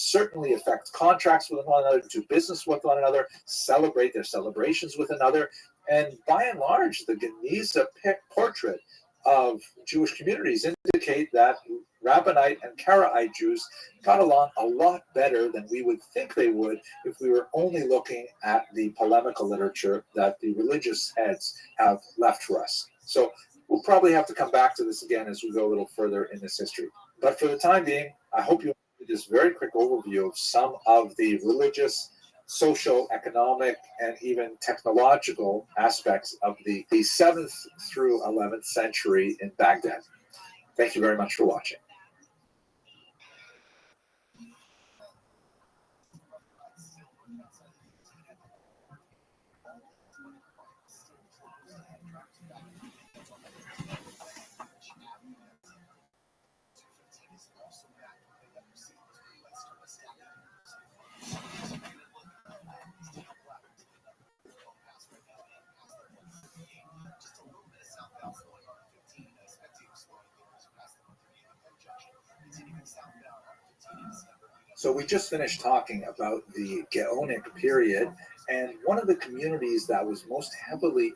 certainly affect contracts with one another, do business with one another, celebrate their celebrations with another. And by and large, the Geniza portrait of Jewish communities indicate that Rabbinite and Karaite Jews got along a lot better than we would think they would if we were only looking at the polemical literature that the religious heads have left for us. So we'll probably have to come back to this again as we go a little further in this history. But for the time being, I hope you enjoyed this very quick overview of some of the religious, social, economic, and even technological aspects of the 7th through 11th century in Baghdad. Thank you very much for watching. So we just finished talking about the Gaonic period, and one of the communities that was most heavily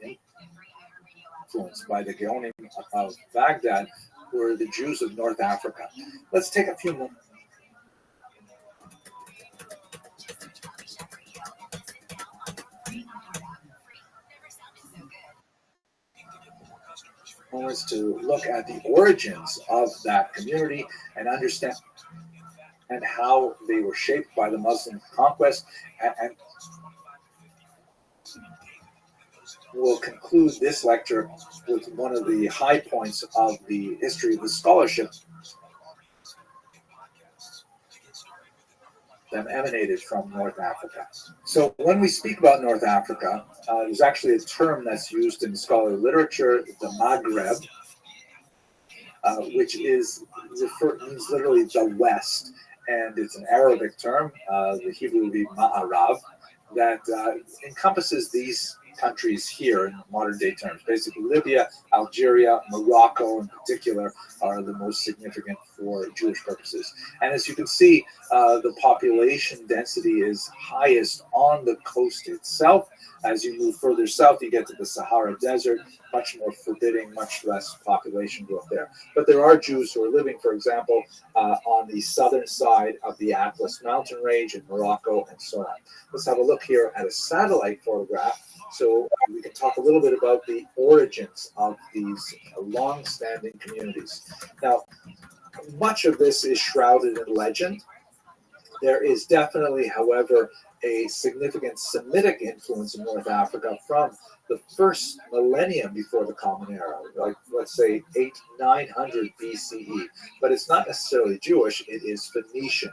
influenced by the Gaonim of Baghdad were the Jews of North Africa. Let's take a few moments to look at the origins of that community and understand and how they were shaped by the Muslim conquest, and we'll conclude this lecture with one of the high points of the history of the scholarship that emanated from North Africa. So when we speak about North Africa, there's actually a term that's used in scholarly literature, the Maghreb, which means literally the West. And it's an Arabic term, the Hebrew would be Ma'arav, that encompasses these countries here in modern day terms. Basically, Libya, Algeria, Morocco in particular are the most significant for Jewish purposes. And as you can see, the population density is highest on the coast itself. As you move further south, you get to the Sahara Desert, much more forbidding, much less population growth there. But there are Jews who are living, for example, on the southern side of the Atlas mountain range in Morocco and so on. Let's have a look here at a satellite photograph so we can talk a little bit about the origins of these long-standing communities. Now, much of this is shrouded in legend. There is definitely, however, a significant Semitic influence in North Africa from the first millennium before the Common Era, like let's say 900 BCE. But it's not necessarily Jewish, it is Phoenician.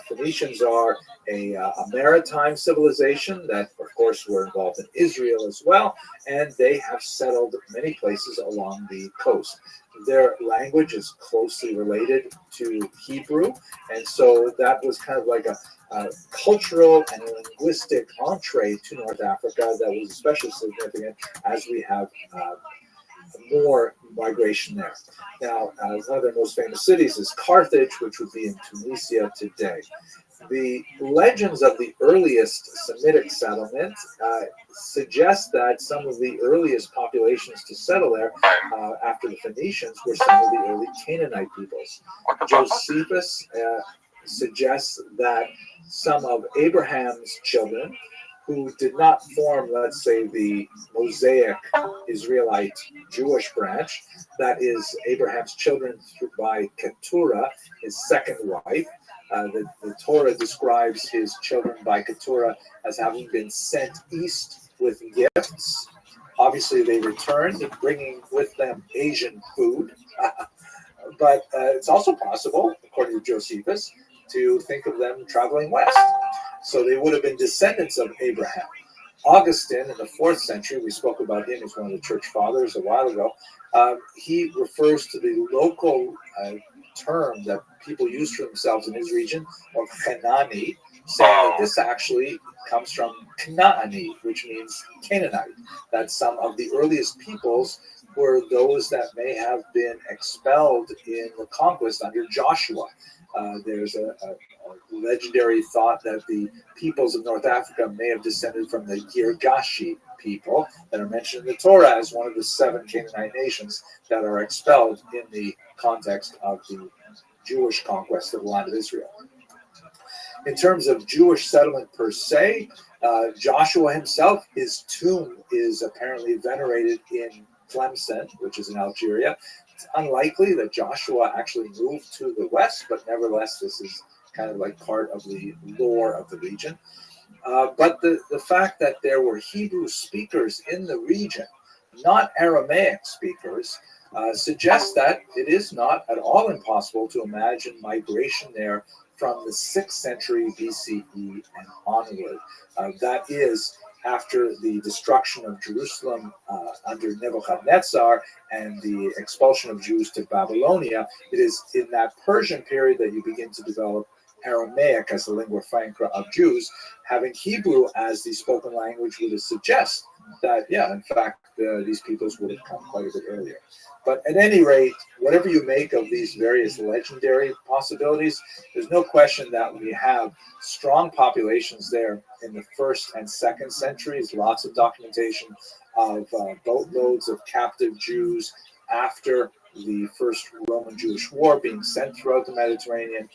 Phoenicians are a maritime civilization that, of course, were involved in Israel as well, and they have settled many places along the coast. Their language is closely related to Hebrew, and so that was kind of like a cultural and linguistic entree to North Africa that was especially significant as we have more migration there. Now, one of their most famous cities is Carthage, which would be in Tunisia today. The legends of the earliest Semitic settlement suggest that some of the earliest populations to settle there after the Phoenicians were some of the early Canaanite peoples. Josephus suggests that some of Abraham's children who did not form, let's say, the Mosaic Israelite Jewish branch, that is Abraham's children by Keturah, his second wife. The Torah describes his children by Keturah as having been sent east with gifts. Obviously, they returned, bringing with them Asian food. But it's also possible, according to Josephus, to think of them traveling west. So they would have been descendants of Abraham. Augustine, in the 4th century, we spoke about him as one of the church fathers a while ago. He refers to the local term that people use for themselves in his region of Canaani, saying that this actually comes from Kanaani, which means Canaanite. That some of the earliest peoples were those that may have been expelled in the conquest under Joshua. There's a legendary thought that the peoples of North Africa may have descended from the Girgashi people that are mentioned in the Torah as one of the 7 Canaanite nations that are expelled in the context of the Jewish conquest of the land of Israel. In terms of Jewish settlement per se, Joshua himself, his tomb is apparently venerated in Tlemcen, which is in Algeria. It's unlikely that Joshua actually moved to the west, but nevertheless, this is kind of like part of the lore of the region. But the fact that there were Hebrew speakers in the region, not Aramaic speakers, suggests that it is not at all impossible to imagine migration there from the 6th century BCE and onward. That is after the destruction of Jerusalem under Nebuchadnezzar and the expulsion of Jews to Babylonia. It is in that Persian period that you begin to develop Aramaic as the lingua franca of Jews. Having Hebrew as the spoken language would suggest that, yeah, in fact, these peoples would have come quite a bit earlier. But at any rate, whatever you make of these various legendary possibilities, there's no question that we have strong populations there in the 1st and 2nd centuries, lots of documentation of boatloads of captive Jews after the First Roman Jewish War being sent throughout the Mediterranean.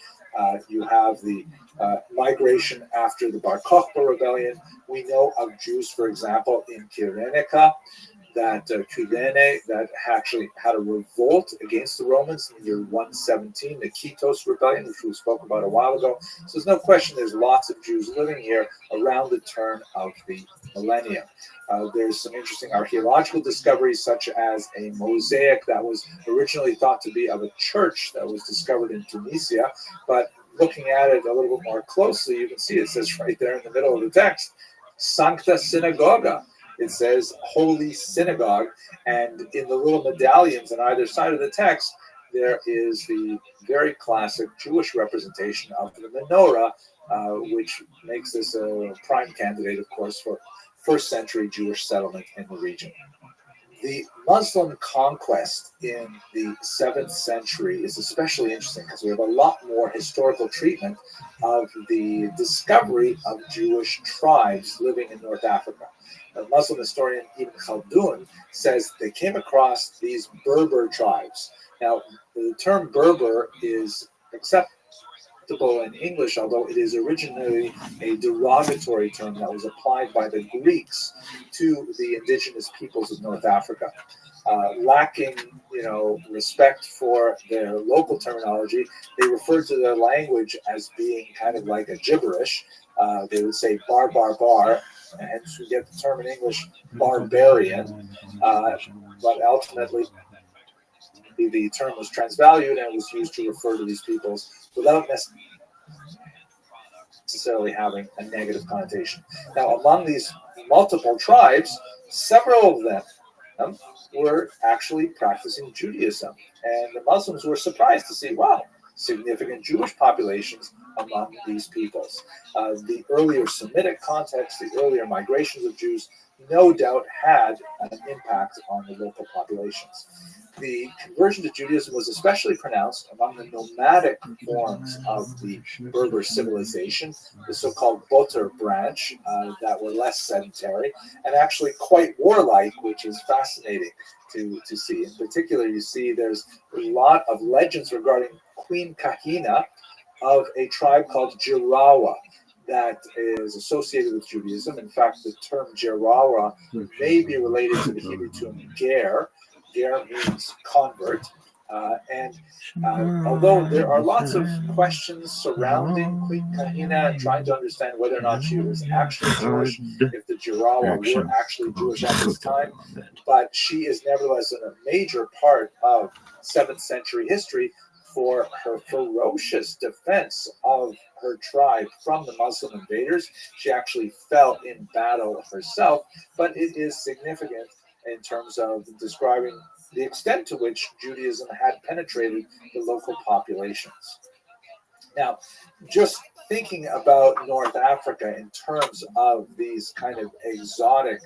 You have the migration after the Bar Kokhba rebellion. We know of Jews, for example, in Kyrenaica, that Kyrene, that actually had a revolt against the Romans in the year 117, the Kitos rebellion, which we spoke about a while ago. So there's no question there's lots of Jews living here around the turn of the millennium. There's some interesting archaeological discoveries, such as a mosaic that was originally thought to be of a church that was discovered in Tunisia, but looking at it a little bit more closely, you can see it says right there in the middle of the text, Sancta Synagoga. It says Holy Synagogue, and in the little medallions on either side of the text, there is the very classic Jewish representation of the menorah, which makes this a prime candidate, of course, for 1st century Jewish settlement in the region. The Muslim conquest in the 7th century is especially interesting because we have a lot more historical treatment of the discovery of Jewish tribes living in North Africa. A Muslim historian Ibn Khaldun says they came across these Berber tribes. Now, the term Berber is acceptable in English, although it is originally a derogatory term that was applied by the Greeks to the indigenous peoples of North Africa. Lacking, respect for their local terminology, they referred to their language as being kind of like a gibberish. They would say bar, bar, bar, and hence we get the term in English barbarian. But ultimately, the term was transvalued and was used to refer to these peoples without necessarily having a negative connotation. Now, among these multiple tribes, several of them were actually practicing Judaism. And the Muslims were surprised to see, wow, significant Jewish populations among these peoples. The earlier Semitic context, the earlier migrations of Jews, no doubt had an impact on the local populations. The conversion to Judaism was especially pronounced among the nomadic forms of the Berber civilization, the so-called Boter branch, that were less sedentary and actually quite warlike, which is fascinating to see. In particular, you see there's a lot of legends regarding Queen Kahina of a tribe called Jirawa that is associated with Judaism. In fact, the term Jirawa may be related to the Hebrew term ger. Ger means convert. Although there are lots of questions surrounding Queen Kahina, trying to understand whether or not she was actually Jewish, if the Jirawa were actually Jewish at this time, but she is nevertheless a major part of 7th century history for her ferocious defense of her tribe from the Muslim invaders. She actually fell in battle herself, but it is significant in terms of describing the extent to which Judaism had penetrated the local populations. Now, just thinking about North Africa in terms of these kind of exotic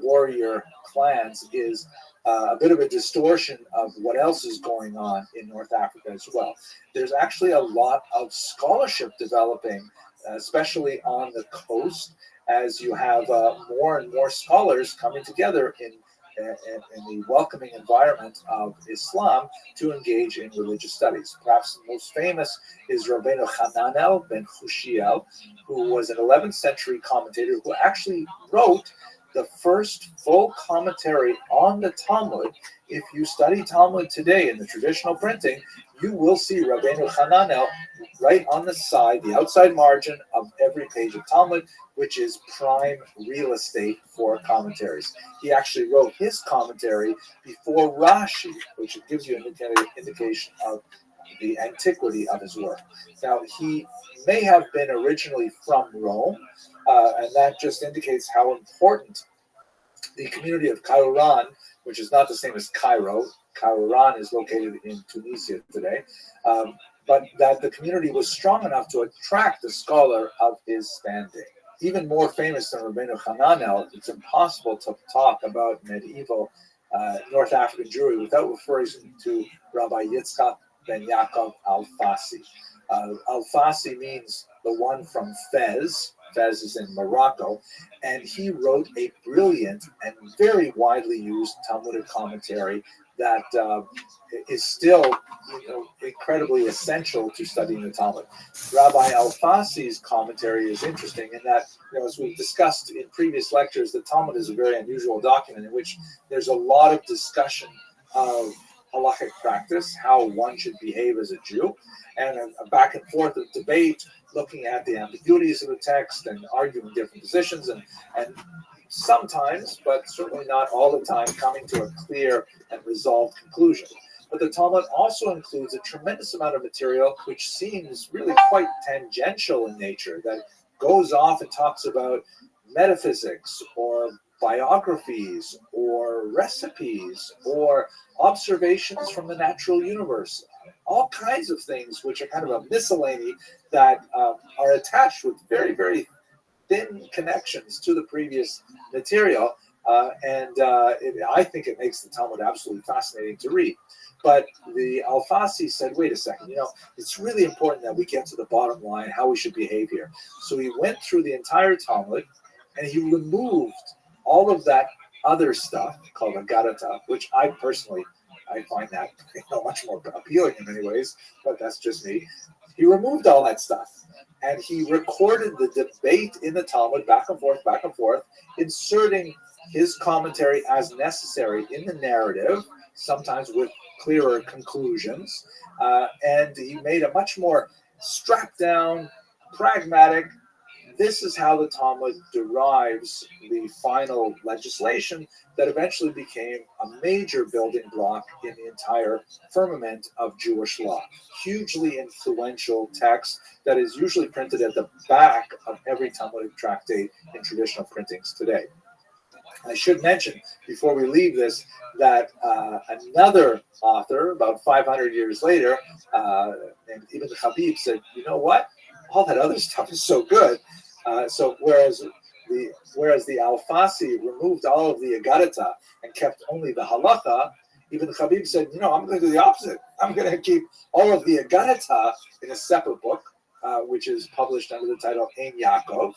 warrior clans is a bit of a distortion of what else is going on in North Africa as well. There's actually a lot of scholarship developing, especially on the coast, as you have more and more scholars coming together in the welcoming environment of Islam to engage in religious studies. Perhaps the most famous is Rabbeinu Hananel ben Hushiel, who was an 11th century commentator who actually wrote the first full commentary on the Talmud. If you study Talmud today in the traditional printing, you will see Rabbeinu Hananel right on the side, the outside margin of every page of Talmud, which is prime real estate for commentaries. He actually wrote his commentary before Rashi, which gives you an indication of the antiquity of his work. Now, he may have been originally from Rome, and that just indicates how important the community of Qairouan, which is not the same as Cairo. Qairouan is located in Tunisia today, but that the community was strong enough to attract a scholar of his standing. Even more famous than Rabbeinu Hananel, it's impossible to talk about medieval North African Jewry without referring to Rabbi Yitzchak ben Yaakov Al-Fassi. Al-Fassi means the one from Fez. Fez is in Morocco, and he wrote a brilliant and very widely used Talmudic commentary that is still, incredibly essential to studying the Talmud. Rabbi Al-Fassi's commentary is interesting in that, as we've discussed in previous lectures, the Talmud is a very unusual document in which there's a lot of discussion of halachic practice, how one should behave as a Jew, and a back and forth of debate, looking at the ambiguities of the text and arguing different positions, and sometimes, but certainly not all the time, coming to a clear and resolved conclusion. But the Talmud also includes a tremendous amount of material which seems really quite tangential in nature, that goes off and talks about metaphysics or biographies or recipes or observations from the natural universe, all kinds of things which are kind of a miscellany that are attached with very, very thin connections to the previous material, I think it makes the Talmud absolutely fascinating to read. But the Al-Fassi said, wait a second, it's really important that we get to the bottom line, how we should behave here. So he went through the entire Talmud, and he removed all of that other stuff called Agadata, which I find that much more appealing in many ways, but that's just me. He removed all that stuff, and he recorded the debate in the Talmud back and forth, inserting his commentary as necessary in the narrative, sometimes with clearer conclusions, and he made a much more strapped down, pragmatic, this is how the Talmud derives the final legislation that eventually became a major building block in the entire firmament of Jewish law. Hugely influential text that is usually printed at the back of every Talmudic tractate in traditional printings today. I should mention, before we leave this, that another author, about 500 years later, named Ibn Habib, said, you know what? All that other stuff is so good. So whereas the Al-Fassi removed all of the Agadata and kept only the Halacha, Ibn Habib said, I'm going to do the opposite. I'm going to keep all of the Agadata in a separate book, which is published under the title Ein Yaakov.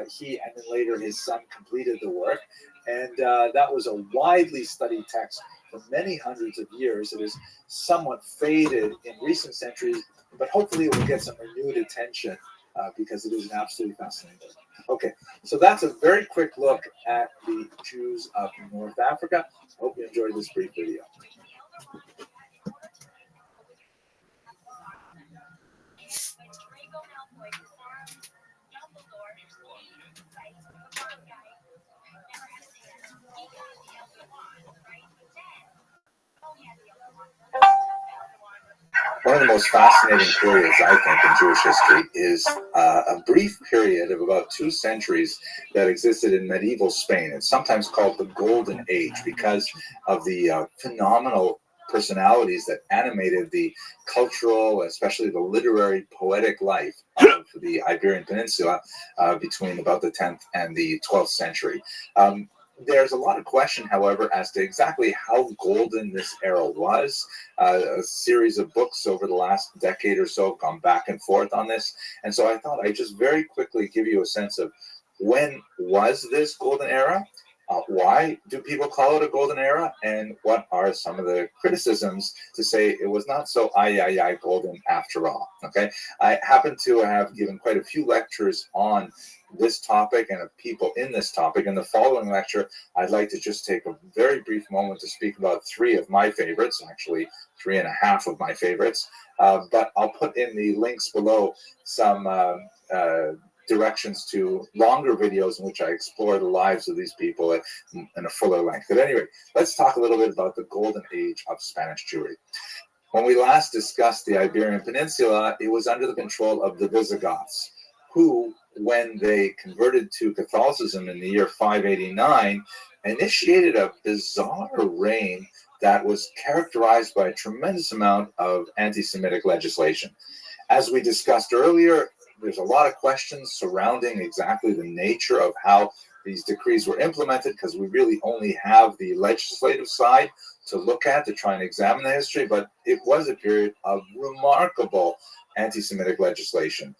He and then later his son completed the work. And that was a widely studied text for many hundreds of years. It has somewhat faded in recent centuries, but hopefully it will get some renewed attention because it is an absolutely fascinating book. Okay, so that's a very quick look at the Jews of North Africa. I hope you enjoyed this brief video. One of the most fascinating periods, I think, in Jewish history is a brief period of about 2 centuries that existed in medieval Spain. It's sometimes called the Golden Age because of the phenomenal personalities that animated the cultural, especially the literary, poetic life of the Iberian Peninsula between about the 10th and the 12th century. There's a lot of question, however, as to exactly how golden this era was. A series of books over the last decade or so have gone back and forth on this. And so I thought I'd just very quickly give you a sense of when was this golden era? Why do people call it a golden era? And what are some of the criticisms to say it was not so golden after all? Okay, I happen to have given quite a few lectures on this topic and of people in this topic. In the following lecture, I'd like to just take a very brief moment to speak about three of my favorites, actually 3.5 of my favorites. But I'll put in the links below some directions to longer videos in which I explore the lives of these people in a fuller length. But anyway, let's talk a little bit about the golden age of Spanish Jewry. When we last discussed the Iberian Peninsula, it was under the control of the Visigoths, who, when they converted to Catholicism in the year 589, initiated a bizarre reign that was characterized by a tremendous amount of anti-Semitic legislation. As we discussed earlier, there's a lot of questions surrounding exactly the nature of how these decrees were implemented, because we really only have the legislative side to look at to try and examine the history, but it was a period of remarkable anti-Semitic legislation,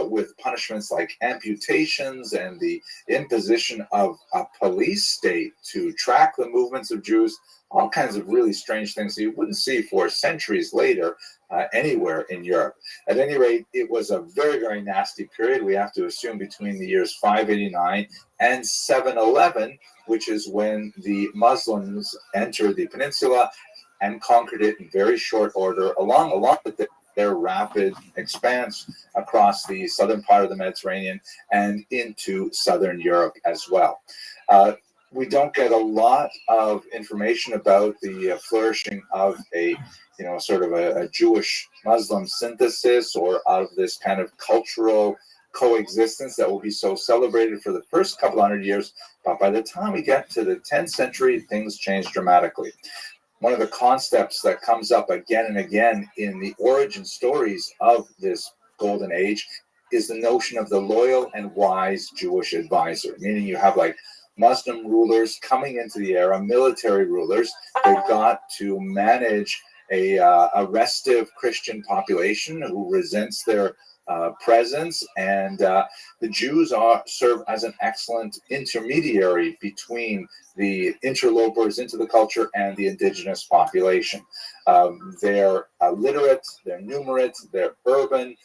with punishments like amputations and the imposition of a police state to track the movements of Jews, all kinds of really strange things that you wouldn't see for centuries later anywhere in Europe. At any rate, it was a very, very nasty period. We have to assume between the years 589 and 711, which is when the Muslims entered the peninsula and conquered it in very short order, along with their rapid expanse across the southern part of the Mediterranean and into southern Europe as well. We don't get a lot of information about the flourishing of a Jewish Muslim synthesis, or of this kind of cultural coexistence that will be so celebrated for the first couple hundred years. But by the time we get to the 10th century, things change dramatically. One of the concepts that comes up again and again in the origin stories of this golden age is the notion of the loyal and wise Jewish advisor, meaning you have like Muslim rulers coming into the era, military rulers. They've got to manage a restive Christian population who resents their presence, and the Jews serve as an excellent intermediary between the interlopers into the culture and the indigenous population. They're literate, they're numerate, they're urban.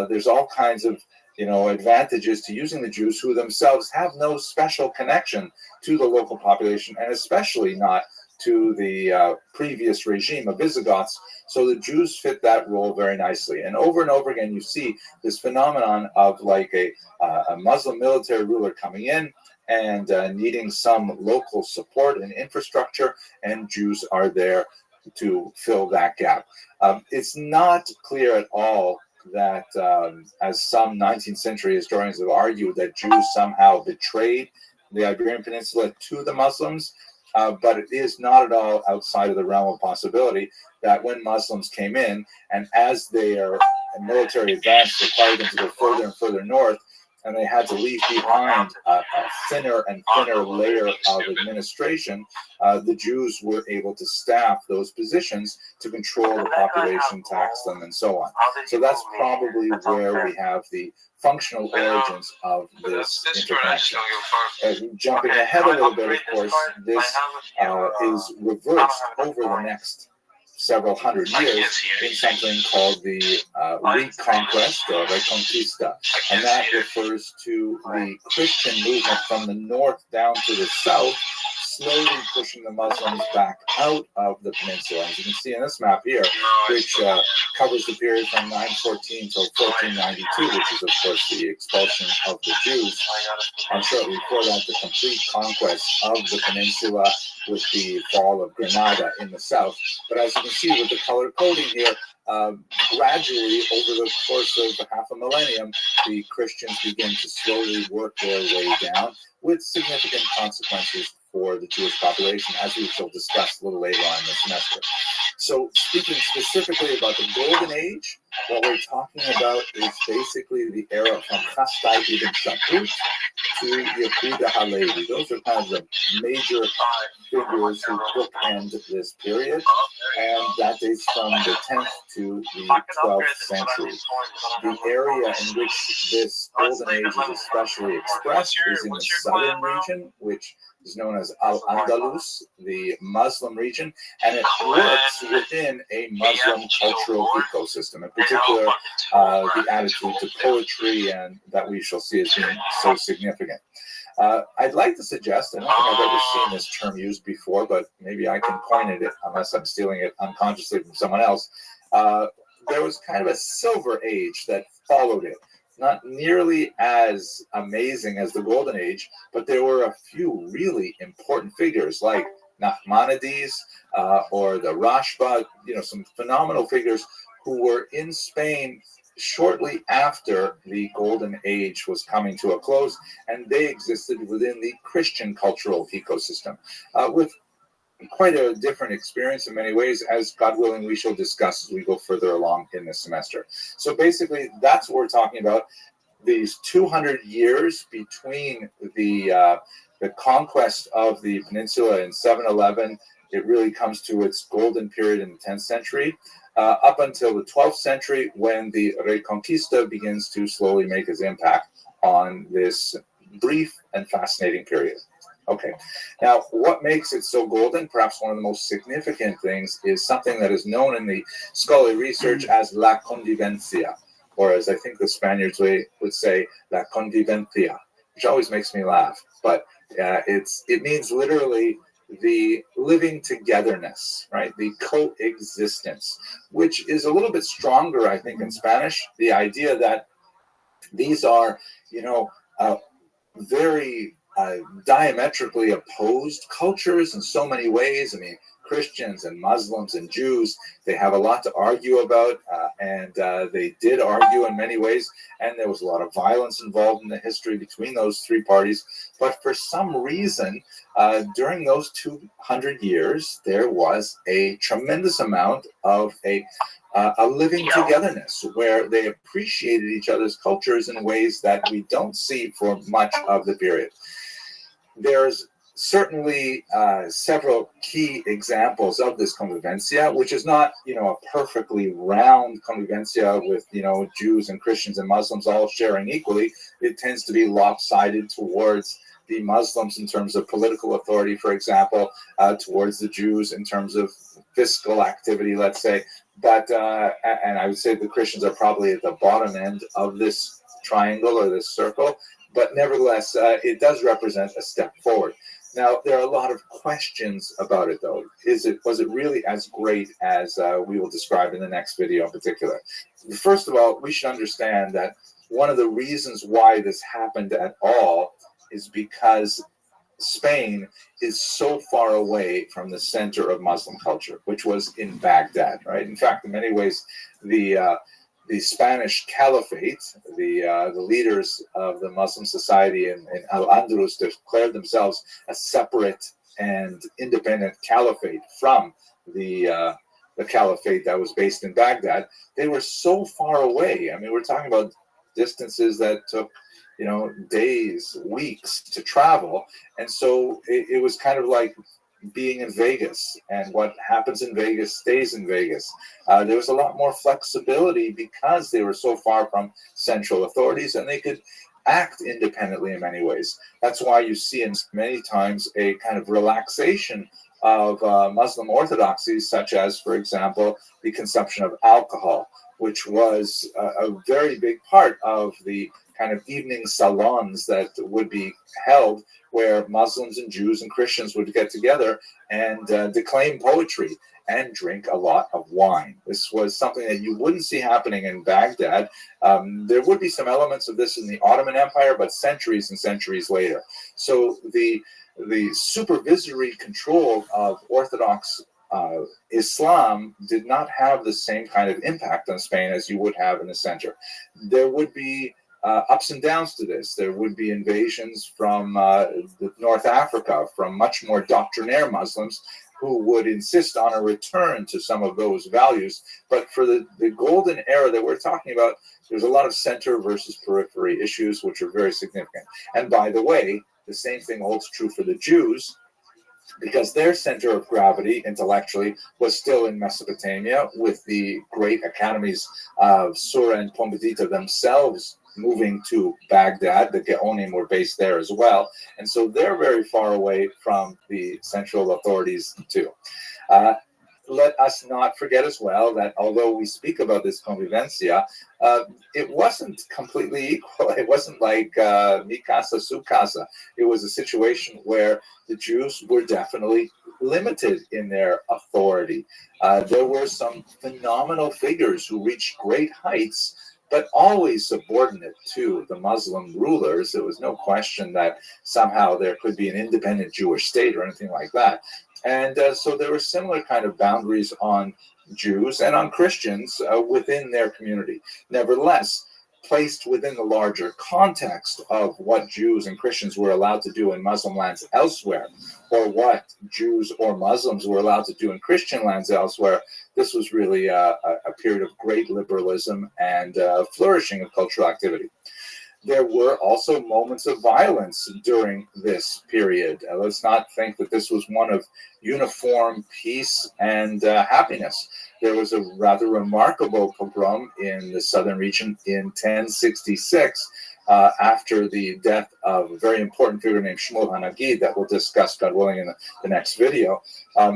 There's all kinds of advantages to using the Jews, who themselves have no special connection to the local population, and especially not to the previous regime of Visigoths. So the Jews fit that role very nicely. And over again, you see this phenomenon of like a Muslim military ruler coming in and needing some local support and infrastructure, and Jews are there to fill that gap. It's not clear at all that, as some 19th century historians have argued, that Jews somehow betrayed the Iberian Peninsula to the Muslims. But it is not at all outside of the realm of possibility that when Muslims came in, and as their military advance required them to go further and further north, and they had to leave behind a thinner and thinner layer of administration, the Jews were able to staff those positions to control the population, tax them, and so on. So that's probably where we have the functional origins of this interconnection. Jumping ahead a little bit, of course, this is reversed over the next several hundred years in something called the Reconquest, or Reconquista, and that refers to the Christian movement from the north down to the south, slowly pushing the Muslims back out of the peninsula. As you can see in this map here, which covers the period from 914 till 1492, which is, of course, the expulsion of the Jews, and shortly before that, the complete conquest of the peninsula with the fall of Granada in the south. But as you can see with the color coding here, gradually, over the course of half a millennium, the Christians begin to slowly work their way down, with significant consequences for the Jewish population, as we shall discuss a little later on in the semester. So, speaking specifically about the Golden Age, what we're talking about is basically the era from Chastai ibn Shaprut to Yehuda Halevi. Those are kind of the major figures who bookend this period, and that dates from the 10th to the 12th century. The area in which this golden age is especially expressed is in the southern region, which is known as Al-Andalus, the Muslim region, and it works within a Muslim cultural ecosystem, in particular the attitude to poetry, and that we shall see as being so significant. I'd like to suggest, I don't think I've ever seen this term used before, but maybe I can coin it unless I'm stealing it unconsciously from someone else. There was kind of a silver age that followed it. Not nearly as amazing as the Golden Age, but there were a few really important figures like Nachmanides or the Rashba, some phenomenal figures who were in Spain shortly after the Golden Age was coming to a close, and they existed within the Christian cultural ecosystem with quite a different experience in many ways, as God willing we shall discuss as we go further along in this semester. So basically, that's what we're talking about. These 200 years between the conquest of the peninsula in 711, it really comes to its golden period in the 10th century, up until the 12th century, when the Reconquista begins to slowly make its impact on this brief and fascinating period. Okay, now what makes it so golden? Perhaps one of the most significant things is something that is known in the scholarly research as la convivencia, or as I think the Spaniards would say, la convivencia, which always makes me laugh. But it means literally the living togetherness, right? The coexistence, which is a little bit stronger, I think, in Spanish. The idea that these are, very diametrically opposed cultures in so many ways. I mean, Christians and Muslims and Jews, they have a lot to argue about, and they did argue in many ways, and there was a lot of violence involved in the history between those three parties. But for some reason, during those 200 years, there was a tremendous amount of a living togetherness where they appreciated each other's cultures in ways that we don't see for much of the period. There's certainly several key examples of this convivencia, which is not, a perfectly round convivencia with, Jews and Christians and Muslims all sharing equally. It tends to be lopsided towards the Muslims in terms of political authority, for example, towards the Jews in terms of fiscal activity, let's say. But, and I would say the Christians are probably at the bottom end of this triangle or this circle. But nevertheless, it does represent a step forward. Now, there are a lot of questions about it, though. Was it really as great as we will describe in the next video in particular? First of all, we should understand that one of the reasons why this happened at all is because Spain is so far away from the center of Muslim culture, which was in Baghdad, right? In fact, in many ways, the Spanish Caliphate, the leaders of the Muslim society in Al-Andalus, declared themselves a separate and independent caliphate from the caliphate that was based in Baghdad. They were so far away. I mean, we're talking about distances that took, days, weeks to travel. And so it was kind of like being in Vegas, and what happens in Vegas stays in Vegas. There was a lot more flexibility because they were so far from central authorities, and they could act independently in many ways. That's why you see in many times a kind of relaxation of Muslim orthodoxies, such as, for example, the consumption of alcohol, which was a very big part of the kind of evening salons that would be held, where Muslims and Jews and Christians would get together and declaim poetry and drink a lot of wine. This was something that you wouldn't see happening in Baghdad. There would be some elements of this in the Ottoman Empire, but centuries and centuries later. So the supervisory control of Orthodox Islam did not have the same kind of impact on Spain as you would have in the center. There would be ups and downs to this. There would be invasions from North Africa, from much more doctrinaire Muslims who would insist on a return to some of those values. But for the golden era that we're talking about, There's a lot of center versus periphery issues, which are very significant. And by the way, the same thing holds true for the Jews, because their center of gravity intellectually was still in Mesopotamia, with the great academies of Sura and Pumbedita themselves moving to Baghdad. The Geonim were based there as well. And so they're very far away from the central authorities too. Let us not forget as well that although we speak about this convivencia, it wasn't completely equal. It wasn't like mi casa, su casa. It was a situation where the Jews were definitely limited in their authority. There were some phenomenal figures who reached great heights, but always subordinate to the Muslim rulers. There was no question that somehow there could be an independent Jewish state or anything like that. And so there were similar kind of boundaries on Jews and on Christians within their community. Nevertheless, placed within the larger context of what Jews and Christians were allowed to do in Muslim lands elsewhere, or what Jews or Muslims were allowed to do in Christian lands elsewhere, this was really a period of great liberalism and flourishing of cultural activity. There were also moments of violence during this period. Let's not think that this was one of uniform peace and happiness. There was a rather remarkable pogrom in the southern region in 1066 after the death of a very important figure named Shmuel Hanagid that we'll discuss, God willing, in the next video.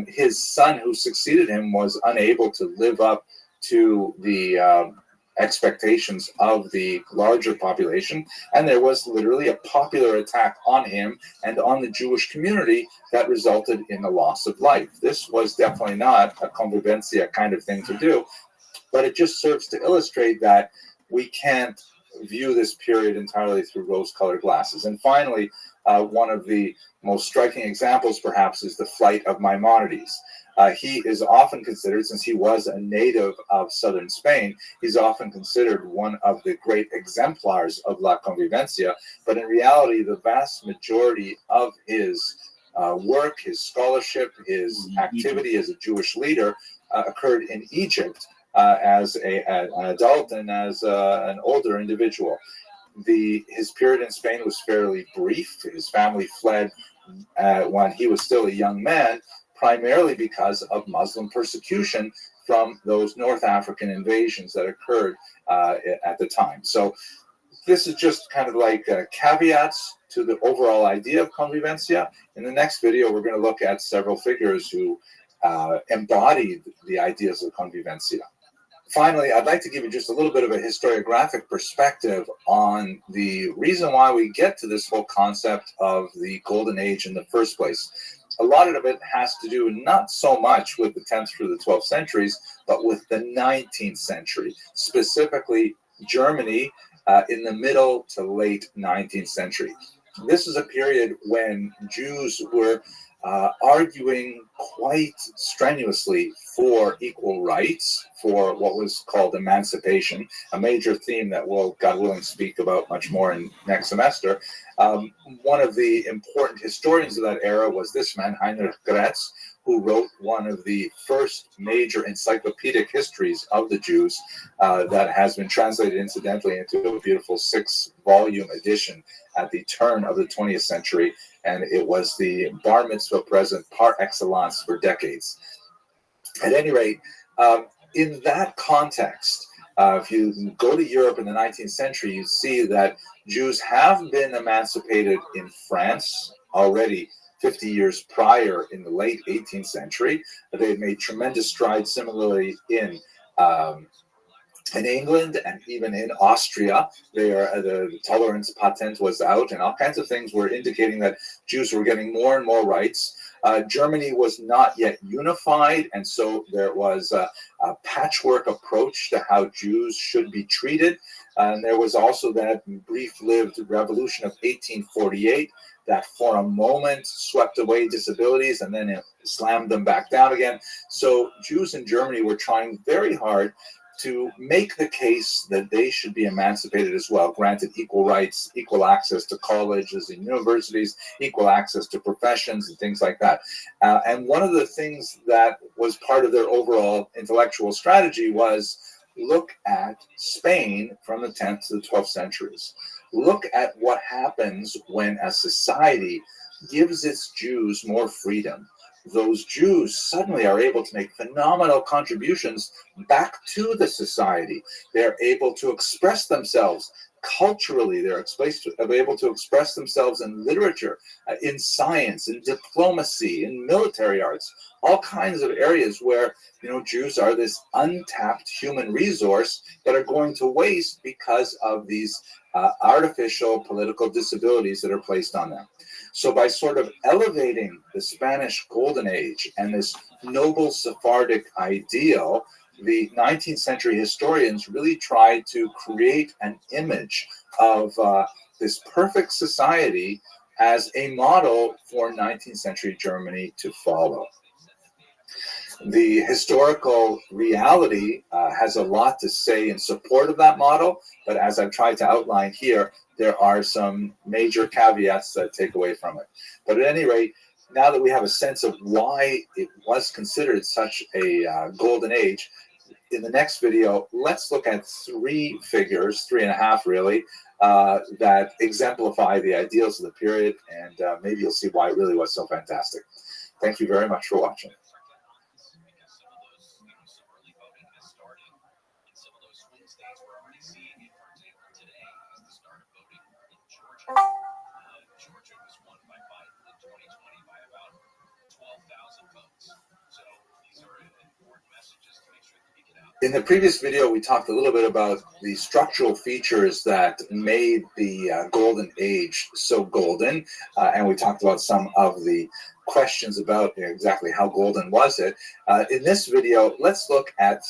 His son, who succeeded him, was unable to live up to the expectations of the larger population, and there was literally a popular attack on him and on the Jewish community that resulted in the loss of life. This was definitely not a convivencia kind of thing to do, but it just serves to illustrate that we can't view this period entirely through rose-colored glasses. And finally, one of the most striking examples perhaps is the flight of Maimonides. He is often considered, since he was a native of southern Spain, he's often considered one of the great exemplars of La Convivencia, but in reality, the vast majority of his work, his scholarship, his activity as a Jewish leader occurred in Egypt as an adult and as an older individual. His period in Spain was fairly brief. His family fled when he was still a young man, primarily because of Muslim persecution from those North African invasions that occurred at the time. So this is just kind of like caveats to the overall idea of convivencia. In the next video, we're going to look at several figures who embodied the ideas of convivencia. Finally, I'd like to give you just a little bit of a historiographic perspective on the reason why we get to this whole concept of the Golden Age in the first place. A lot of it has to do not so much with the 10th through the 12th centuries, but with the 19th century, specifically Germany in the middle to late 19th century. This is a period when Jews were arguing quite strenuously for equal rights, for what was called emancipation, a major theme that we'll, God willing, speak about much more in next semester. One of the important historians of that era was this man, Heinrich Gretz, who wrote one of the first major encyclopedic histories of the Jews that has been translated incidentally into a beautiful 6-volume edition at the turn of the 20th century. And it was the bar mitzvah present par excellence for decades. At any rate, in that context, if you go to Europe in the 19th century, you see that Jews have been emancipated in France already 50 years prior in the late 18th century. They've made tremendous strides similarly in England and even in Austria. The tolerance patent was out, and all kinds of things were indicating that Jews were getting more and more rights. Germany was not yet unified, and so there was a patchwork approach to how Jews should be treated. And there was also that brief-lived revolution of 1848 that for a moment swept away disabilities and then it slammed them back down again. So Jews in Germany were trying very hard to make the case that they should be emancipated as well, granted equal rights, equal access to colleges and universities, equal access to professions and things like that. And one of the things that was part of their overall intellectual strategy was look at Spain from the 10th to the 12th centuries. Look at what happens when a society gives its Jews more freedom. Those Jews suddenly are able to make phenomenal contributions back to the society. They're able to express themselves culturally. They're able to express themselves in literature, in science, in diplomacy, in military arts, all kinds of areas where Jews are this untapped human resource that are going to waste because of these artificial political disabilities that are placed on them. So by sort of elevating the Spanish Golden Age and this noble Sephardic ideal, the 19th century historians really tried to create an image of this perfect society as a model for 19th century Germany to follow. The historical reality has a lot to say in support of that model, but as I've tried to outline here, there are some major caveats that take away from it. But at any rate, now that we have a sense of why it was considered such a golden age, in the next video, let's look at three figures, three and a half really, that exemplify the ideals of the period, and maybe you'll see why it really was so fantastic. Thank you very much for watching. Georgia was won by Biden in 2020 by about 12,000 votes. So these are important messages to make sure that we get out. In the previous video, we talked a little bit about the structural features that made the Golden Age so golden, and we talked about some of the questions about exactly how golden was it. In this video, let's look at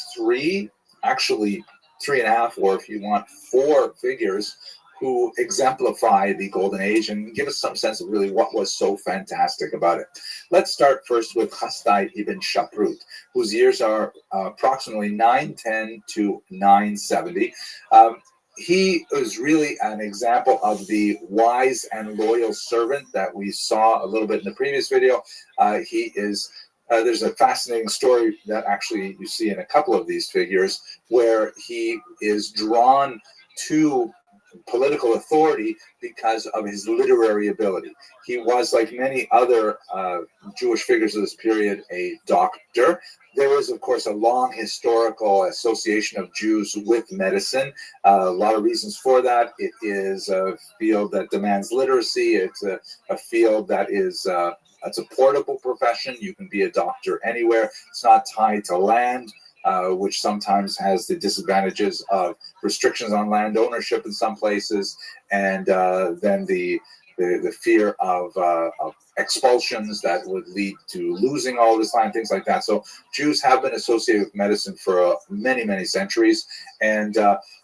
actually three and a half, or if you want, four figures who exemplify the Golden Age and give us some sense of really what was so fantastic about it. Let's start first with Chasdai ibn Shaprut, whose years are approximately 910 to 970. He is really an example of the wise and loyal servant that we saw a little bit in the previous video. There's a fascinating story that actually you see in a couple of these figures where he is drawn to political authority because of his literary ability. He was, like many other Jewish figures of this period, a doctor. There was, of course, a long historical association of Jews with medicine. A lot of reasons for that. It is a field that demands literacy. It's a field that is it's a portable profession. You can be a doctor anywhere. It's not tied to land, which sometimes has the disadvantages of restrictions on land ownership in some places, and then the fear of expulsions that would lead to losing all this land, things like that. So Jews have been associated with medicine for many, many centuries, and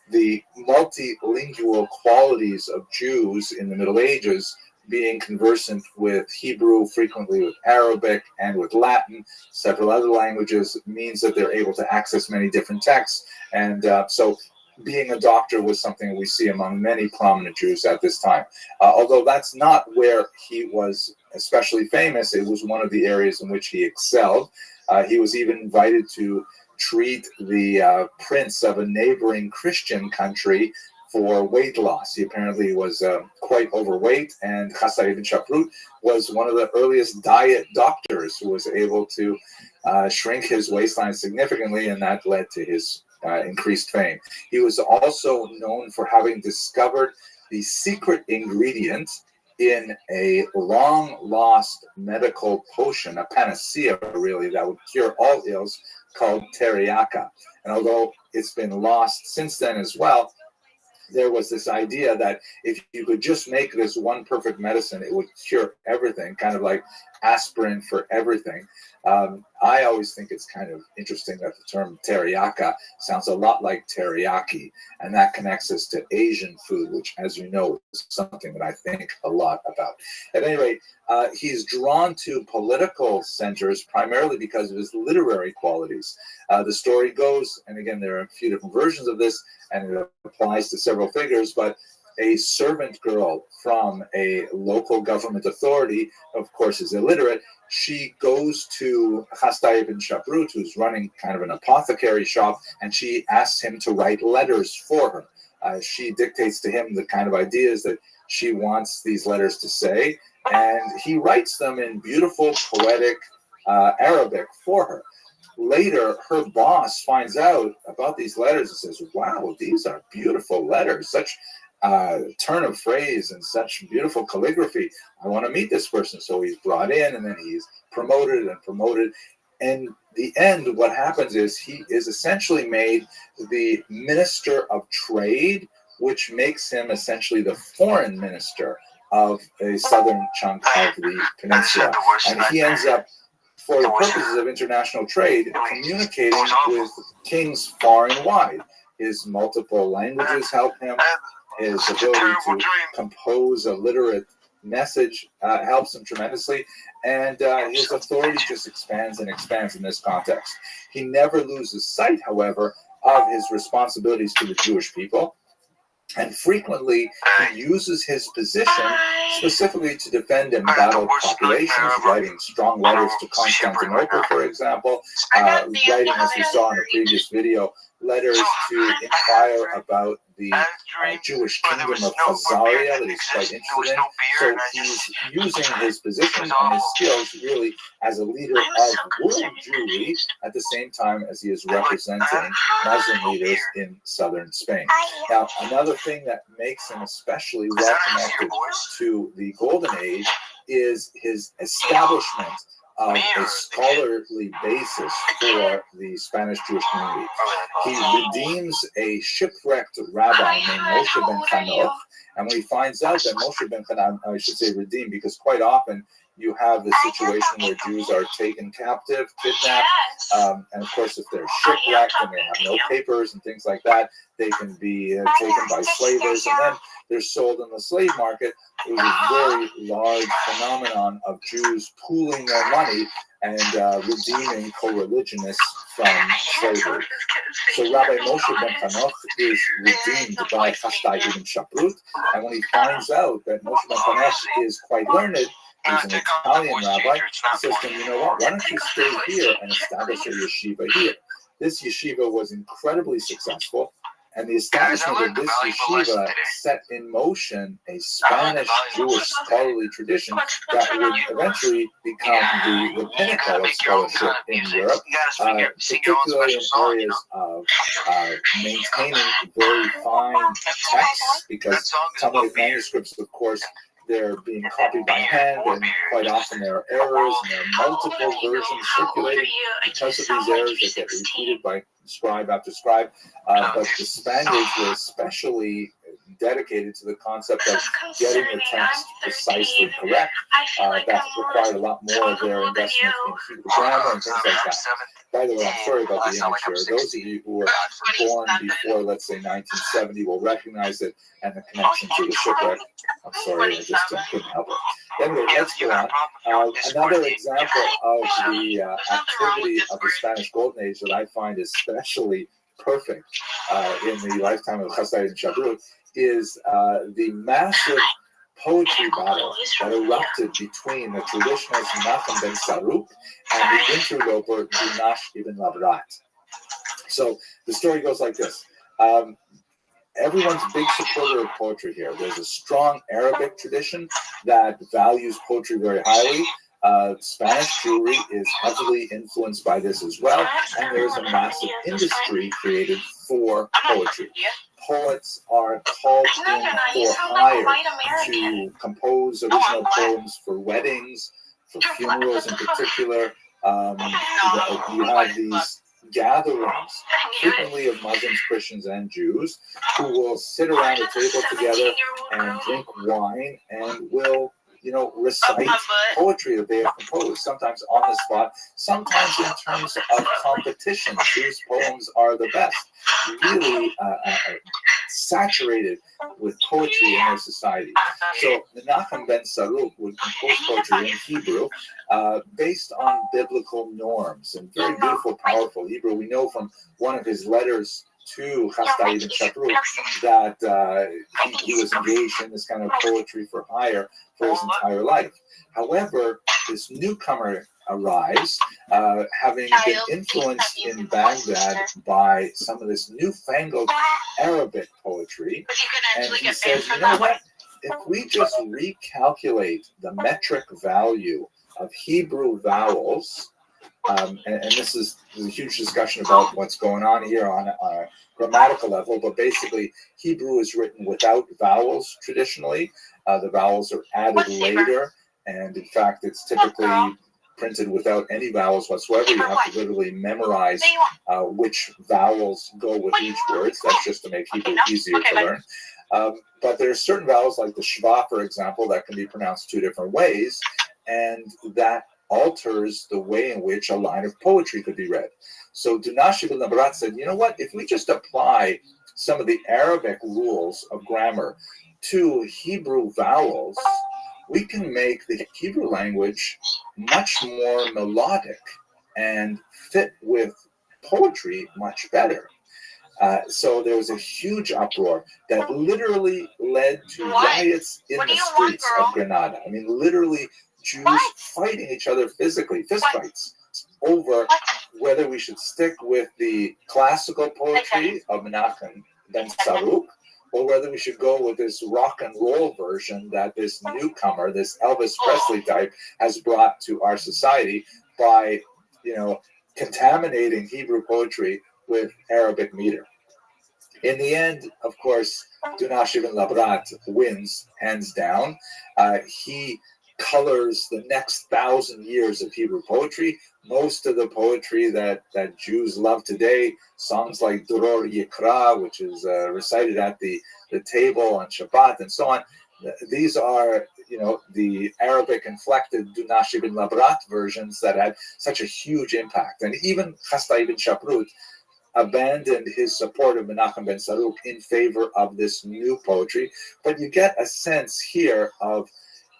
the multilingual qualities of Jews in the Middle Ages, being conversant with Hebrew, frequently with Arabic, and with Latin, several other languages, means that they're able to access many different texts. And so being a doctor was something we see among many prominent Jews at this time. Although that's not where he was especially famous, it was one of the areas in which he excelled. He was even invited to treat the prince of a neighboring Christian country for weight loss. He apparently was quite overweight, and Chasdai ibn Shaprut was one of the earliest diet doctors who was able to shrink his waistline significantly, and that led to his increased fame. He was also known for having discovered the secret ingredient in a long-lost medical potion, a panacea really, that would cure all ills, called teriyaka. And although it's been lost since then as well, there was this idea that if you could just make this one perfect medicine, it would cure everything, kind of like aspirin for everything. I always think it's kind of interesting that the term teriyaka sounds a lot like teriyaki, and that connects us to Asian food, which, as you know, is something that I think a lot about. At any rate, he's drawn to political centers primarily because of his literary qualities. The story goes, and again, there are a few different versions of this, and it applies to several figures, but a servant girl from a local government authority, of course, is illiterate. She goes to Chasdai ibn Shaprut, who's running kind of an apothecary shop, and she asks him to write letters for her. She dictates to him the kind of ideas that she wants these letters to say, and he writes them in beautiful, poetic Arabic for her. Later, her boss finds out about these letters and says, wow, these are beautiful letters, such turn of phrase and such beautiful calligraphy. I want to meet this person. So he's brought in, and then he's promoted and promoted. And the end, what happens is he is essentially made the Minister of Trade, which makes him essentially the foreign minister of a southern chunk of the peninsula. And he ends up, for the purposes of international trade, communicating with kings far and wide. His multiple languages help him. His ability to compose a literate message helps him tremendously. And his authority just expands and expands in this context. He never loses sight, however, of his responsibilities to the Jewish people. And frequently, he uses his position specifically to defend embattled populations, writing strong letters to Constantinople, for example, writing, as we saw in a previous video, letters to inquire about the Jewish kingdom of Khazaria that he's quite interested in. So he's using his position and his skills really as a leader of world Jewry at the same time as he is representing Muslim leaders in southern Spain. Now, another thing that makes him especially well connected to the Golden Age is his establishment of a scholarly basis for the Spanish Jewish community. He redeems a shipwrecked rabbi named Moshe ben Chanoch, and when he finds out that Moshe ben Chanoch, I should say redeem, because quite often you have the situation where Jews are taken captive, kidnapped, and of course if they're shipwrecked and they have no papers and things like that, they can be taken by slavers, and then they're sold in the slave market. It was a very large phenomenon of Jews pooling their money and redeeming co-religionists from slavery. So Rabbi Moshe ben Chanoch is redeemed by Chasdai ibn Shaprut, and when he finds out that Moshe ben Chanoch is quite learned, he's an Italian rabbi, he says to him, you know what, why don't you stay here and establish a yeshiva here? This yeshiva was incredibly successful, and the establishment of this yeshiva set in motion a Spanish Jewish scholarly tradition that would eventually become the pinnacle of scholarship in Europe, particularly in areas of maintaining very fine texts, because Talmudic manuscripts, of course, they're being copied by hand, and quite often there are errors, and there are multiple versions circulating because of these errors that get repeated by scribe after scribe. But the Spaniards were especially dedicated to the concept of getting the text precisely correct. That required a lot more of their investment in Hebrew grammar and things like that. By the way, I'm sorry about the image here. Those of you who were born before, let's say, 1970 will recognize it and the connection to the shipwreck. I'm sorry, I just couldn't help it. Anyway, let's go on. Another example of the activity of the Spanish Golden Age that I find especially perfect in the lifetime of Chasdai and Shaprut is the massive poetry battle that erupted between the traditionalist Menachem ben Saruk and the interloper Guinness ibn Labrat. So the story goes like this. Everyone's a big supporter of poetry here. There's a strong Arabic tradition that values poetry very highly. Spanish Jewry is heavily influenced by this as well, and there's a massive industry created for poetry. Poets are called in for hire to compose original poems for weddings, for funerals in particular. You have these gatherings, frequently of Muslims, Christians, and Jews, who will sit around a table together and drink wine and will, recite poetry that they have composed, sometimes on the spot, sometimes in terms of competition, whose poems are the best, really saturated with poetry in their society. So Menachem ben Saruk would compose poetry in Hebrew based on biblical norms, and very beautiful, powerful Hebrew. We know from one of his letters to Chastai ibn Shaprut that he was engaged in this kind of poetry for hire for his entire life. However, this newcomer arrives, having been influenced in Baghdad by some of this newfangled Arabic poetry, and he says, you know what? If we just recalculate the metric value of Hebrew vowels, and this is a huge discussion about what's going on here on a grammatical level, but basically Hebrew is written without vowels traditionally. The vowels are added later, and in fact it's typically printed without any vowels whatsoever. You have to literally memorize which vowels go with each word. So that's just to make Hebrew easier to learn. But there are certain vowels like the shva, for example, that can be pronounced two different ways, and that alters the way in which a line of poetry could be read. So Dunash ibn Labrat said, you know what, if we just apply some of the Arabic rules of grammar to Hebrew vowels, we can make the Hebrew language much more melodic and fit with poetry much better. So there was a huge uproar that literally led to riots in the streets of Granada. I mean, literally Jews fighting each other physically, fistfights, over whether we should stick with the classical poetry of Menachem ben Saruk, or whether we should go with this rock and roll version that this newcomer, this Elvis Presley type, has brought to our society by, contaminating Hebrew poetry with Arabic meter. In the end, of course, Dunash ibn Labrat wins, hands down. He colors the next 1,000 years of Hebrew poetry. Most of the poetry that Jews love today, songs like Duror Yikra, which is recited at the table on Shabbat and so on, these are, the Arabic inflected Dunash ibn Labrat versions that had such a huge impact. And even Chastai ibn Shaprut abandoned his support of Menachem ben Saruk in favor of this new poetry. But you get a sense here of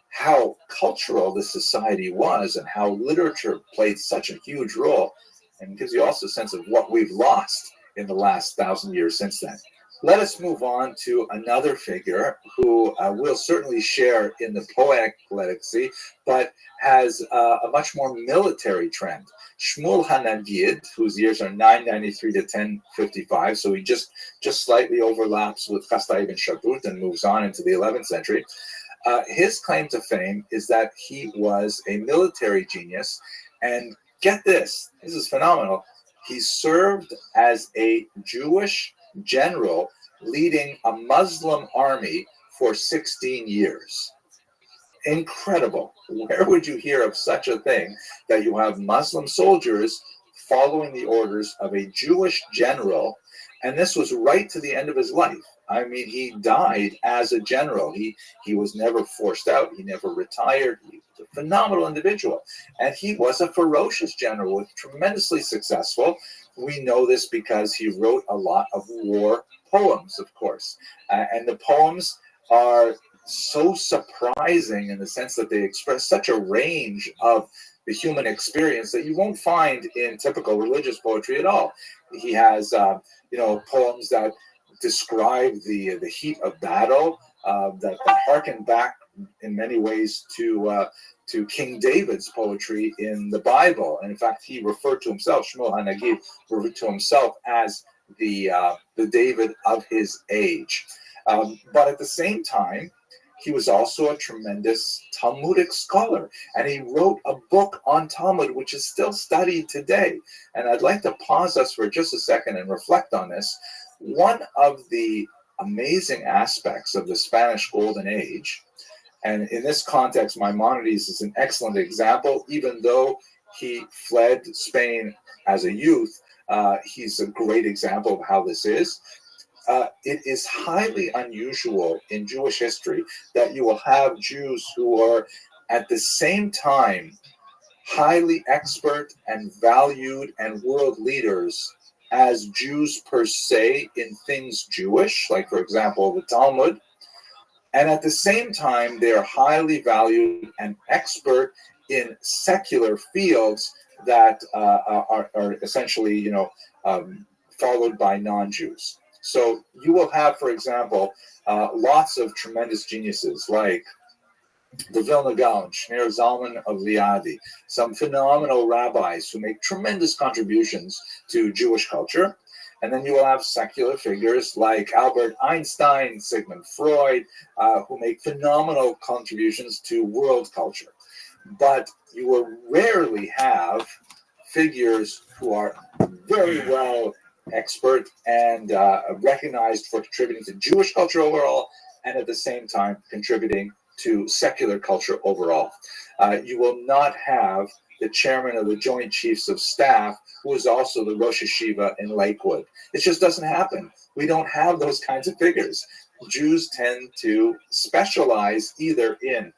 how cultural the society was and how literature played such a huge role, and gives you also a sense of what we've lost in the last 1,000 years since then. Let us move on to another figure who will certainly share in the poetic legacy, but has a much more military trend. Shmuel HaNagid, whose years are 993 to 1055, so he just slightly overlaps with Chastai ibn Shaprut and moves on into the 11th century. His claim to fame is that he was a military genius, and get this is phenomenal, he served as a Jewish general leading a Muslim army for 16 years. Incredible. Where would you hear of such a thing, that you have Muslim soldiers following the orders of a Jewish general, and this was right to the end of his life. I mean, he died as a general. He was never forced out. He never retired. He was a phenomenal individual. And he was a ferocious general, was tremendously successful. We know this because he wrote a lot of war poems, of course. And the poems are so surprising in the sense that they express such a range of the human experience that you won't find in typical religious poetry at all. He has, poems that describe the heat of battle, that harken back in many ways to King David's poetry in the Bible. And in fact, he referred to himself, Shmuel HaNagid referred to himself as the David of his age. But at the same time, he was also a tremendous Talmudic scholar, and he wrote a book on Talmud, which is still studied today. And I'd like to pause us for just a second and reflect on this. One of the amazing aspects of the Spanish Golden Age, and in this context, Maimonides is an excellent example. Even though he fled Spain as a youth, he's a great example of how this is. It is highly unusual in Jewish history that you will have Jews who are at the same time highly expert and valued and world leaders as Jews per se in things Jewish, like, for example, the Talmud. And at the same time, they are highly valued and expert in secular fields that are essentially, followed by non-Jews. So you will have, for example, lots of tremendous geniuses like the Vilna Gaon, Shneur Zalman of Liadi, some phenomenal rabbis who make tremendous contributions to Jewish culture. And then you will have secular figures like Albert Einstein, Sigmund Freud, who make phenomenal contributions to world culture. But you will rarely have figures who are very well expert and recognized for contributing to Jewish culture overall, and at the same time contributing to secular culture overall. You will not have the chairman of the Joint Chiefs of Staff, who is also the Rosh Hashiva in Lakewood. It just doesn't happen. We don't have those kinds of figures. Jews tend to specialize either in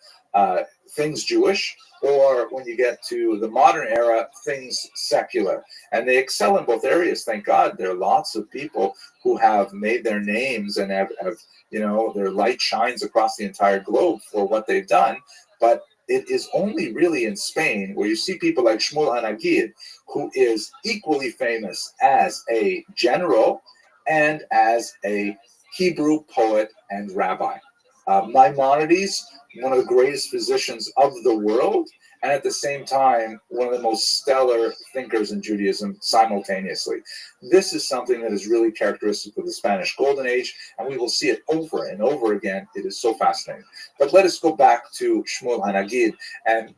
things Jewish, or when you get to the modern era, things secular. And they excel in both areas, thank God. There are lots of people who have made their names and have their light shines across the entire globe for what they've done. But it is only really in Spain where you see people like Shmuel Hanagid, who is equally famous as a general and as a Hebrew poet and rabbi. Maimonides, one of the greatest physicians of the world, and at the same time, one of the most stellar thinkers in Judaism simultaneously. This is something that is really characteristic of the Spanish Golden Age, and we will see it over and over again. It is so fascinating. But let us go back to Shmuel Hanagid, and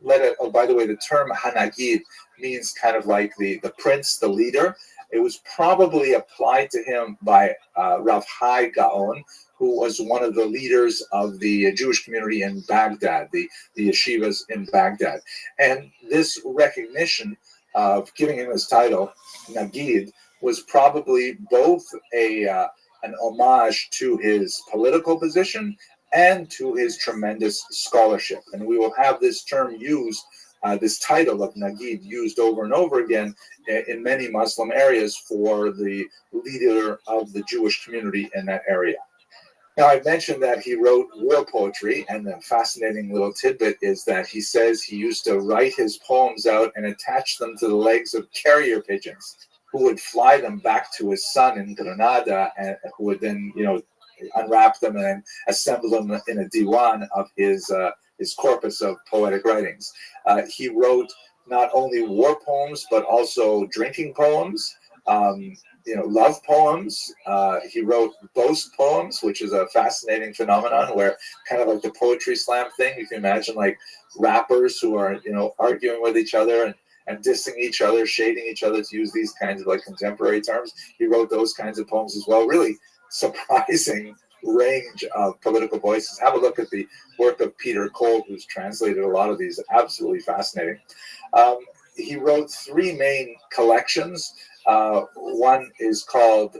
by the way, the term Hanagid means kind of like the prince, the leader. It was probably applied to him by Rav Hai Gaon, who was one of the leaders of the Jewish community in Baghdad, the yeshivas in Baghdad. And this recognition of giving him his title, Nagid, was probably both an homage to his political position and to his tremendous scholarship. And we will have this term used, this title of Nagid, used over and over again in many Muslim areas for the leader of the Jewish community in that area. Now, I mentioned that he wrote war poetry, and the fascinating little tidbit is that he says he used to write his poems out and attach them to the legs of carrier pigeons, who would fly them back to his son in Granada, and who would then, unwrap them and assemble them in a diwan of his corpus of poetic writings. He wrote not only war poems, but also drinking poems, love poems. He wrote boast poems, which is a fascinating phenomenon where kind of like the poetry slam thing, you can imagine like rappers who are, arguing with each other and dissing each other, shading each other, to use these kinds of like contemporary terms. He wrote those kinds of poems as well. Really surprising range of political voices. Have a look at the work of Peter Cole, who's translated a lot of these. Absolutely fascinating. He wrote three main collections. One is called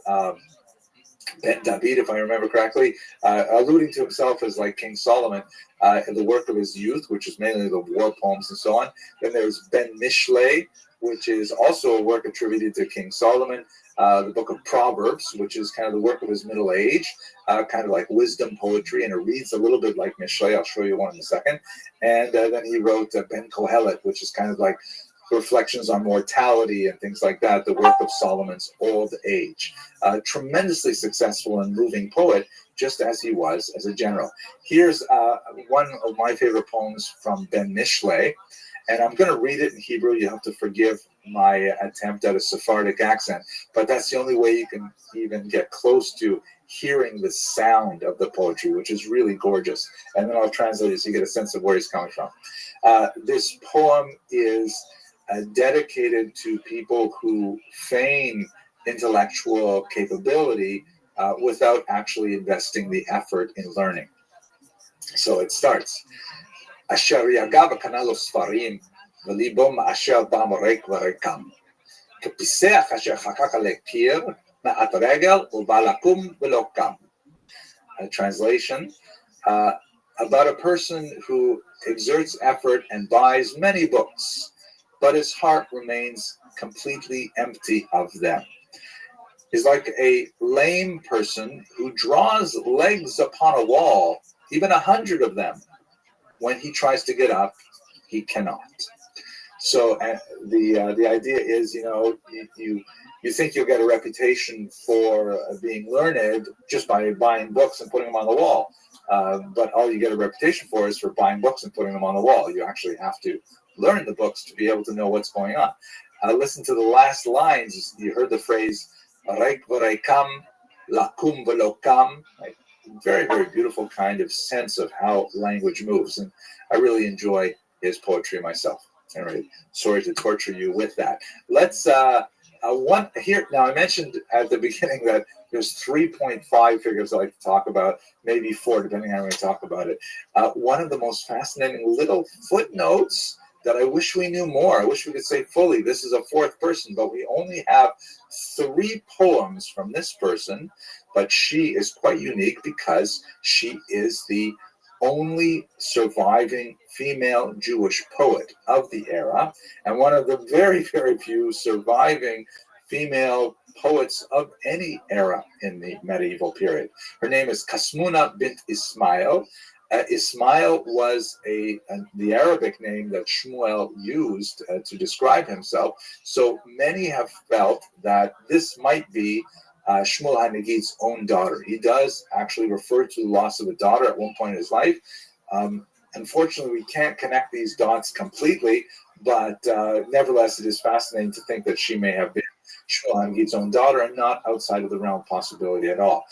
Ben David, if I remember correctly, alluding to himself as like King Solomon in the work of his youth, which is mainly the war poems and so on. Then there's Ben Mishlei, which is also a work attributed to King Solomon. The book of Proverbs, which is kind of the work of his middle age, kind of like wisdom poetry, and it reads a little bit like Mishlei. I'll show you one in a second. And then he wrote Ben Kohelet, which is kind of like reflections on mortality and things like that, the work of Solomon's old age. Tremendously successful and moving poet, just as he was as a general. Here's one of my favorite poems from Ben Mishlei, and I'm going to read it in Hebrew. You have to forgive my attempt at a Sephardic accent, but that's the only way you can even get close to hearing the sound of the poetry, which is really gorgeous. And then I'll translate it so you get a sense of where he's coming from. This poem is dedicated to people who feign intellectual capability without actually investing the effort in learning. So it starts. Asher yagav kanalo sfarim v'libo ma'asher bam reik v'reikam. K'piseach asher chakak lekir ma'at regel u'ba lakum v'lo kam. Translation, about a person who exerts effort and buys many books, but his heart remains completely empty of them. He's like a lame person who draws legs upon a wall, even 100 of them. When he tries to get up, he cannot. So the idea is, you You think you'll get a reputation for being learned just by buying books and putting them on the wall. But all you get a reputation for is for buying books and putting them on the wall. You actually have to learn the books to be able to know what's going on. Listen to the last lines. You heard the phrase, Reik v'reikam, lakum v'lokam. Right? Very, very beautiful kind of sense of how language moves. And I really enjoy his poetry myself. Anyway, sorry to torture you with that. Let's one here. Now, I mentioned at the beginning that there's 3.5 figures I like to talk about, maybe 4, depending on how we talk about it. One of the most fascinating little footnotes that I wish we knew more. I wish we could say fully, this is a 4th person, but we only have 3 poems from this person, but she is quite unique because she is the only surviving female Jewish poet of the era, and one of the very, very few surviving female poets of any era in the medieval period. Her name is Kasmuna bint Ismail. Ismail was the Arabic name that Shmuel used to describe himself, so many have felt that this might be Shmuel HaNagid's own daughter. He does actually refer to the loss of a daughter at one point in his life. Unfortunately, we can't connect these dots completely, but nevertheless, it is fascinating to think that she may have been Shmuel HaNagid's own daughter and not outside of the realm of possibility at all.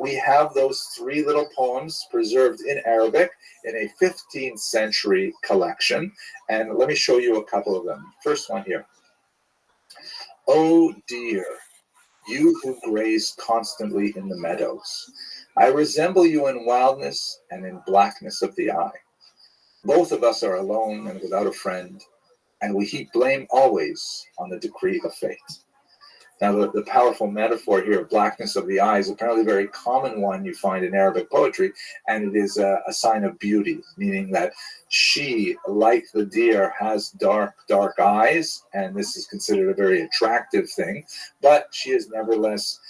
We have those 3 little poems preserved in Arabic in a 15th century collection, and let me show you a couple of them. First one here. Oh dear, you who graze constantly in the meadows, I resemble you in wildness and in blackness of the eye. Both of us are alone and without a friend, and we heap blame always on the decree of fate. Now, the powerful metaphor here of blackness of the eye is apparently a very common one you find in Arabic poetry, and it is a sign of beauty, meaning that she, like the deer, has dark, dark eyes, and this is considered a very attractive thing, but she is nevertheless,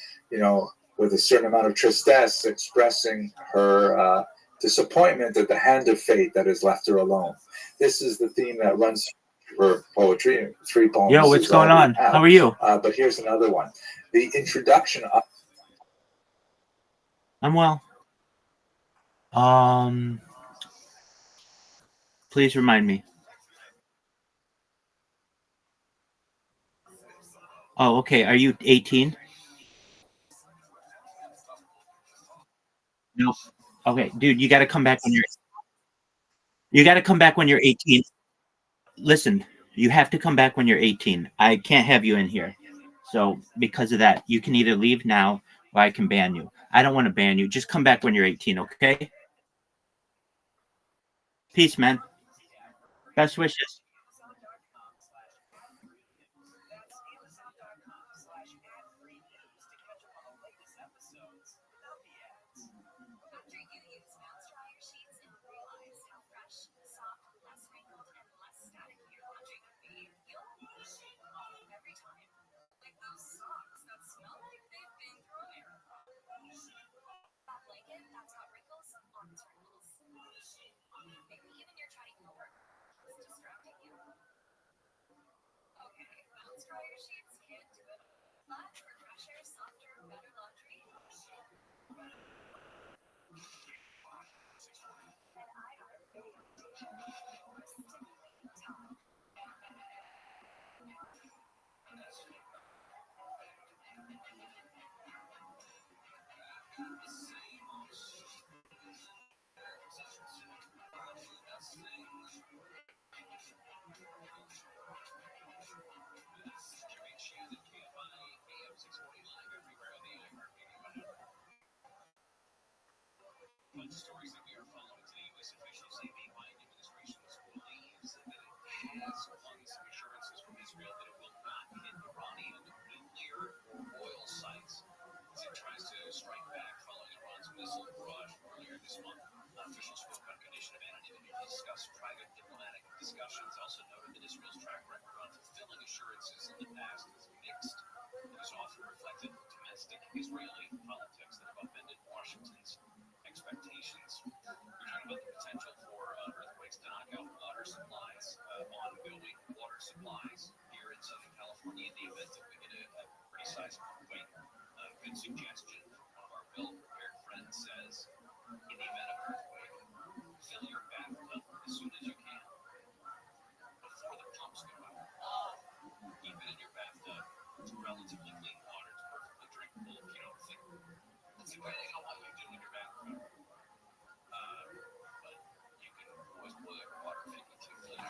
with a certain amount of tristesse, expressing her disappointment at the hand of fate that has left her alone. This is the theme that runs for poetry. 3 poems. Yo, what's going on? How are you? But here's another one. The introduction of... I'm well. Please remind me. Oh, okay. Are you 18? No. Okay, dude, you got to come back when you're 18. Listen, you have to come back when you're 18. I can't have you in here. So because of that, you can either leave now or I can ban you. I don't want to ban you. Just come back when you're 18, okay? Peace, man. Best wishes.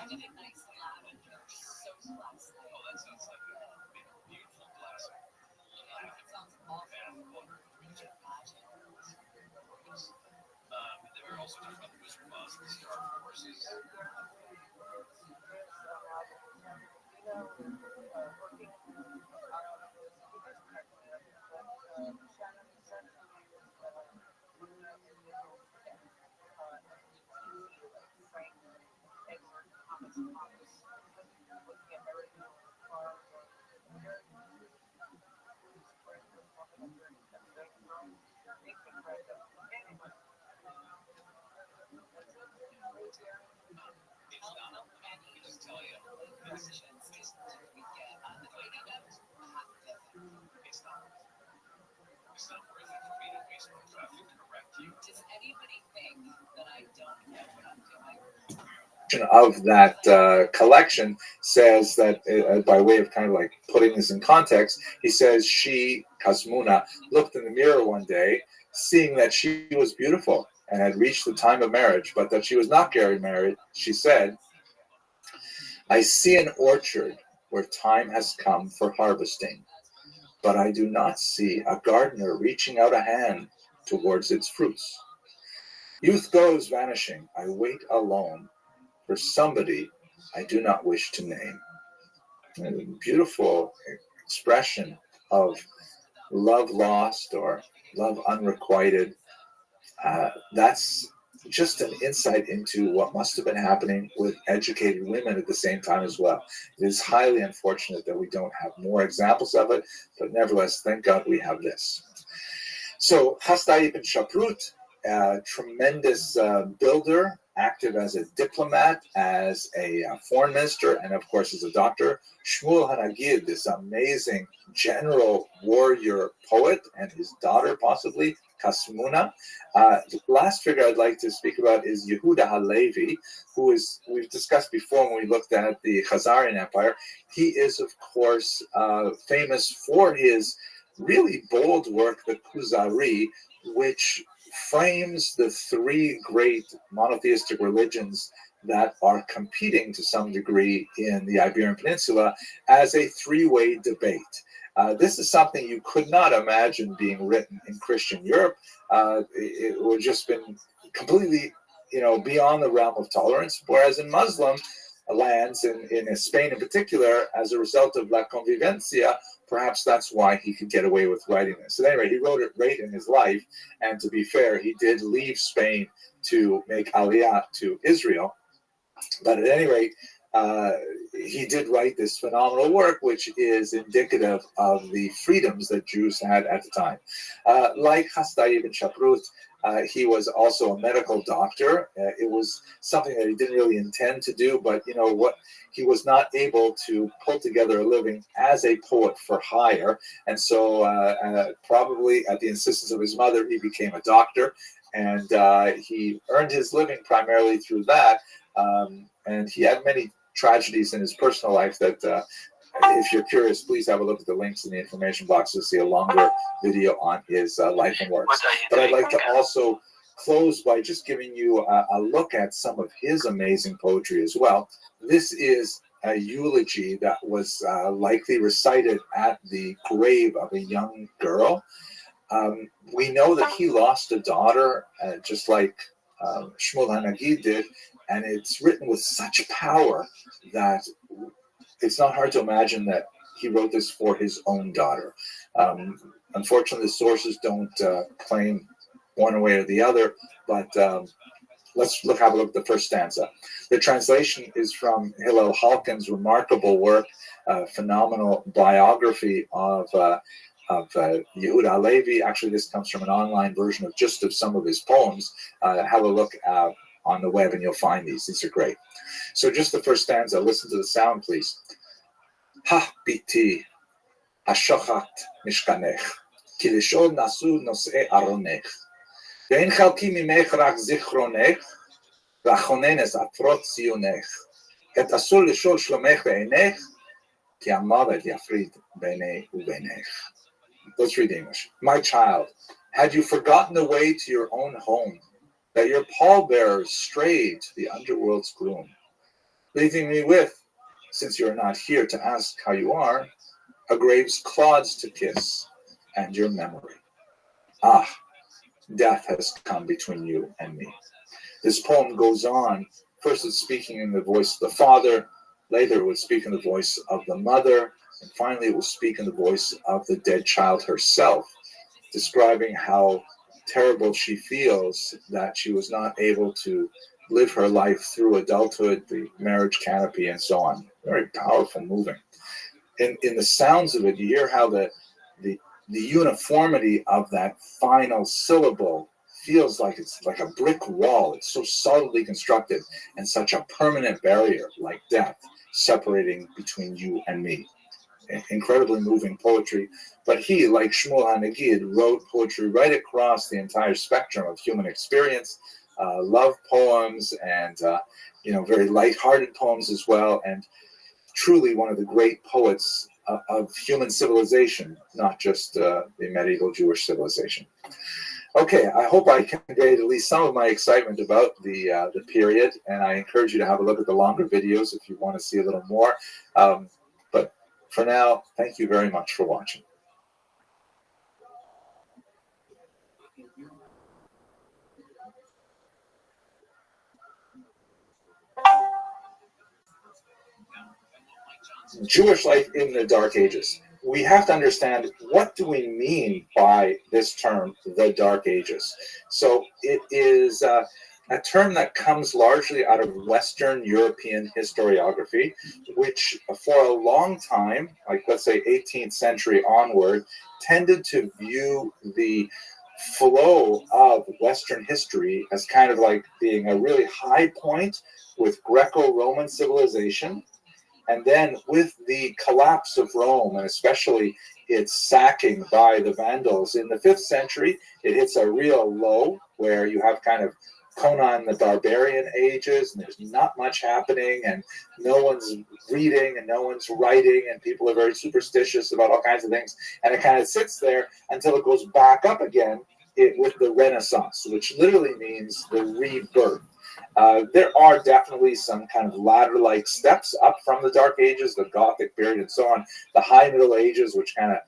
beautiful glass of water. They were also talking about the Wizard of Oz and Star Wars. It's not worth it for me to waste my traffic to correct you. Does anybody think that I don't know what I'm doing? Of that collection says that, by way of kind of like putting this in context, he says she, Kasmuna, looked in the mirror one day, seeing that she was beautiful and had reached the time of marriage, but that she was not getting married. She said, I see an orchard where time has come for harvesting, but I do not see a gardener reaching out a hand towards its fruits. Youth goes vanishing. I wait alone for somebody I do not wish to name. A beautiful expression of love lost or love unrequited. That's just an insight into what must have been happening with educated women at the same time as well. It is highly unfortunate that we don't have more examples of it, but nevertheless, thank God we have this. So Chasdai ibn Shaprut, a tremendous builder, active as a diplomat, as a foreign minister, and of course as a doctor. Shmuel Hanagid, this amazing general warrior poet, and his daughter possibly, Kasmuna. The last figure I'd like to speak about is Yehuda Halevi, who is, we've discussed before when we looked at the Khazarian Empire. He is, of course, famous for his really bold work, the Kuzari, which frames the three great monotheistic religions that are competing to some degree in the Iberian Peninsula as a three-way debate. This is something you could not imagine being written in Christian Europe. It would just been completely, beyond the realm of tolerance. Whereas in Muslim lands, in Spain in particular, as a result of La Convivencia, perhaps that's why he could get away with writing this. At any rate, he wrote it late in his life, and to be fair, he did leave Spain to make Aliyah to Israel. But at any rate, he did write this phenomenal work, which is indicative of the freedoms that Jews had at the time. Like Chasdai ibn Shaprut, he was also a medical doctor. It was something that he didn't really intend to do, but he was not able to pull together a living as a poet for hire. And so probably at the insistence of his mother, he became a doctor, and he earned his living primarily through that. And he had many tragedies in his personal life that, if you're curious, please have a look at the links in the information box to see a longer video on his life and works. But I'd like to also close by just giving you a look at some of his amazing poetry as well. This is a eulogy that was likely recited at the grave of a young girl. We know that he lost a daughter, just like Shmuel Hanagid did, and it's written with such power that it's not hard to imagine that he wrote this for his own daughter. Unfortunately, the sources don't claim one way or the other, but let's have a look at the first stanza. The translation is from Hillel Halkin's remarkable work, phenomenal biography of Yehuda Halevi. Actually, this comes from an online version of some of his poems. Have a look on the web and you'll find these. These are great. So just the first stanza, listen to the sound, please. Ha biti, hashochat mishkanech, ki lishol nasu nosei aronech, ve'en chalki mimech rak zichronech, v'achonen es afrot zionech, et asur lishol shlomech ve'enech, ki amavet yafrid beinei u'beinech. Let's read English. My child, had you forgotten the way to your own home, that your pallbearers strayed to the underworld's gloom, leaving me with, since you are not here to ask how you are, a grave's clods to kiss and your memory. Ah, death has come between you and me. This poem goes on. First it's speaking in the voice of the father, later it would speak in the voice of the mother, and finally it will speak in the voice of the dead child herself, describing how terrible she feels that she was not able to live her life through adulthood, the marriage canopy, and so on. Very powerful, moving. In the sounds of it, you hear how the uniformity of that final syllable feels like it's like a brick wall. It's so solidly constructed and such a permanent barrier, like death, separating between you and me. Incredibly moving poetry. But he, like Shmuel HaNagid, wrote poetry right across the entire spectrum of human experience, love poems and very lighthearted poems as well, and truly one of the great poets of human civilization, not just the medieval Jewish civilization. Okay, I hope I conveyed at least some of my excitement about the period, and I encourage you to have a look at the longer videos if you want to see a little more. But for now, thank you very much for watching. Jewish life in the Dark Ages. We have to understand, what do we mean by this term, the Dark Ages? So it is a term that comes largely out of Western European historiography, which for a long time, like let's say 18th century onward, tended to view the flow of Western history as kind of like being a really high point with Greco-Roman civilization. And then with the collapse of Rome, and especially its sacking by the Vandals in the 5th century, it hits a real low where you have kind of Conan the Barbarian ages, and there's not much happening, and no one's reading and no one's writing, and people are very superstitious about all kinds of things. And it kind of sits there until it goes back up again with the Renaissance, which literally means the rebirth. There are definitely some kind of ladder-like steps up from the Dark Ages, the Gothic period, and so on. The High Middle Ages, which kind of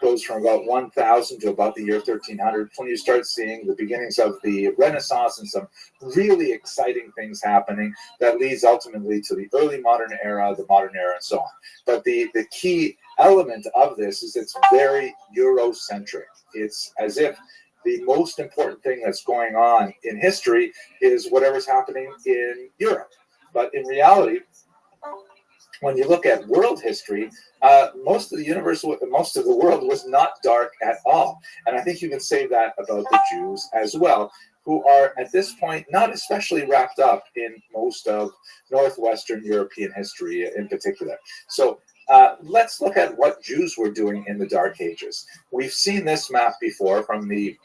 goes from about 1000 to about the year 1300, when you start seeing the beginnings of the Renaissance and some really exciting things happening that leads ultimately to the early modern era, the modern era, and so on. But the key element of this is it's very Eurocentric. It's as if the most important thing that's going on in history is whatever's happening in Europe. But in reality, when you look at world history, most of the universe, most of the world was not dark at all. And I think you can say that about the Jews as well, who are at this point not especially wrapped up in most of Northwestern European history in particular. So let's look at what Jews were doing in the Dark Ages. We've seen this map before from the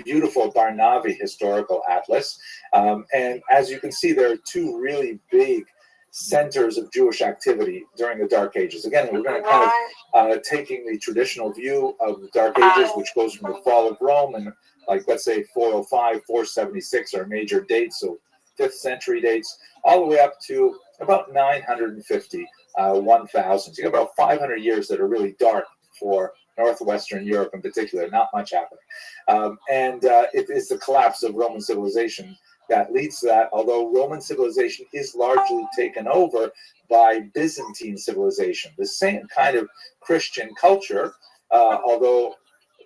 beautiful Barnavi historical atlas. And as you can see, there are two really big centers of Jewish activity during the Dark Ages. Again, we're going to kind of taking the traditional view of the Dark Ages, which goes from the fall of Rome, and like let's say 405, 476 are major dates, so 5th century dates, all the way up to about 950, 1000. So you got about 500 years that are really dark for Northwestern Europe in particular, not much happening. And it is the collapse of Roman civilization that leads to that, although Roman civilization is largely taken over by Byzantine civilization, the same kind of Christian culture, although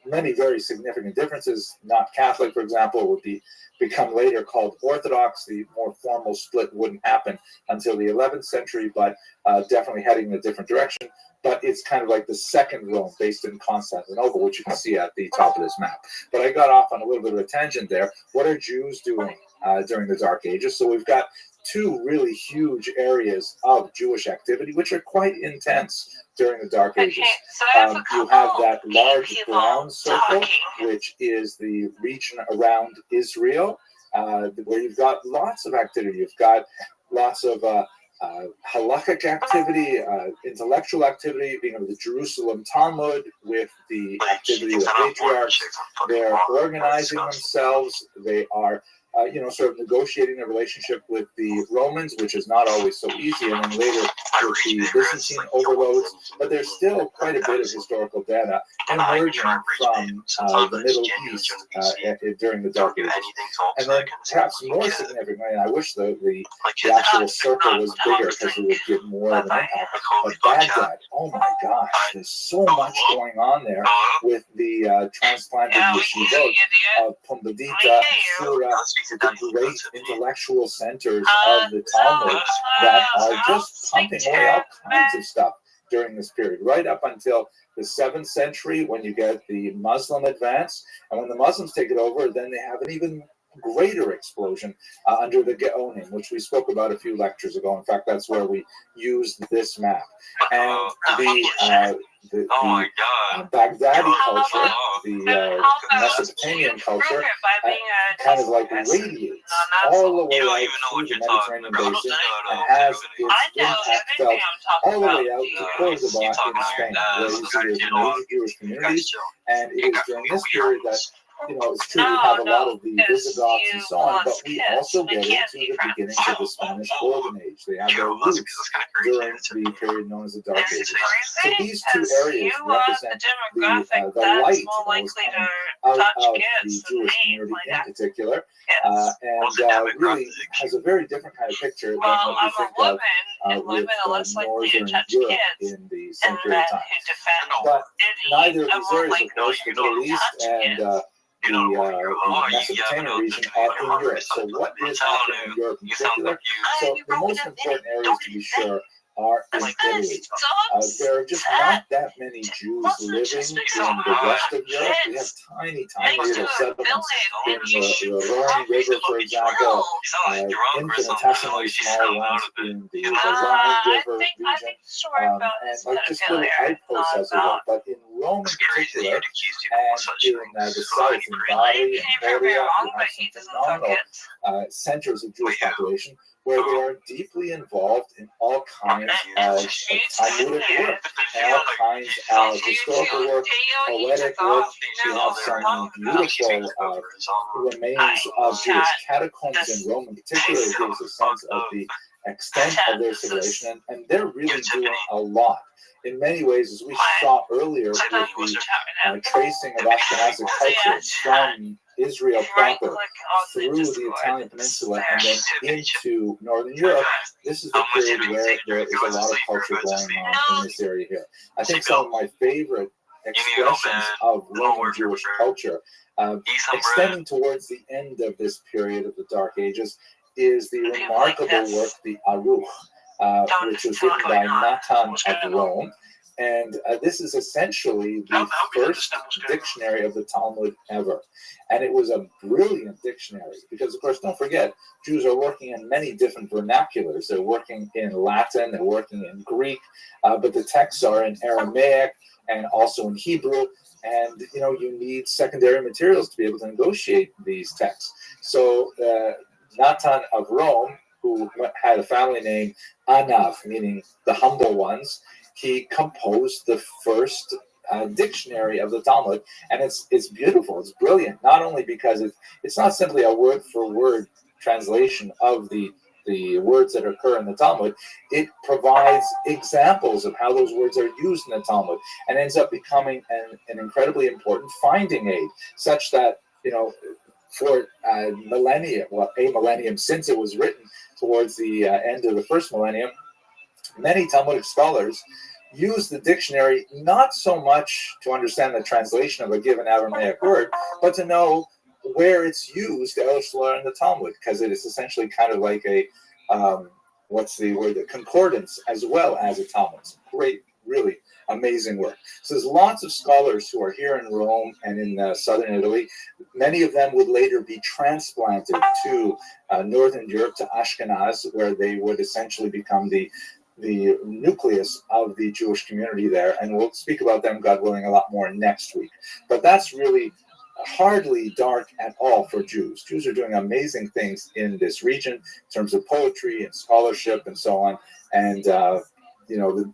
many very significant differences. Not Catholic, for example, would become later called Orthodox. The more formal split wouldn't happen until the 11th century, but definitely heading in a different direction. But it's kind of like the second Rome based in Constantinople, which you can see at the top of this map. But I got off on a little bit of a tangent there. What are Jews doing during the Dark Ages? So we've got two really huge areas of Jewish activity, which are quite intense during the Dark Ages. You have that large brown circle, which is the region around Israel, where you've got lots of activity. You've got lots of halakhic activity, intellectual activity, being of the Jerusalem Talmud with the activity of the patriarchs. They're organizing themselves. They are sort of negotiating a relationship with the Romans, which is not always so easy, and then later with the Byzantine overloads. But there's still quite a bit of historical data emerging from the Middle East during the Dark Ages. And then perhaps more significantly, and I wish the actual circle was bigger because it would give more of an impact, but Baghdad, oh my gosh, there's so much going on there with the transplanted yeshivot of Pumbedita, Shura, the great intellectual centers of the Talmud that are just pumping away all kinds of stuff during this period, right up until the 7th century when you get the Muslim advance. And when the Muslims take it over, then they have an even greater explosion under the Geonim, which we spoke about a few lectures ago. In fact, that's where we used this map. And the Baghdadi culture, the Mesopotamian culture, kind of like radiates all the way out through the Mediterranean basin and has its impact felt all the way out to Cordoba in Spain, where you see there's major Jewish communities. And it is during this period that it's true we have a lot of the Visigoths and so on, but we also get into the beginnings of the Spanish Golden Age. They have their roots during the period known as the Dark Ages. So these two areas represent the light that was coming out of the Jewish community in particular, and really has a very different kind of picture than what you think of with Northern Europe in the same period of time. But neither of these areas, of course, the Middle East and the Mesopotamian region are in Europe. So what is happening in Europe in particular? So the most important areas, to be sure, are in Italy. There are just not that many Jews living in the rest of Europe. We have tiny little settlements in the Rhone River, for example, infinitesimally small ones in the Rhine River region, and like just little outposts as it were. But in Rome in particular, and in the south, in Bari and Moria, you have some phenomenal centers of Jewish population, where they are deeply involved in all kinds of Talmudic work, and all kinds of historical work, poetic work. We have some beautiful remains of Jewish catacombs in Rome in particular. It gives a sense of the extent of their civilization, and they're really doing a lot. In many ways, as we saw earlier with the tracing of Ashkenazic culture from Israel proper through the Italian peninsula and then into Northern Europe, this is the period where there is a lot of culture going on in this area here. I think some of my favorite expressions of Roman Jewish culture, extending towards the end of this period of the Dark Ages, is the remarkable work, the Aruch, which was written by Natan of Rome. And this is essentially the first dictionary of the Talmud ever. And it was a brilliant dictionary because, of course, don't forget, Jews are working in many different vernaculars. They're working in Latin, they're working in Greek, but the texts are in Aramaic and also in Hebrew. And, you need secondary materials to be able to negotiate these texts. So Natan of Rome, who had a family name Anav, meaning the humble ones, he composed the first dictionary of the Talmud, and it's beautiful, it's brilliant. Not only because it's not simply a word-for-word translation of the words that occur in the Talmud, it provides examples of how those words are used in the Talmud, and ends up becoming an incredibly important finding aid, such that for a millennium since it was written towards the end of the first millennium, many Talmudic scholars use the dictionary not so much to understand the translation of a given Aramaic word, but to know where it's used elsewhere in the Talmud, because it is essentially kind of like a concordance as well as a Talmud. It's great, really amazing work. So there's lots of scholars who are here in Rome and in southern Italy. Many of them would later be transplanted to northern Europe, to Ashkenaz, where they would essentially become the nucleus of the Jewish community there. And we'll speak about them, God willing, a lot more next week. But that's really hardly dark at all for Jews. Jews are doing amazing things in this region in terms of poetry and scholarship and so on. And the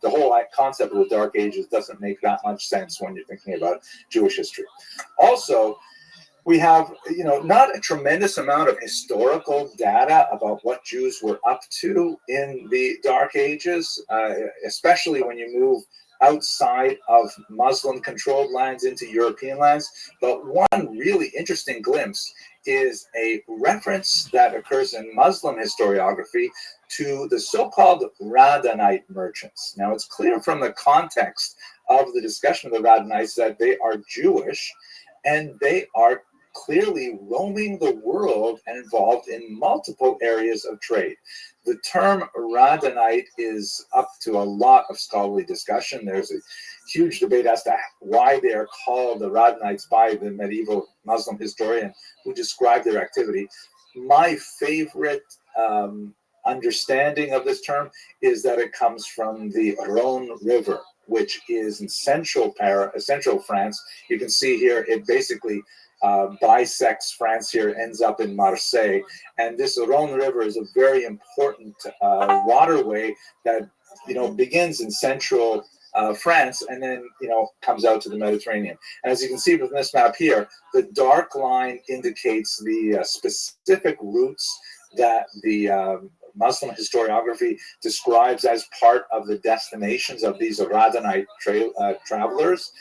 whole concept of the Dark Ages doesn't make that much sense when you're thinking about Jewish history. Also, We have, not a tremendous amount of historical data about what Jews were up to in the Dark Ages, especially when you move outside of Muslim-controlled lands into European lands. But one really interesting glimpse is a reference that occurs in Muslim historiography to the so-called Radhanite merchants. Now, it's clear from the context of the discussion of the Radhanites that they are Jewish, and they are clearly roaming the world and involved in multiple areas of trade. The term Radhanite is up to a lot of scholarly discussion. There's a huge debate as to why they are called the Radhanites by the medieval Muslim historian who described their activity. My favorite understanding of this term is that it comes from the Rhone River, which is in central France. You can see here it basically bisects France here, ends up in Marseille. And this Rhone River is a very important waterway that, begins in central France and then, comes out to the Mediterranean. And as you can see from this map here, the dark line indicates the specific routes that the Muslim historiography describes as part of the destinations of these Radhanite travelers.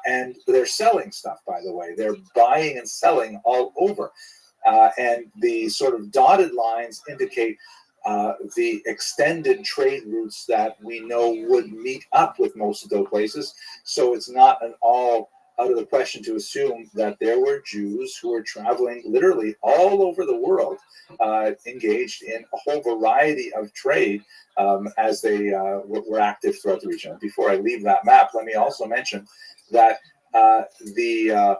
And they're selling stuff, by the way. They're buying and selling all over. And the sort of dotted lines indicate the extended trade routes that we know would meet up with most of those places. So it's not at all out of the question to assume that there were Jews who were traveling literally all over the world, engaged in a whole variety of trade as they were active throughout the region. Before I leave that map, let me also mention that the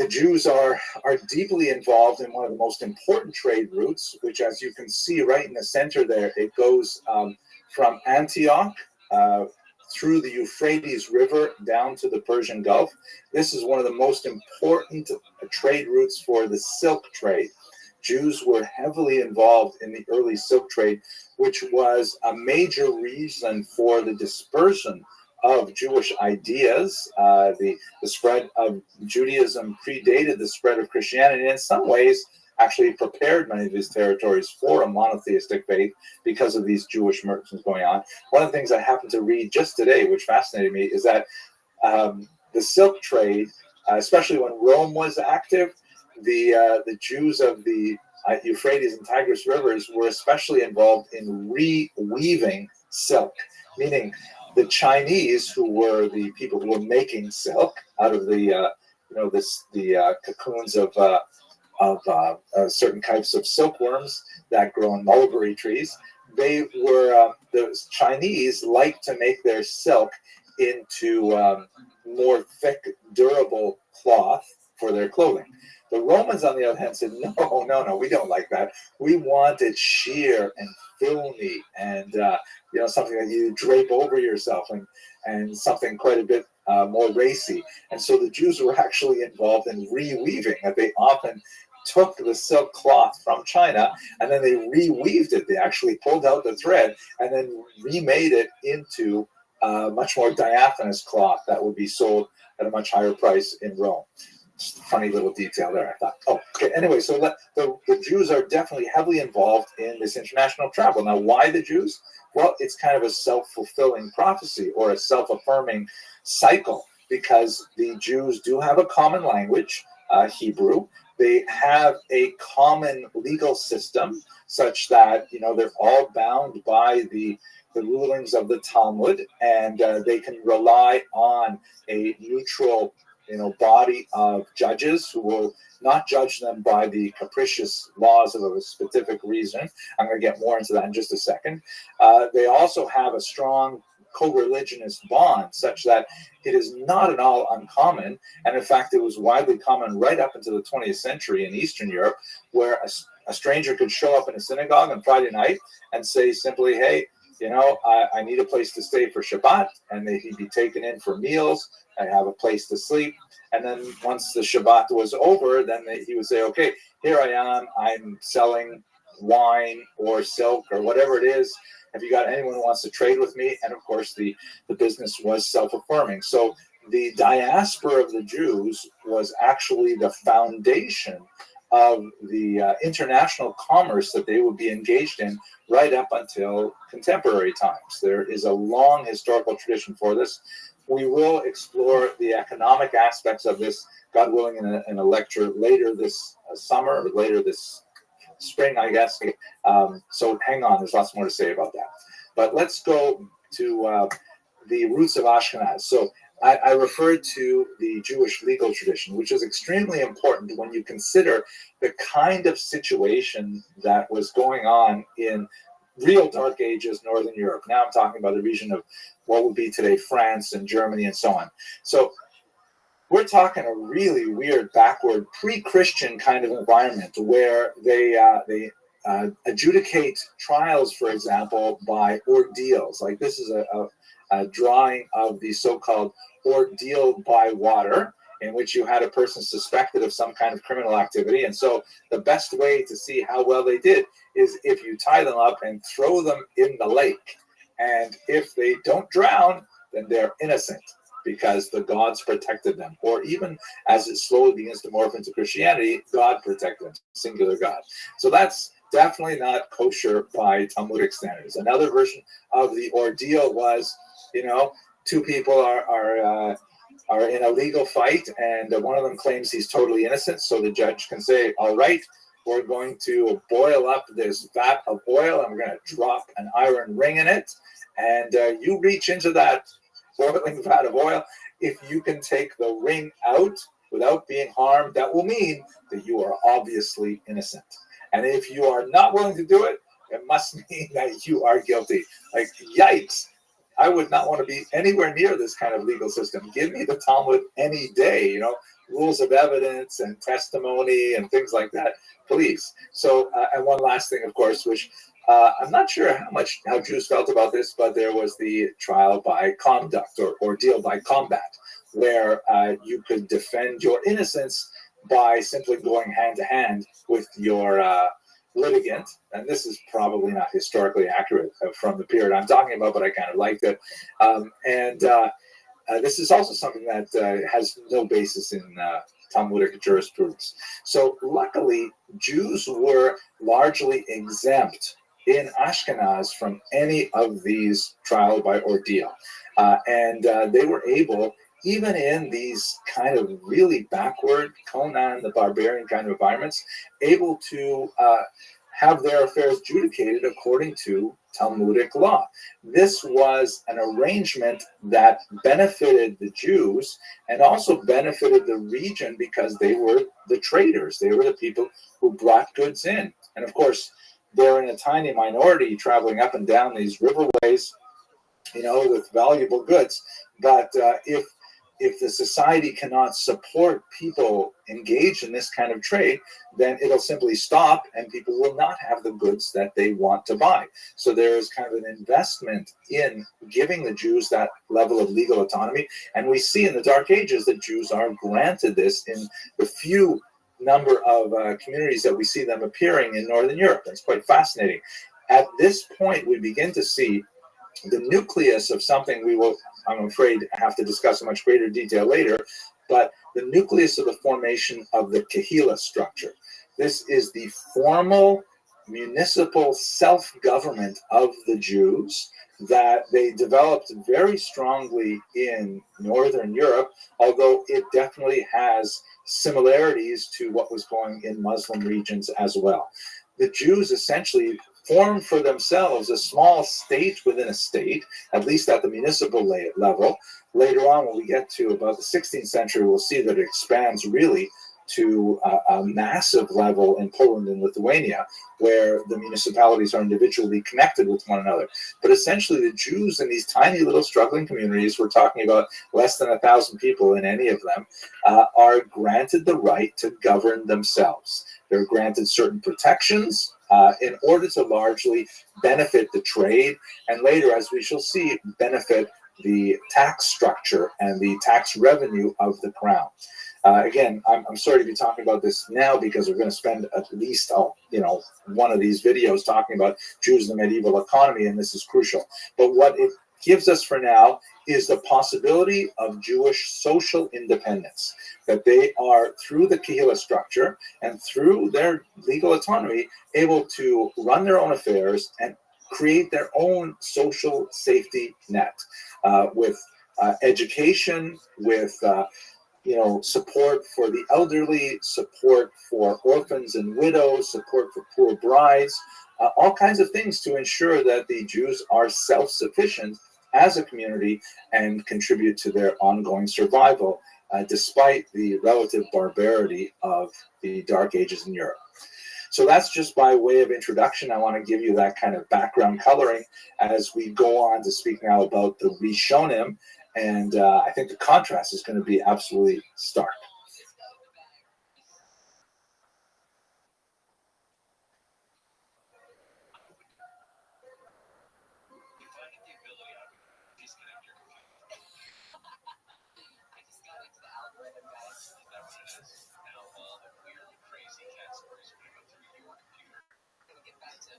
Jews are deeply involved in one of the most important trade routes, which, as you can see right in the center there, it goes from Antioch through the Euphrates River down to the Persian Gulf. This is one of the most important trade routes for the silk trade. Jews were heavily involved in the early silk trade, which was a major reason for the dispersion of Jewish ideas. The spread of Judaism predated the spread of Christianity, and in some ways actually prepared many of these territories for a monotheistic faith because of these Jewish merchants going on. One of the things I happened to read just today, which fascinated me, is that the silk trade, especially when Rome was active, the Jews of the Euphrates and Tigris rivers were especially involved in reweaving silk, meaning the Chinese, who were the people who were making silk out of the cocoons of certain types of silkworms that grow in mulberry trees. They were the Chinese liked to make their silk into more thick, durable cloth for their clothing. The Romans, on the other hand, said, no, we don't like that. We want it sheer and filmy and something that you drape over yourself and something quite a bit more racy. And so the Jews were actually involved in reweaving, that they often took the silk cloth from China and then they reweaved it. They actually pulled out the thread and then remade it into much more diaphanous cloth that would be sold at a much higher price in Rome. Just a funny little detail there, I thought. Oh, okay. Anyway, so the Jews are definitely heavily involved in this international travel. Now, why the Jews? Well, it's kind of a self-fulfilling prophecy or a self-affirming cycle, because the Jews do have a common language, Hebrew. They have a common legal system such that, they're all bound by the rulings of the Talmud, and they can rely on a neutral body of judges who will not judge them by the capricious laws of a specific reason. I'm going to get more into that in just a second. They also have a strong co-religionist bond such that it is not at all uncommon, and in fact it was widely common right up into the 20th century in Eastern Europe, where a stranger could show up in a synagogue on Friday night and say simply, hey, I need a place to stay for Shabbat, and he'd be taken in for meals and have a place to sleep. And then once the Shabbat was over, then he would say, okay, here I am. I'm selling wine or silk or whatever it is. Have you got anyone who wants to trade with me? And of course, the business was self-affirming. So the diaspora of the Jews was actually the foundation of the international commerce that they would be engaged in right up until contemporary times. There is a long historical tradition for this. We will explore the economic aspects of this, God willing, in a lecture later this summer, or later this spring, I guess. So hang on, there's lots more to say about that. But let's go to the roots of Ashkenaz. So I referred to the Jewish legal tradition, which is extremely important when you consider the kind of situation that was going on in real Dark Ages Northern Europe. Now I'm talking about the region of what would be today France and Germany and so on. So we're talking a really weird, backward, pre-Christian kind of environment where they adjudicate trials, for example, by ordeals. Like this is a drawing of the so-called ordeal by water, in which you had a person suspected of some kind of criminal activity. And so the best way to see how well they did is if you tie them up and throw them in the lake. And if they don't drown, then they're innocent because the gods protected them. Or even as it slowly begins to morph into Christianity, God protected them, singular God. So that's definitely not kosher by Talmudic standards. Another version of the ordeal was, two people are in a legal fight, and one of them claims he's totally innocent, so the judge can say, all right, we're going to boil up this vat of oil, and we're going to drop an iron ring in it, and you reach into that boiling vat of oil. If you can take the ring out without being harmed, that will mean that you are obviously innocent. And if you are not willing to do it, it must mean that you are guilty. Like, yikes. I would not want to be anywhere near this kind of legal system. Give me the Talmud any day, rules of evidence and testimony and things like that, please. So, and one last thing, of course, which I'm not sure how Jews felt about this, but there was the trial by conduct or ordeal by combat, where you could defend your innocence by simply going hand to hand with your litigant. And this is probably not historically accurate from the period I'm talking about, but I kind of liked it. This is also something that has no basis in Talmudic jurisprudence. So luckily, Jews were largely exempt in Ashkenaz from any of these trial by ordeal. And they were able, even in these kind of really backward, Conan the Barbarian kind of environments, able to have their affairs adjudicated according to Talmudic law. This was an arrangement that benefited the Jews and also benefited the region because they were the traders. They were the people who brought goods in. And of course, they're in a tiny minority traveling up and down these riverways, with valuable goods. But if the society cannot support people engaged in this kind of trade, then it'll simply stop and people will not have the goods that they want to buy. So there is kind of an investment in giving the Jews that level of legal autonomy. And we see in the Dark Ages that Jews are granted this in the few number of communities that we see them appearing in Northern Europe. That's quite fascinating. At this point, we begin to see the nucleus of something we will, I'm afraid, have to discuss in much greater detail later, but the nucleus of the formation of the Kehillah structure. This is the formal municipal self-government of the Jews that they developed very strongly in Northern Europe, although it definitely has similarities to what was going in Muslim regions as well. The Jews essentially formed for themselves a small state within a state, at least at the municipal level. Later on, when we get to about the 16th century, we'll see that it expands really to a massive level in Poland and Lithuania, where the municipalities are individually connected with one another. But essentially, the Jews in these tiny little struggling communities, we're talking about less than 1,000 people in any of them, are granted the right to govern themselves. They're granted certain protections in order to largely benefit the trade, and later, as we shall see, benefit the tax structure and the tax revenue of the crown. Again, I'm sorry to be talking about this now because we're going to spend at least one of these videos talking about Jews in the medieval economy, and this is crucial. But what it gives us for now is the possibility of Jewish social independence, that they are, through the Kehillah structure and through their legal autonomy, able to run their own affairs and create their own social safety net with education, with support for the elderly, support for orphans and widows, support for poor brides, all kinds of things to ensure that the Jews are self-sufficient as a community and contribute to their ongoing survival, despite the relative barbarity of the Dark Ages in Europe. So that's just by way of introduction. I want to give you that kind of background coloring as we go on to speak now about the Rishonim. And I think the contrast is going to be absolutely stark.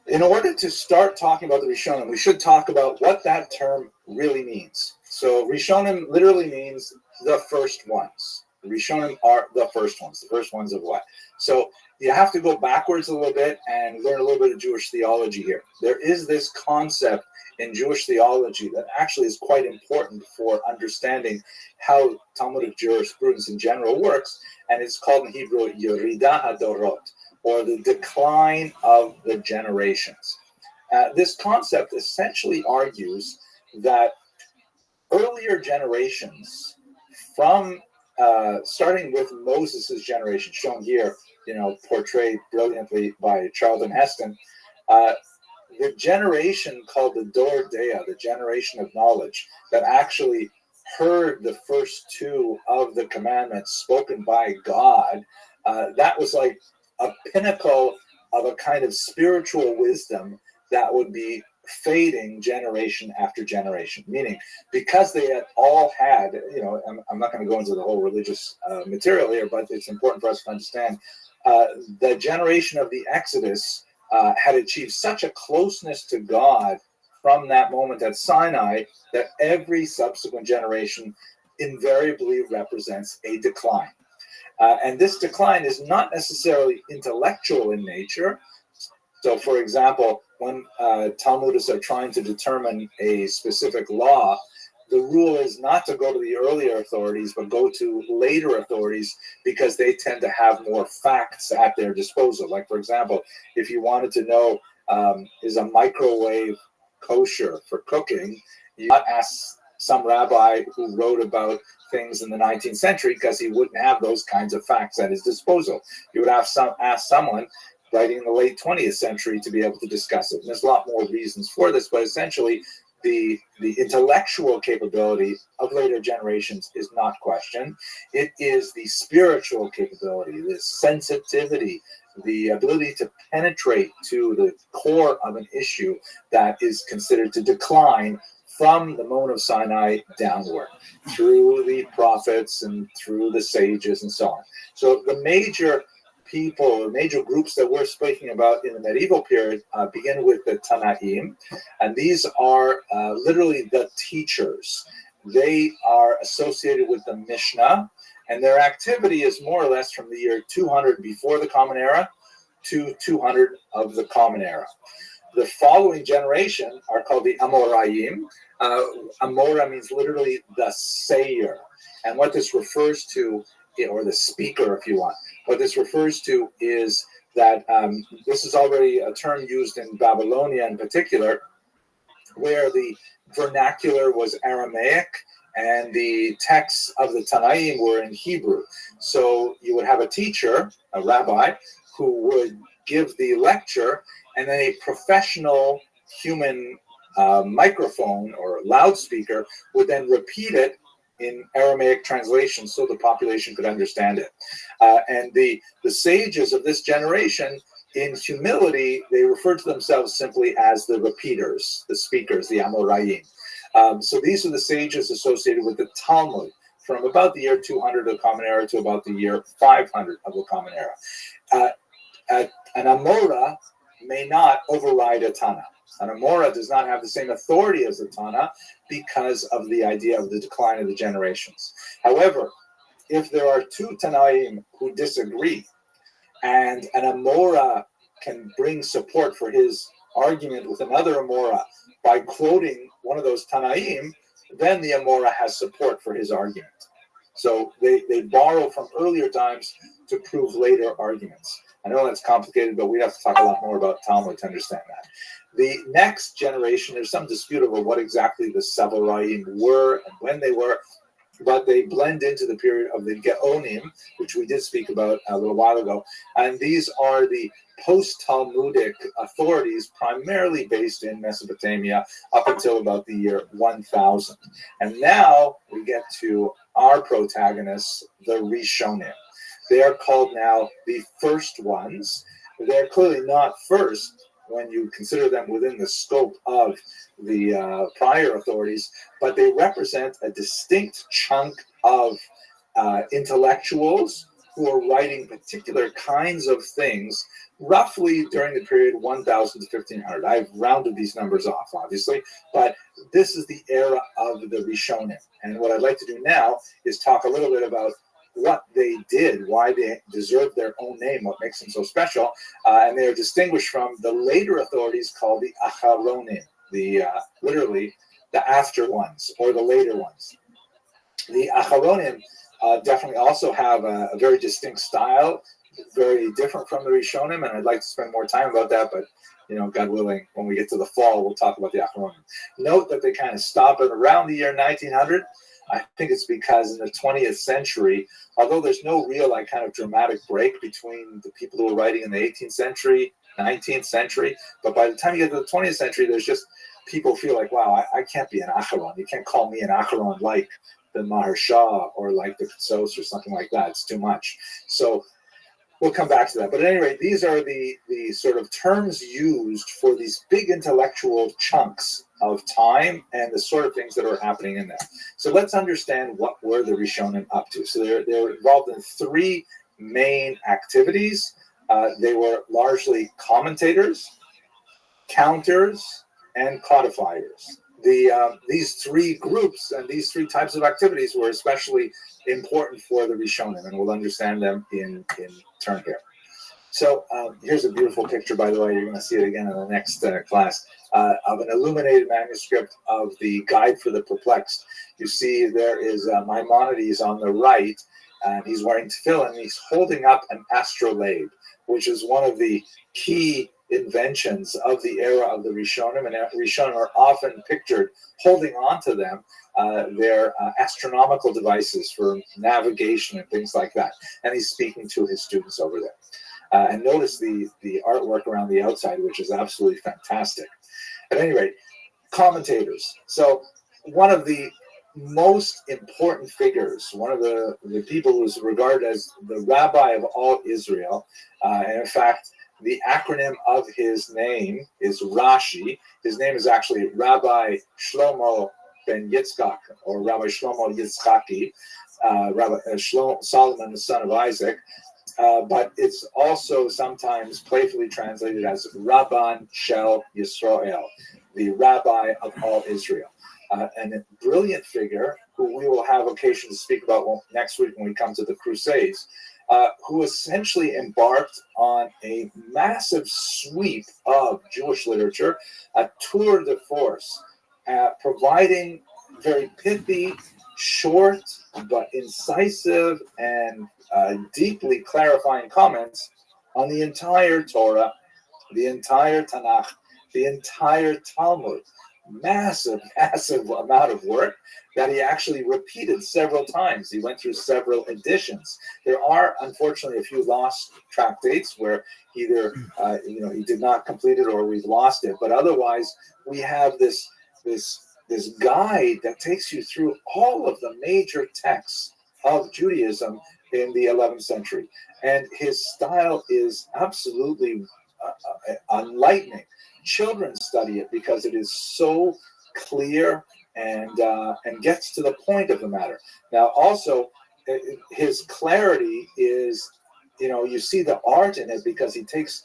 In order to start talking about the Rishonim, we should talk about what that term really means. So Rishonim literally means the first ones. The Rishonim are the first ones. The first ones of what? So you have to go backwards a little bit and learn a little bit of Jewish theology here. There is this concept in Jewish theology that actually is quite important for understanding how Talmudic jurisprudence in general works, and it's called in Hebrew Yerida HaDorot, or the decline of the generations. This concept essentially argues that earlier generations, from starting with Moses' generation, shown here, portrayed brilliantly by Charlton Heston, the generation called the Dor Dea, the generation of knowledge, that actually heard the first two of the commandments spoken by God, that was like a pinnacle of a kind of spiritual wisdom that would be fading generation after generation. Meaning, because they had all had, I'm not going to go into the whole religious material here, but it's important for us to understand the generation of the Exodus had achieved such a closeness to God from that moment at Sinai that every subsequent generation invariably represents a decline. And this decline is not necessarily intellectual in nature. So, for example, when Talmudists are trying to determine a specific law, the rule is not to go to the earlier authorities, but go to later authorities, because they tend to have more facts at their disposal. Like, for example, if you wanted to know, is a microwave kosher for cooking, you not ask some rabbi who wrote about things in the 19th century, because he wouldn't have those kinds of facts at his disposal. You would ask someone writing in the late 20th century to be able to discuss it. And there's a lot more reasons for this, but essentially the intellectual capability of later generations is not questioned. It is the spiritual capability, the sensitivity, the ability to penetrate to the core of an issue that is considered to decline from the moment of Sinai downward, through the prophets and through the sages and so on. So the major groups that we're speaking about in the medieval period begin with the Tanaim, and these are literally the teachers. They are associated with the Mishnah, and their activity is more or less from the year 200 before the Common Era to 200 of the Common Era. The following generation are called the Amoraim. Amora means literally the sayer, and what this refers to, or the speaker if you want, what this refers to is that this is already a term used in Babylonia in particular, where the vernacular was Aramaic and the texts of the Tanaim were in Hebrew. So you would have a teacher, a rabbi, who would give the lecture, and then a professional human microphone or loudspeaker would then repeat it in Aramaic translation so the population could understand it. And the sages of this generation, in humility, they referred to themselves simply as the repeaters, the speakers, the Amoraim. So these are the sages associated with the Talmud from about the year 200 of the Common Era to about the year 500 of the Common Era. An Amora may not override a Tana. An Amora does not have the same authority as a Tana because of the idea of the decline of the generations. However, if there are two Tanaim who disagree, and an Amora can bring support for his argument with another Amora by quoting one of those Tanaim, then the Amora has support for his argument. So they borrow from earlier times to prove later arguments. I know that's complicated, but we have to talk a lot more about Talmud to understand that. The next generation, there's some dispute over what exactly the Savoraim were and when they were, but they blend into the period of the Geonim, which we did speak about a little while ago. And these are the post-Talmudic authorities, primarily based in Mesopotamia, up until about the year 1000. And now we get to our protagonists, the Rishonim. They are called now the first ones. They're clearly not first when you consider them within the scope of the prior authorities, but they represent a distinct chunk of intellectuals who are writing particular kinds of things roughly during the period 1000 to 1500. I've rounded these numbers off, obviously, but this is the era of the Rishonim. And what I'd like to do now is talk a little bit about what they did, why they deserve their own name, what makes them so special, and they are distinguished from the later authorities called the Acharonim, literally the after ones or the later ones. The Acharonim definitely also have a very distinct style, very different from the Rishonim, and I'd like to spend more time about that, but God willing, when we get to the fall, we'll talk about the Acharonim. Note that they kind of stop at around the year 1900. I think it's because in the 20th century, although there's no real kind of dramatic break between the people who were writing in the 18th century, 19th century, but by the time you get to the 20th century, there's just people feel like, wow, I can't be an Acharon. You can't call me an Acharon like the Maharsha or like the Ketsos or something like that. It's too much. So we'll come back to that. But at any rate, these are the sort of terms used for these big intellectual chunks of time and the sort of things that are happening in there. So let's understand what were the Rishonim up to. So they're involved in three main activities. They were largely commentators, counters, and codifiers. These three groups and these three types of activities were especially important for the Rishonim, and we'll understand them in turn here. So here's a beautiful picture, by the way. You're going to see it again in the next class, of an illuminated manuscript of the Guide for the Perplexed. You see there is Maimonides on the right, and he's wearing tefillin, and he's holding up an astrolabe, which is one of the key inventions of the era of the Rishonim, and Rishonim are often pictured holding on to them, their astronomical devices for navigation and things like that. And he's speaking to his students over there. And notice the artwork around the outside, which is absolutely fantastic. At any rate, commentators. So one of the most important figures, one of the people who is regarded as the rabbi of all Israel, and in fact, the acronym of his name is Rashi. His name is actually Rabbi Shlomo ben Yitzchak, or Rabbi Shlomo Yitzchaki, Solomon, the son of Isaac. But it's also sometimes playfully translated as Rabban Shel Yisrael, the rabbi of all Israel. And a brilliant figure who we will have occasion to speak about next week when we come to the Crusades, who essentially embarked on a massive sweep of Jewish literature, a tour de force, providing very pithy, short, but incisive and deeply clarifying comments on the entire Torah, the entire Tanakh, the entire Talmud. Massive amount of work that he actually repeated several times. He went through several editions. There are, unfortunately, a few lost tractates where either he did not complete it or we've lost it. But otherwise, we have this guide that takes you through all of the major texts of Judaism in the 11th century. And his style is absolutely enlightening. Children study it because it is so clear and gets to the point of the matter. Now, also, his clarity is, you see the art in it because he takes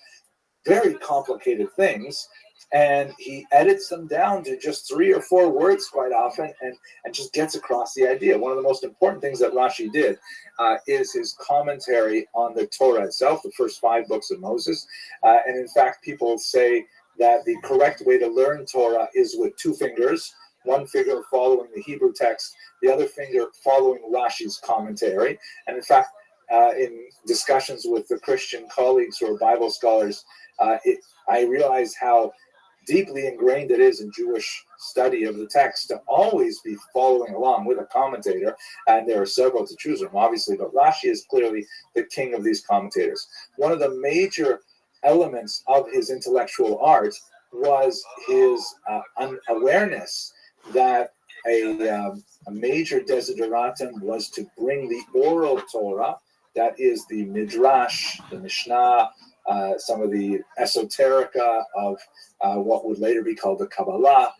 very complicated things, and he edits them down to just 3 or 4 words quite often, and just gets across the idea. One of the most important things that Rashi did is his commentary on the Torah itself, the first 5 books of Moses. And in fact, people say that the correct way to learn Torah is with 2 fingers, one finger following the Hebrew text, the other finger following Rashi's commentary. And in fact, in discussions with the Christian colleagues who are Bible scholars, I realize how deeply ingrained it is in Jewish study of the text to always be following along with a commentator, and there are several to choose from, obviously, but Rashi is clearly the king of these commentators. One of the major elements of his intellectual art was his awareness that a major desideratum was to bring the oral Torah, that is the Midrash, the Mishnah, some of the esoterica of what would later be called the Kabbalah,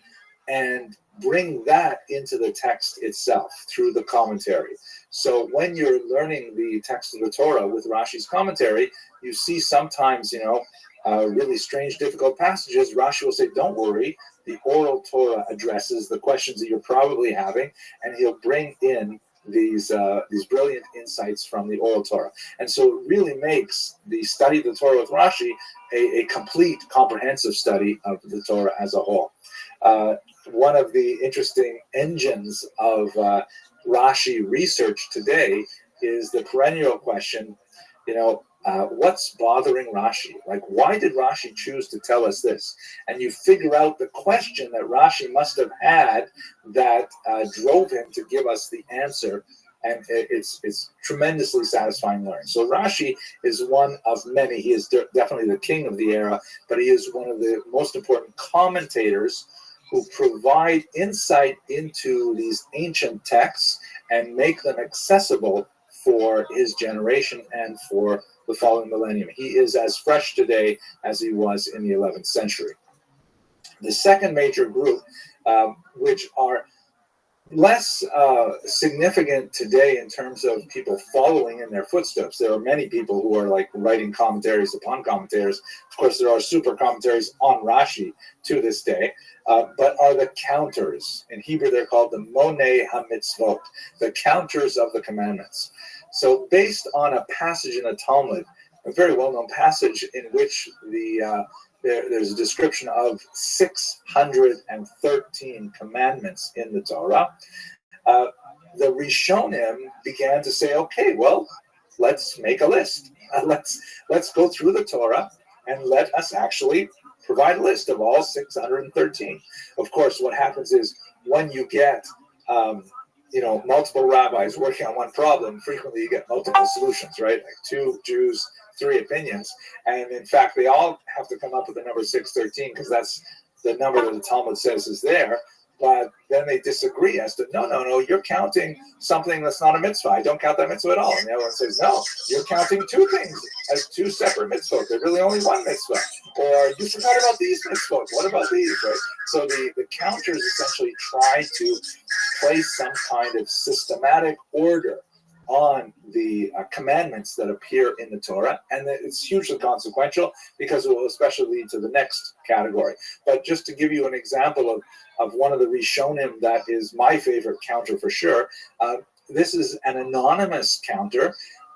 and bring that into the text itself through the commentary. So when you're learning the text of the Torah with Rashi's commentary, you see sometimes, really strange, difficult passages. Rashi will say, don't worry, the oral Torah addresses the questions that you're probably having, and he'll bring in these brilliant insights from the oral Torah. And so it really makes the study of the Torah with Rashi a complete, comprehensive study of the Torah as a whole. One of the interesting engines of Rashi research today is the perennial question, what's bothering Rashi? Like, why did Rashi choose to tell us this? And you figure out the question that Rashi must have had that drove him to give us the answer, and it's tremendously satisfying learning. So Rashi is one of many. He is definitely the king of the era, but he is one of the most important commentators who provide insight into these ancient texts and make them accessible for his generation and for the following millennium. He is as fresh today as he was in the 11th century. The second major group, which are less significant today in terms of people following in their footsteps. There are many people who are like writing commentaries upon commentaries. Of course, there are super commentaries on Rashi to this day, but are the counters. In Hebrew, they're called the Monei HaMitzvot, the counters of the commandments. So based on a passage in the Talmud, a very well-known passage in which there's a description of 613 commandments in the Torah, the Rishonim began to say, okay, well, let's make a list. Let's go through the Torah and let us actually provide a list of all 613. Of course, what happens is when you get multiple rabbis working on one problem, frequently you get multiple solutions, right? Like 2 Jews, 3 opinions. And in fact, they all have to come up with the number 613 because that's the number that the Talmud says is there. But then they disagree as to, no, you're counting something that's not a mitzvah. I don't count that mitzvah at all. And the other one says, no, you're counting 2 things as 2 separate mitzvot. They're really only one mitzvah. Or you forgot about these mitzvot. What about these, right? So the counters essentially try to place some kind of systematic order on the commandments that appear in the Torah, and it's hugely consequential because it will especially lead to the next category. But just to give you an example of one of the Rishonim that is my favorite counter for sure, this is an anonymous counter,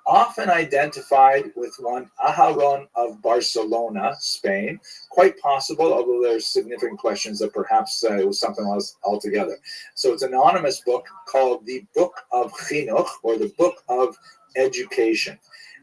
often identified with one Aharon of Barcelona, Spain. Quite possible, although there's significant questions that perhaps it was something else altogether. So it's an anonymous book called the Book of Chinuch, or the Book of Education.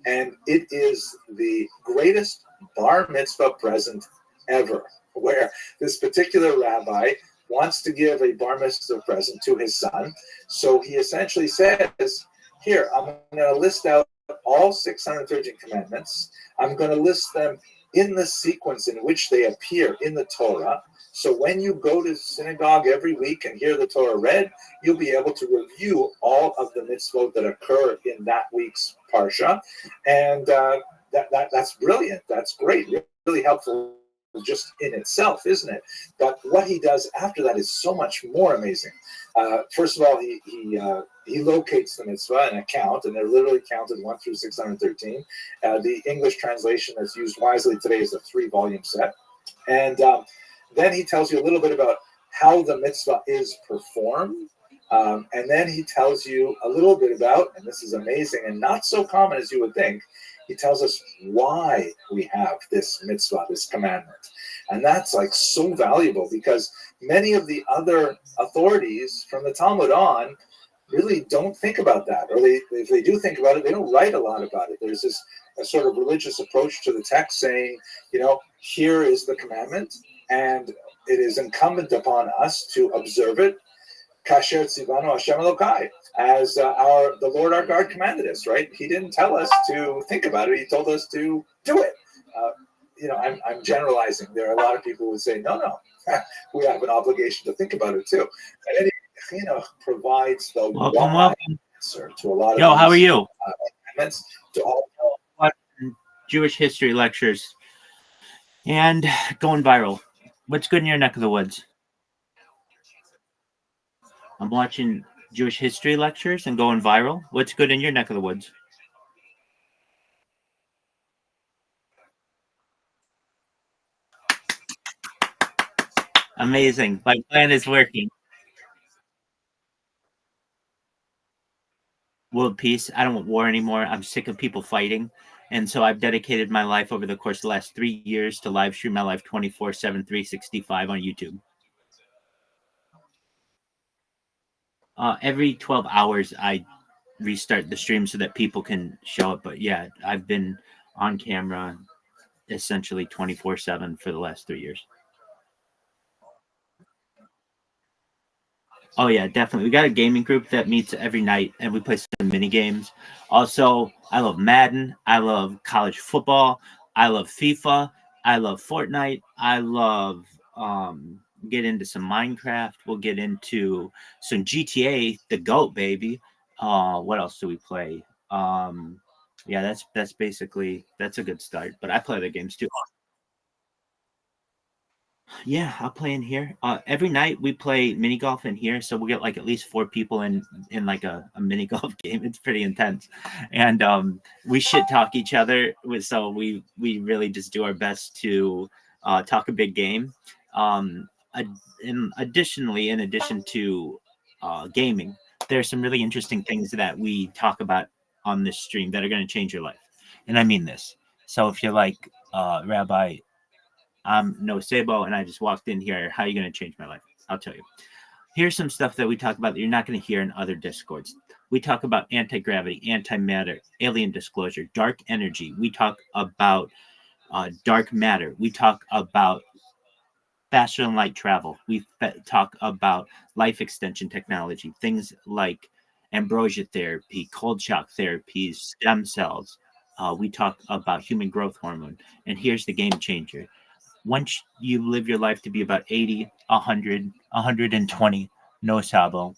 And it is the greatest bar mitzvah present ever, where this particular rabbi wants to give a bar mitzvah present to his son. So he essentially says, here, I'm going to list out all 613 commandments. I'm going to list them in the sequence in which they appear in the Torah. So when you go to synagogue every week and hear the Torah read, you'll be able to review all of the mitzvot that occur in that week's parsha. And that's brilliant. That's great. Really helpful just in itself, isn't it? But what he does after that is so much more amazing. First of all, he locates the mitzvah in a count, and they're literally counted 1 through 613. The English translation that's used wisely today is a 3-volume set. And then he tells you a little bit about how the mitzvah is performed. And then he tells you a little bit about, and this is amazing and not so common as you would think, he tells us why we have this mitzvah, this commandment. And that's like so valuable, because many of the other authorities from the Talmud on really don't think about that. Or if they do think about it, they don't write a lot about it. There's this a sort of religious approach to the text saying, here is the commandment, and it is incumbent upon us to observe it. Kasher tzivanu Hashem Elokai, as the Lord our God commanded us, right? He didn't tell us to think about it. He told us to do it. I'm generalizing. There are a lot of people who say, no, we have an obligation to think about it too. And then provides the welcome. Answer to a lot of how are you? Commandments to all Jewish history lectures and going viral. What's good in your neck of the woods? I'm watching Jewish history lectures and going viral. What's good in your neck of the woods? Amazing. My plan is working. World peace. I don't want war anymore. I'm sick of people fighting. And so I've dedicated my life over the course of the last 3 years to live stream my life 24/7, 365 on YouTube. Every 12 hours, I restart the stream so that people can show up. But yeah, I've been on camera essentially 24/7 for the last 3 years. Oh yeah, definitely. We got a gaming group that meets every night, and we play some mini games. Also, I love Madden. I love college football. I love FIFA. I love Fortnite. I love get into some Minecraft. We'll get into some GTA, the GOAT baby. What else do we play? Yeah, that's basically that's a good start. But I play other games too. Yeah, I'll play in here. Every night we play mini golf in here, so we'll get like at least 4 people in like a mini golf game. It's pretty intense, and we shit talk each other. So we really just do our best to talk a big game. In addition to gaming, there's some really interesting things that we talk about on this stream that are going to change your life, and I mean this. So if you're like Rabbi, I'm no Sabo, and I just walked in here. How are you going to change my life? I'll tell you. Here's some stuff that we talk about that you're not going to hear in other discords. We talk about anti-gravity, antimatter, alien disclosure, dark energy. We talk about dark matter. We talk about faster than light travel. We talk about life extension technology, things like ambrosia therapy, cold shock therapies, stem cells. We talk about human growth hormone. And here's the game changer. Once you live your life to be about 80, 100, 120, no sabo,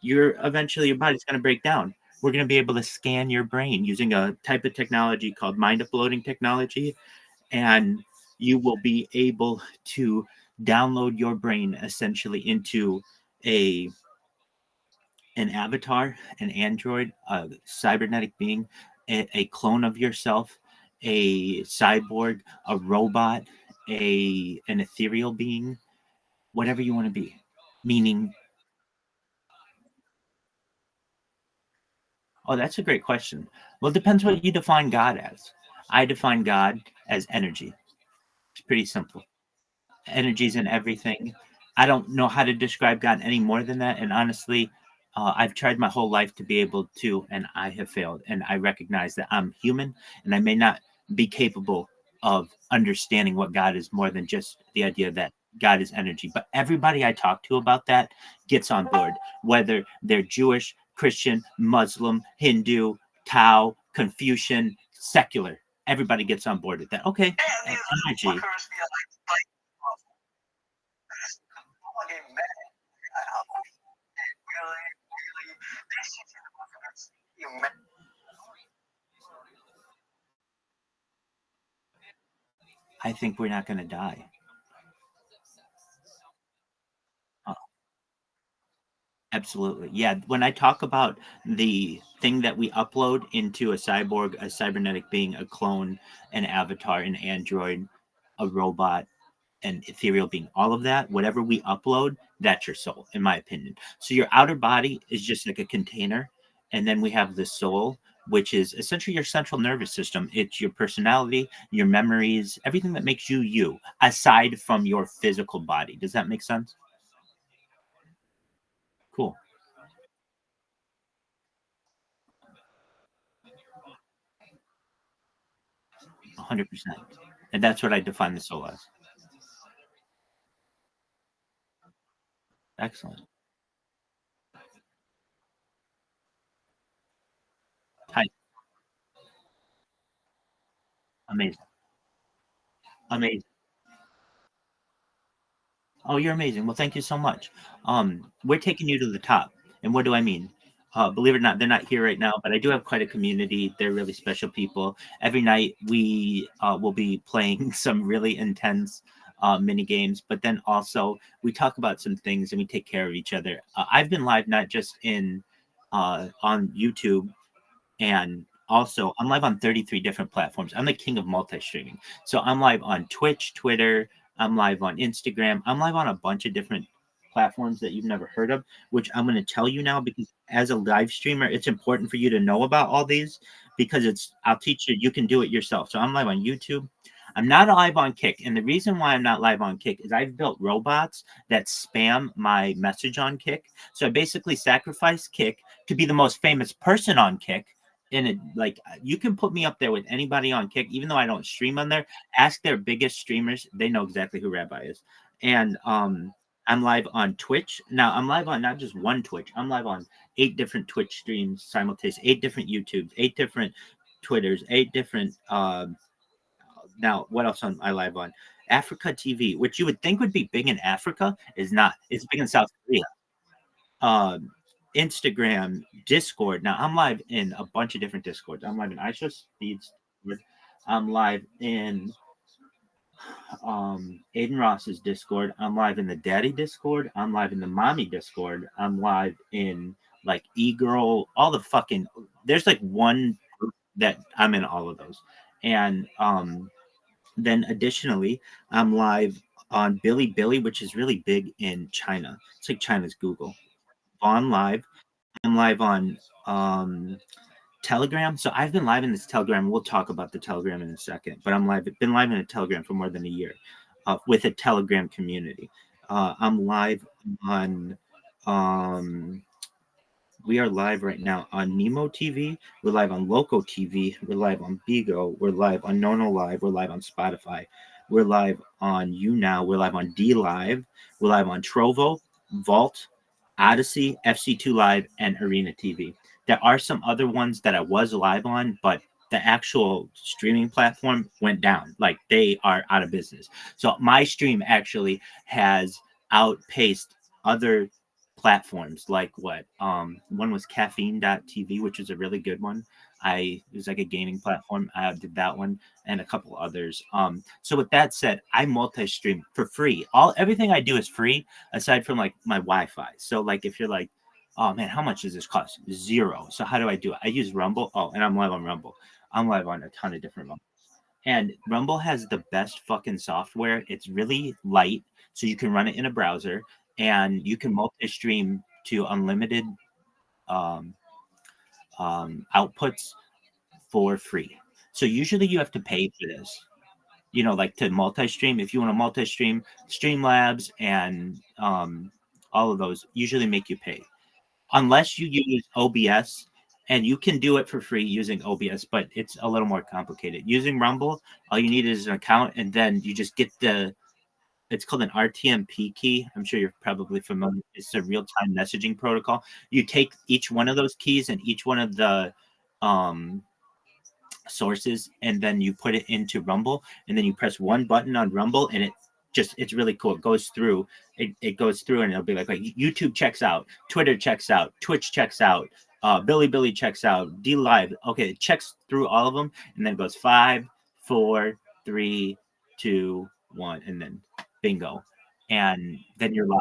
your body's going to break down. We're going to be able to scan your brain using a type of technology called mind uploading technology, and you will be able to download your brain essentially into an avatar, an android, a cybernetic being, a clone of yourself, a cyborg, a robot, an ethereal being, whatever you want to be. Meaning, that's a great question. Well, it depends what you define God as. I define God as energy. It's pretty simple. Energy's in everything. I don't know how to describe God any more than that. And honestly, I've tried my whole life to be able to, and I have failed. And I recognize that I'm human, and I may not be capable of understanding what God is more than just the idea that God is energy. But everybody I talk to about that gets on board, whether they're Jewish, Christian, Muslim, Hindu, Tao, Confucian, secular. Everybody gets on board with that. Okay, energy. I think we're not going to die. Absolutely. Yeah. When I talk about the thing that we upload into a cyborg, a cybernetic being, a clone, an avatar, an android, a robot, an ethereal being, all of that, whatever we upload, that's your soul, in my opinion. So your outer body is just like a container. And then we have the soul, which is essentially your central nervous system. It's your personality, your memories, everything that makes you you, aside from your physical body. Does that make sense? Cool. 100%. And that's what I define the soul as. Excellent. Hi. Amazing. Amazing. Oh, you're amazing. Well, thank you so much. We're taking you to the top. And what do I mean? Believe it or not, they're not here right now, but I do have quite a community. They're really special people. Every night we will be playing some really intense mini games, but then also we talk about some things and we take care of each other. I've been live not just in on YouTube, and also I'm live on 33 different platforms. I'm the king of multi-streaming. So I'm live on Twitch, Twitter, I'm live on Instagram, I'm live on a bunch of different platforms that you've never heard of, which I'm going to tell you now because as a live streamer, it's important for you to know about all these because I'll teach you, you can do it yourself. So I'm live on YouTube. I'm not live on Kick. And the reason why I'm not live on Kick is I've built robots that spam my message on Kick. So I basically sacrifice Kick to be the most famous person on Kick, and it, like, you can put me up there with anybody on Kick, even though I don't stream on there. Ask their biggest streamers; they know exactly who Rabbi is. And I'm live on Twitch now. I'm live on not just one Twitch. I'm live on 8 different Twitch streams simultaneously, 8 different YouTubes, 8 different Twitters, 8 different. Now, what else am I live on? Africa TV, which you would think would be big in Africa, is not. It's big in South Korea. um, Instagram, Discord. Now I'm live in a bunch of different Discords. I'm live in Aisha Speeds. I'm live in Aiden Ross's Discord. I'm live in the Daddy Discord. I'm live in the Mommy Discord. I'm live in like E-Girl, all the fucking there's like one group that I'm in all of those. And then additionally, I'm live on Billy Billy, which is really big in China. It's like China's Google. On live. I'm live on Telegram. So I've been live in this Telegram. We'll talk about the Telegram in a second, but I'm live. Been live in a Telegram for more than a year, with a Telegram community. I'm live on. Um, we are live right now on Nemo TV. We're live on Loco TV. We're live on Bigo. We're live on Nono Live. We're live on Spotify. We're live on YouNow. We're live on D Live. We're live on Trovo, Vault, Odyssey, FC2 Live, and Arena TV. There are some other ones that I was live on, but the actual streaming platform went down. Like they are out of business. So my stream actually has outpaced other platforms like what one was caffeine.tv, which is a really good one. It was like a gaming platform. I did that one and a couple others. So with that said, I multi-stream for free. Everything I do is free aside from like my Wi-Fi. So like if you're like, oh man, how much does this cost? Zero. So how do I do it? I use Rumble. Oh, and I'm live on Rumble. I'm live on a ton of different Rumble. And Rumble has the best fucking software. It's really light, so you can run it in a browser, and you can multi-stream to unlimited um, outputs for free. So usually you have to pay for this. Like to multi-stream. If you want to multi-stream, Streamlabs and all of those usually make you pay, unless you use OBS, and you can do it for free using OBS, but it's a little more complicated. Using Rumble, all you need is an account, and then you just get it's called an RTMP key. I'm sure you're probably familiar. It's a real-time messaging protocol. You take each one of those keys and each one of the um, sources, and then you put it into Rumble, and then you press one button on Rumble, and it's really cool. It goes through, and it'll be like YouTube checks out, Twitter checks out, Twitch checks out, Billy checks out, D Live. Okay, it checks through all of them, and then it goes 5, 4, 3, 2, 1, and then bingo, and then you're live.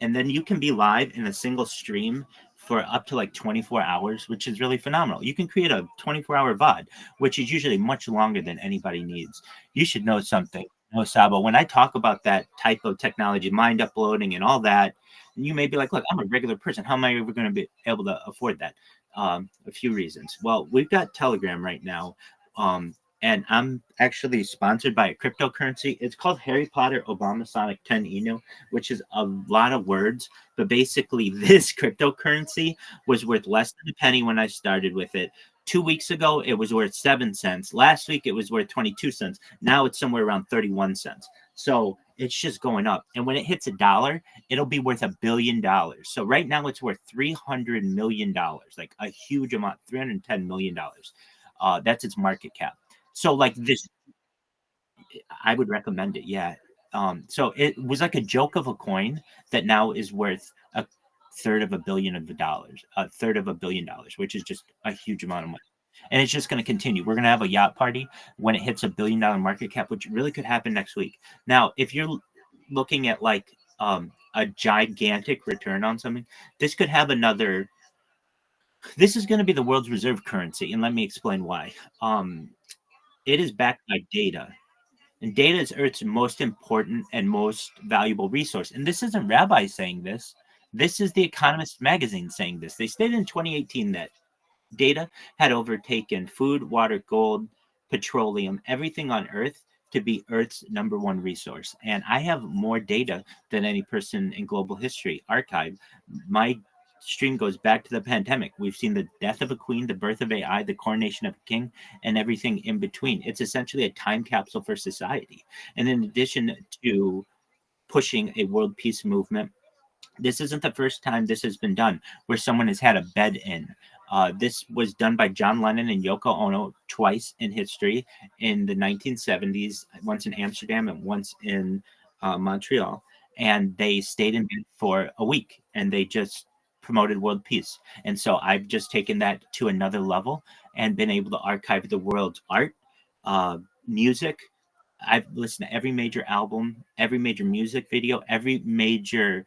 and then you can be live in a single stream for up to like 24 hours, which is really phenomenal. You can create a 24-hour VOD, which is usually much longer than anybody needs. You should know something, no Sabo. When I talk about that type of technology, mind uploading and all that, you may be like, look, I'm a regular person. How am I ever going to be able to afford that? A few reasons. Well, we've got Telegram right now. And I'm actually sponsored by a cryptocurrency. It's called Harry Potter Obama Sonic 10 Inu, which is a lot of words. But basically, this cryptocurrency was worth less than a penny when I started with it. 2 weeks ago, it was worth 7 cents. Last week, it was worth 22 cents. Now it's somewhere around 31 cents. So it's just going up. And when it hits $1, it'll be worth $1 billion. So right now, it's worth $300 million, like a huge amount, $310 million. That's its market cap. So like this, I would recommend it. Yeah. So it was like a joke of a coin that now is worth a third of $1 billion, which is just a huge amount of money. And it's just going to continue. We're going to have a yacht party when it hits $1 billion market cap, which really could happen next week. Now, if you're looking at like a gigantic return on something, this could have another. This is going to be the world's reserve currency, and let me explain why. It is backed by data. And data is Earth's most important and most valuable resource. And this isn't Rabbi saying this. This is the Economist magazine saying this. They stated in 2018 that data had overtaken food, water, gold, petroleum, everything on Earth to be Earth's number one resource. And I have more data than any person in global history archived. My stream goes back to the pandemic. We've seen the death of a queen, the birth of AI, the coronation of a king, and everything in between. It's essentially a time capsule for society. And in addition to pushing a world peace movement, this isn't the first time this has been done where someone has had a bed in. This was done by John Lennon and Yoko Ono twice in history in the 1970s, once in Amsterdam and once in Montreal. And they stayed in bed for a week and they just promoted world peace. And so I've just taken that to another level and been able to archive the world's art, music. I've listened to every major album, every major music video, every major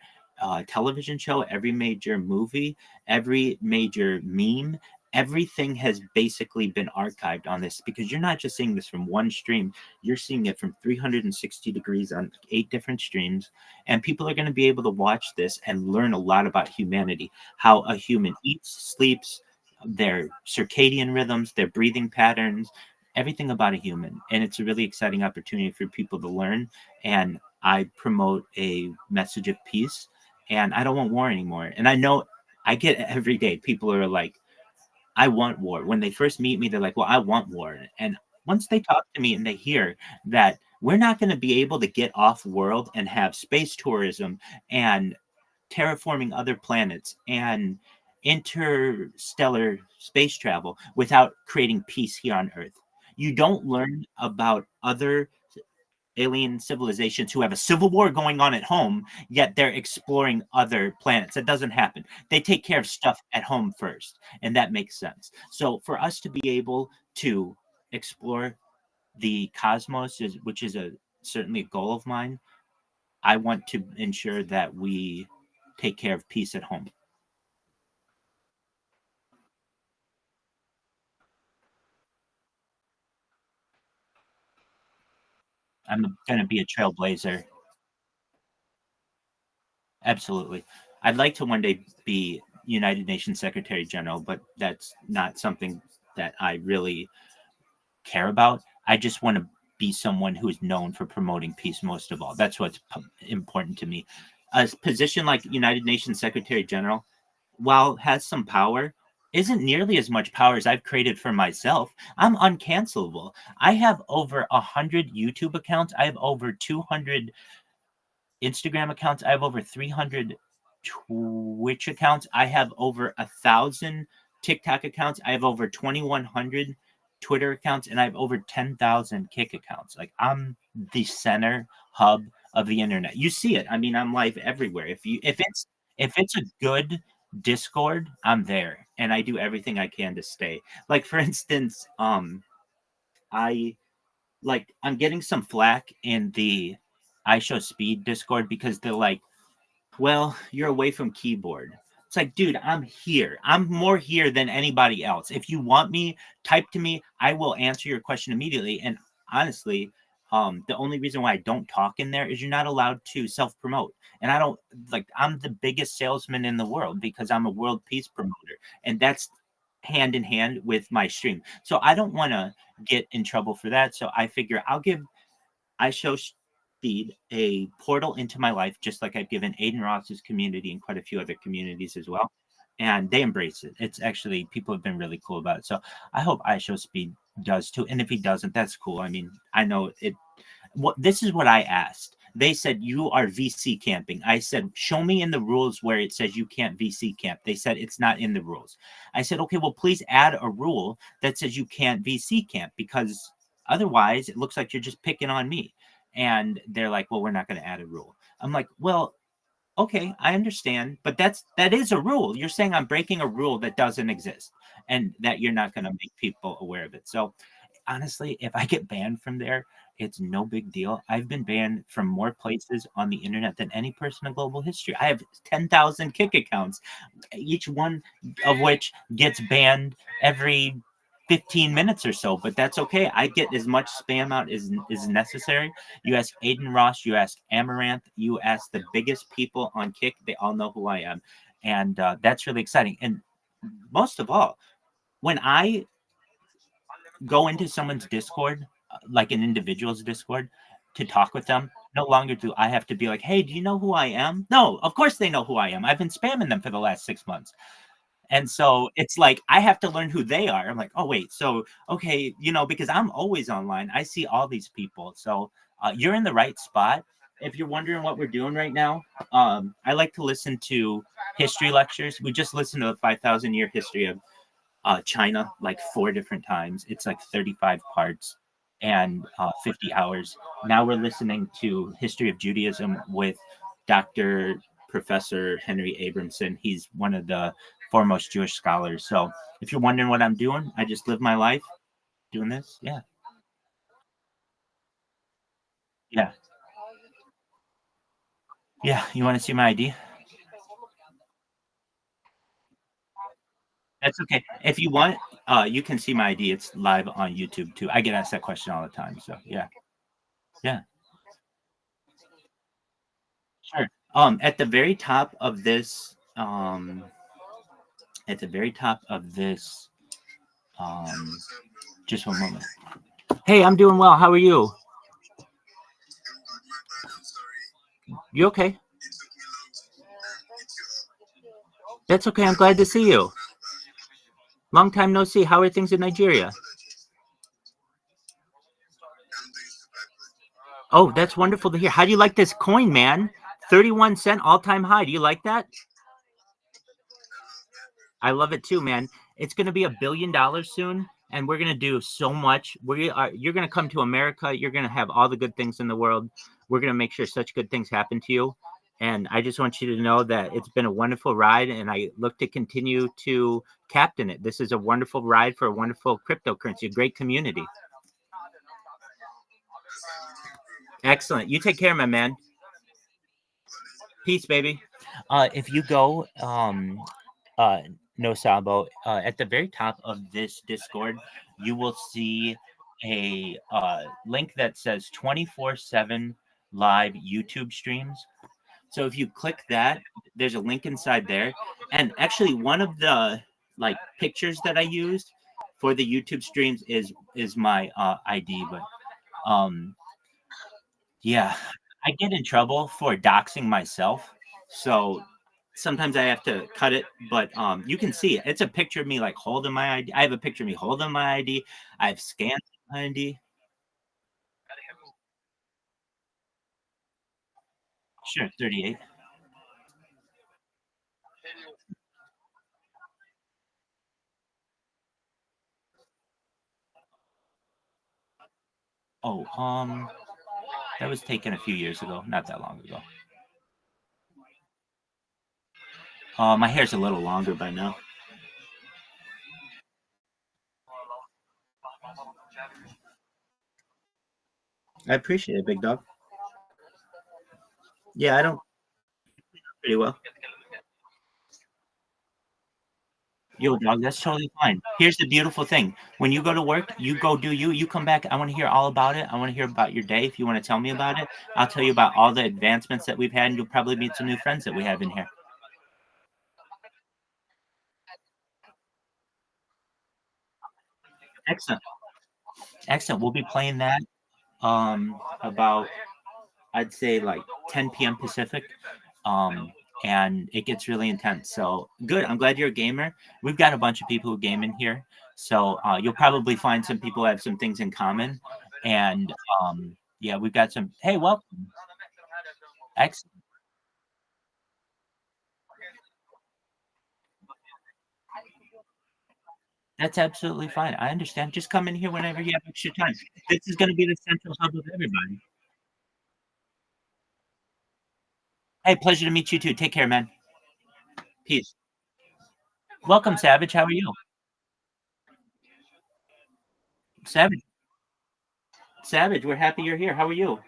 television show, every major movie, every major meme. Everything has basically been archived on this because you're not just seeing this from one stream, you're seeing it from 360 degrees on 8 different streams. And people are going to be able to watch this and learn a lot about humanity, how a human eats, sleeps, their circadian rhythms, their breathing patterns, everything about a human. And it's a really exciting opportunity for people to learn. And I promote a message of peace. And I don't want war anymore. And I know I get every day people are like, I want war. When they first meet me, they're like, well, I want war. And once they talk to me and they hear that we're not going to be able to get off world and have space tourism and terraforming other planets and interstellar space travel without creating peace here on Earth. You don't learn about other alien civilizations who have a civil war going on at home, yet they're exploring other planets. That doesn't happen. They take care of stuff at home first, and that makes sense. So for us to be able to explore the cosmos, which is certainly a goal of mine, I want to ensure that we take care of peace at home. I'm going to be a trailblazer. Absolutely. I'd like to one day be United Nations Secretary General, but that's not something that I really care about. I just want to be someone who is known for promoting peace most of all. That's what's important to me. A position like United Nations Secretary General, while has some power, isn't nearly as much power as I've created for myself. I'm uncancelable. I have over 100 YouTube accounts. I have over 200 Instagram accounts. I have over 300 Twitch accounts. I have over 1,000 TikTok accounts. I have over 2,100 Twitter accounts, and I have over 10,000 Kick accounts. Like I'm the center hub of the internet. You see it. I mean, I'm live everywhere. If it's a good Discord, I'm there, and I do everything I can to stay. Like for instance, I I'm getting some flack in the I Show Speed Discord because they're like, Well, you're away from keyboard. It's like, dude, I'm here. I'm more here than anybody else. If you want me, type to me. I will answer your question immediately. And honestly, the only reason why I don't talk in there is you're not allowed to self promote. And I don't like, I'm the biggest salesman in the world because I'm a world peace promoter. And that's hand in hand with my stream. So I don't want to get in trouble for that. So I figure I'll give I show Speed a portal into my life, just like I've given Aiden Ross's community and quite a few other communities as well. And they embrace it. It's actually, people have been really cool about it. So I hope I show Speed does too. And if he doesn't, that's cool. I mean, I know it. What this is what I asked. They said you are VC camping. I said, show me in the rules where it says you can't VC camp. They said it's not in the rules. I said, okay, well, please add a rule that says you can't VC camp because otherwise it looks like you're just picking on me. And they're like, well, we're not going to add a rule. I'm like, well, okay, I understand, but that is a rule. You're saying I'm breaking a rule that doesn't exist and that you're not going to make people aware of it. So honestly, if I get banned from there, it's no big deal. I've been banned from more places on the internet than any person in global history. I have 10,000 Kick accounts, each one of which gets banned every 15 minutes or so, but that's okay. I get as much spam out as is necessary. You ask Aiden Ross, you ask Amaranth, you ask the biggest people on Kick, they all know who I am. And that's really exciting. And most of all, when I go into someone's Discord, like an individual's Discord, to talk with them, no longer do I have to be like, hey, do you know who I am? No, of course they know who I am. I've been spamming them for the last 6 months. And so it's like I have to learn who they are. I'm like, oh wait, so okay, because I'm always online. I see all these people. So you're in the right spot. If you're wondering what we're doing right now, I like to listen to history lectures. We just listened to the 5,000 year history of China like 4 different times. It's like 35 parts and 50 hours. Now we're listening to History of Judaism with Dr. Professor Henry Abramson. He's one of the foremost Jewish scholars. So if you're wondering what I'm doing, I just live my life doing this. Yeah. Yeah. Yeah. You want to see my ID? That's okay. If you want, you can see my ID. It's live on YouTube too. I get asked that question all the time. So yeah. Yeah. Sure. At the very top of this, at the very top of this, um, just one moment. Hey, I'm doing well. How are you? You okay? That's okay. I'm glad to see you. Long time no see. How are things in Nigeria? Oh, that's wonderful to hear. How do you like this coin, man? 31 cent all time high. Do you like that? I love it too, man. It's going to be $1 billion soon, and we're going to do so much. You're going to come to America. You're going to have all the good things in the world. We're going to make sure such good things happen to you. And I just want you to know that it's been a wonderful ride, and I look to continue to captain it. This is a wonderful ride for a wonderful cryptocurrency, a great community. Excellent. You take care, my man. Peace, baby. If you go, uh, no Sabo, at the very top of this Discord, you will see a link that says 24/7 live YouTube streams. So if you click that, there's a link inside there. And actually, one of the like pictures that I used for the YouTube streams is my ID. But um, yeah, I get in trouble for doxing myself. So sometimes I have to cut it, but you can see it. It's a picture of me like holding my ID. I have a picture of me holding my ID. I've scanned my ID. Sure, 38. Oh, that was taken a few years ago, not that long ago. My hair's a little longer by now. I appreciate it, big dog. Yeah, I don't pretty well. Yo, dog, that's totally fine. Here's the beautiful thing. When you go to work, you go do you. You come back. I want to hear all about it. I want to hear about your day. If you want to tell me about it, I'll tell you about all the advancements that we've had, and you'll probably meet some new friends that we have in here. Excellent. Excellent. We'll be playing that about, I'd say, like 10 p.m. Pacific. And it gets really intense. So good. I'm glad you're a gamer. We've got a bunch of people who game in here. So you'll probably find some people who have some things in common. And yeah, we've got some. Hey, welcome. Excellent. That's absolutely fine. I understand. Just come in here whenever you have extra time. This is going to be the central hub of everybody. Hey, pleasure to meet you too. Take care, man. Peace. Welcome, Savage. How are you? Savage. Savage, we're happy you're here. How are you?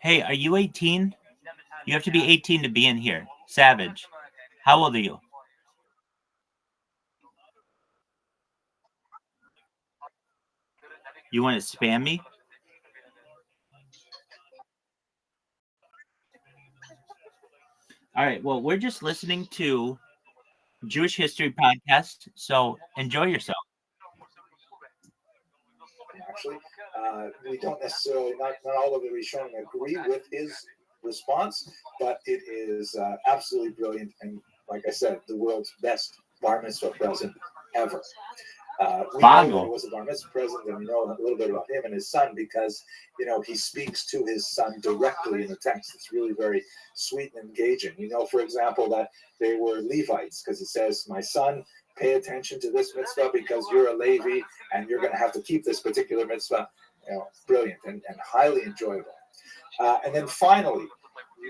Hey, are you 18? You have to be 18 to be in here. Savage. How old are you? You want to spam me? All right. Well, we're just listening to Jewish History Podcast. So enjoy yourself. Actually, we don't necessarily, not all of the Rishonim agree with his response, but it is absolutely brilliant. And like I said, the world's best bar mitzvah present ever. We know that he was a bar mitzvah present, and we know a little bit about him and his son because, he speaks to his son directly in the text. It's really very sweet and engaging. We know, for example, that they were Levites because it says, my son, pay attention to this mitzvah because you're a Levi and you're going to have to keep this particular mitzvah. Brilliant and highly enjoyable. And then finally,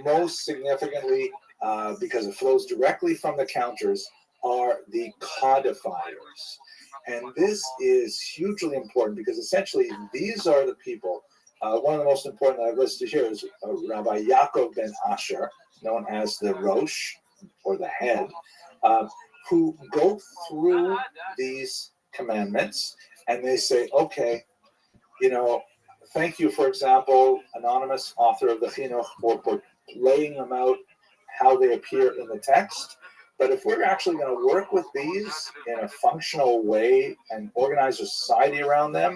most significantly, because it flows directly from the counters, are the codifiers. And this is hugely important because essentially these are the people. One of the most important that I've listed here is Rabbi Yaakov ben Asher, known as the Rosh, or the head, who go through these commandments and they say, okay, thank you, for example, anonymous author of the Chinuch, for laying them out how they appear in the text. But if we're actually going to work with these in a functional way and organize a society around them,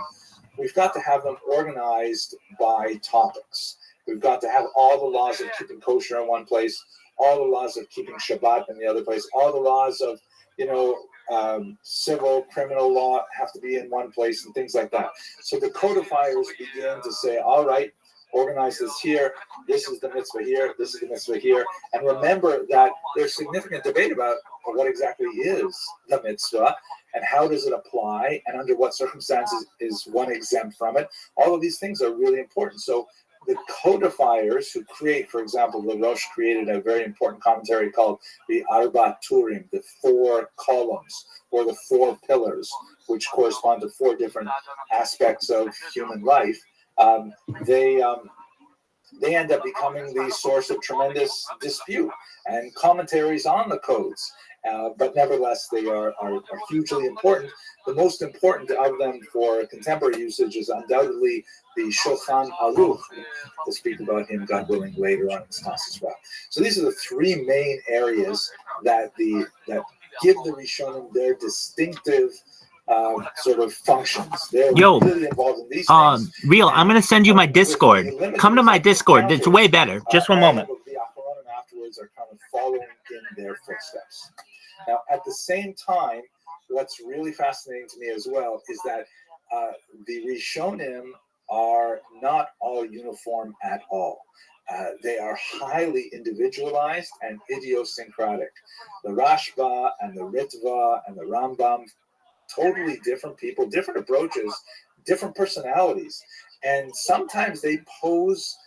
we've got to have them organized by topics. We've got to have all the laws of keeping kosher in one place, all the laws of keeping Shabbat in the other place, all the laws of, civil, criminal law have to be in one place and things like that. So the codifiers begin to say, all right, organize this here. This is the mitzvah here. This is the mitzvah here. And remember that there's significant debate about what exactly is the mitzvah and how does it apply and under what circumstances is one exempt from it. All of these things are really important. So the codifiers who create, for example, the Rosh created a very important commentary called the Arba Turim, the 4 columns or the 4 pillars, which correspond to 4 different aspects of human life. They end up becoming the source of tremendous dispute and commentaries on the codes. But nevertheless, they are hugely important. The most important of them for contemporary usage is undoubtedly the Shulchan Aruch. We'll speak about him, God willing, later on in this class as well. So these are the 3 main areas that give the Rishonim their distinctive sort of functions. They're really involved in these things. Real, I'm going to send you my Discord. Come to my Discord. It's way better. Just one moment. The Achronim afterwards are kind of following in their footsteps. Now, at the same time, what's really fascinating to me as well is that the Rishonim are not all uniform at all. They are highly individualized and idiosyncratic. The Rashba and the Ritva and the Rambam totally different people, different approaches, different personalities. And sometimes they pose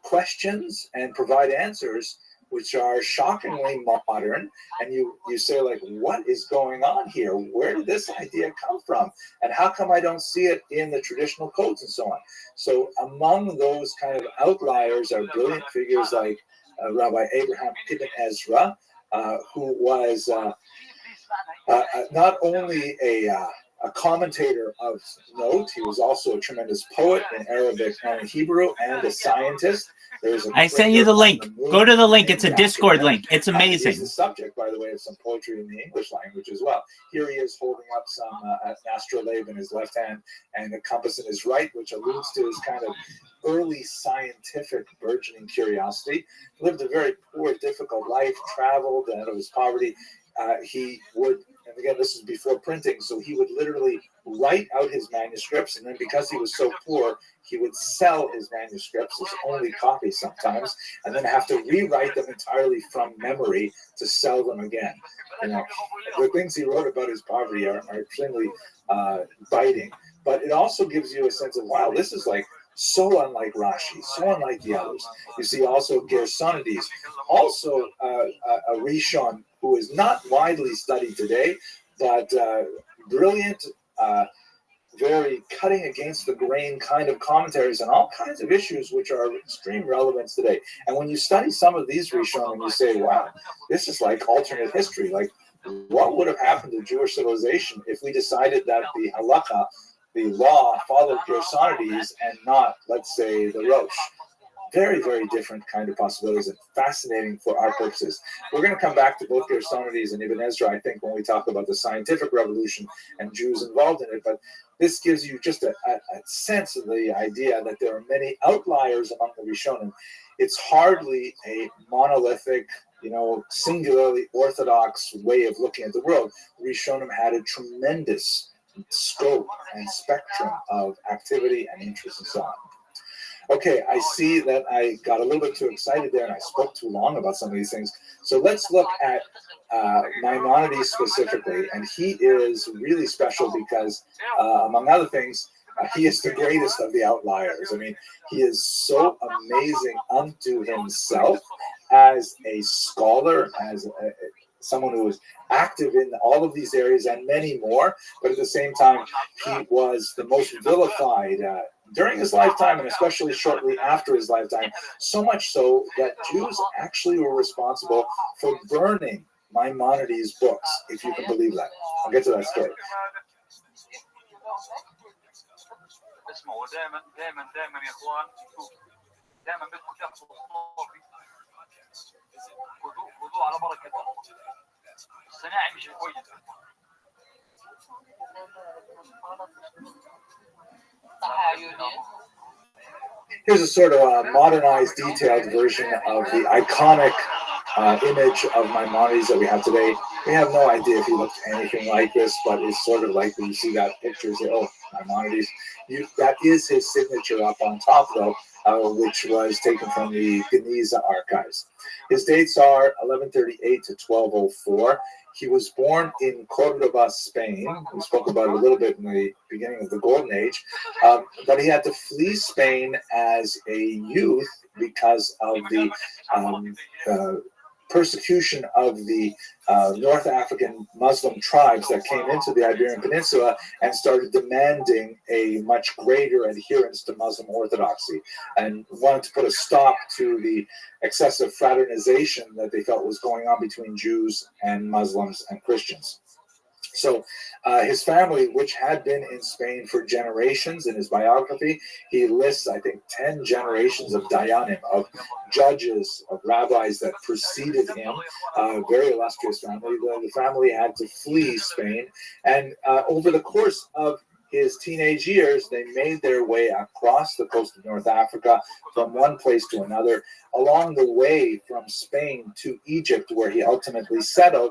questions and provide answers which are shockingly modern, and you say, like, what is going on here? Where did this idea come from? And how come I don't see it in the traditional codes and so on? So among those kind of outliers are brilliant figures like Rabbi Abraham Ibn Ezra, who was not only a commentator of note, he was also a tremendous poet in Arabic and in Hebrew, and a scientist. I sent you the link. Go to the link. It's a Discord link. It's amazing. He's the subject, by the way, of some poetry in the English language as well. Here he is holding up some astrolabe in his left hand and a compass in his right, which alludes to his kind of early scientific burgeoning curiosity. He lived a very poor, difficult life, traveled out of his poverty. He would, and again, this is before printing, so he would literally write out his manuscripts, and then because he was so poor, he would sell his manuscripts, his only copy sometimes, and then have to rewrite them entirely from memory to sell them again. You know, the things he wrote about his poverty are extremely biting, but it also gives you a sense of, wow, this is like so unlike Rashi, so unlike the others. You see also Gersonides, also a Rishon who is not widely studied today, but brilliant, very cutting against the grain kind of commentaries on all kinds of issues which are of extreme relevance today. And when you study some of these Rishonim, you say, wow, this is like alternate history. Like, what would have happened to Jewish civilization if we decided that the halakha, the law, followed Gersonides and not, let's say, the Rosh? Very, very different kind of possibilities, and fascinating for our purposes. We're going to come back to both Gersonides and Ibn Ezra, I think, when we talk about the scientific revolution and Jews involved in it. But this gives you just a sense of the idea that there are many outliers among the Rishonim. It's hardly a monolithic, singularly orthodox way of looking at the world. Rishonim had a tremendous scope and spectrum of activity and interest and so on. Okay, I see that I got a little bit too excited there and I spoke too long about some of these things. So let's look at Maimonides specifically. And he is really special because, among other things, he is the greatest of the outliers. I mean, he is so amazing unto himself as a scholar, as someone who was active in all of these areas and many more. But at the same time, he was the most vilified during his lifetime, and especially shortly after his lifetime, so much so that Jews actually were responsible for burning Maimonides' books, if you can believe that. I'll get to that story. Here's a sort of a modernized, detailed version of the iconic image of Maimonides that we have today. We have no idea if he looked anything like this, but it's sort of like when you see that picture, you say, oh, Maimonides. That is his signature up on top, though, which was taken from the Guinness archives. His dates are 1138 to 1204. He was born in Cordoba, Spain. We spoke about it a little bit in the beginning of the Golden Age. But he had to flee Spain as a youth because of the persecution of the North African Muslim tribes that came into the Iberian Peninsula and started demanding a much greater adherence to Muslim orthodoxy and wanted to put a stop to the excessive fraternization that they felt was going on between Jews and Muslims and Christians. So his family, which had been in Spain for generations, in his biography, he lists, I think, 10 generations of dayanim, of judges, of rabbis that preceded him, very illustrious family. The family had to flee Spain, and over the course of his teenage years, they made their way across the coast of North Africa from one place to another. Along the way from Spain to Egypt, where he ultimately settled,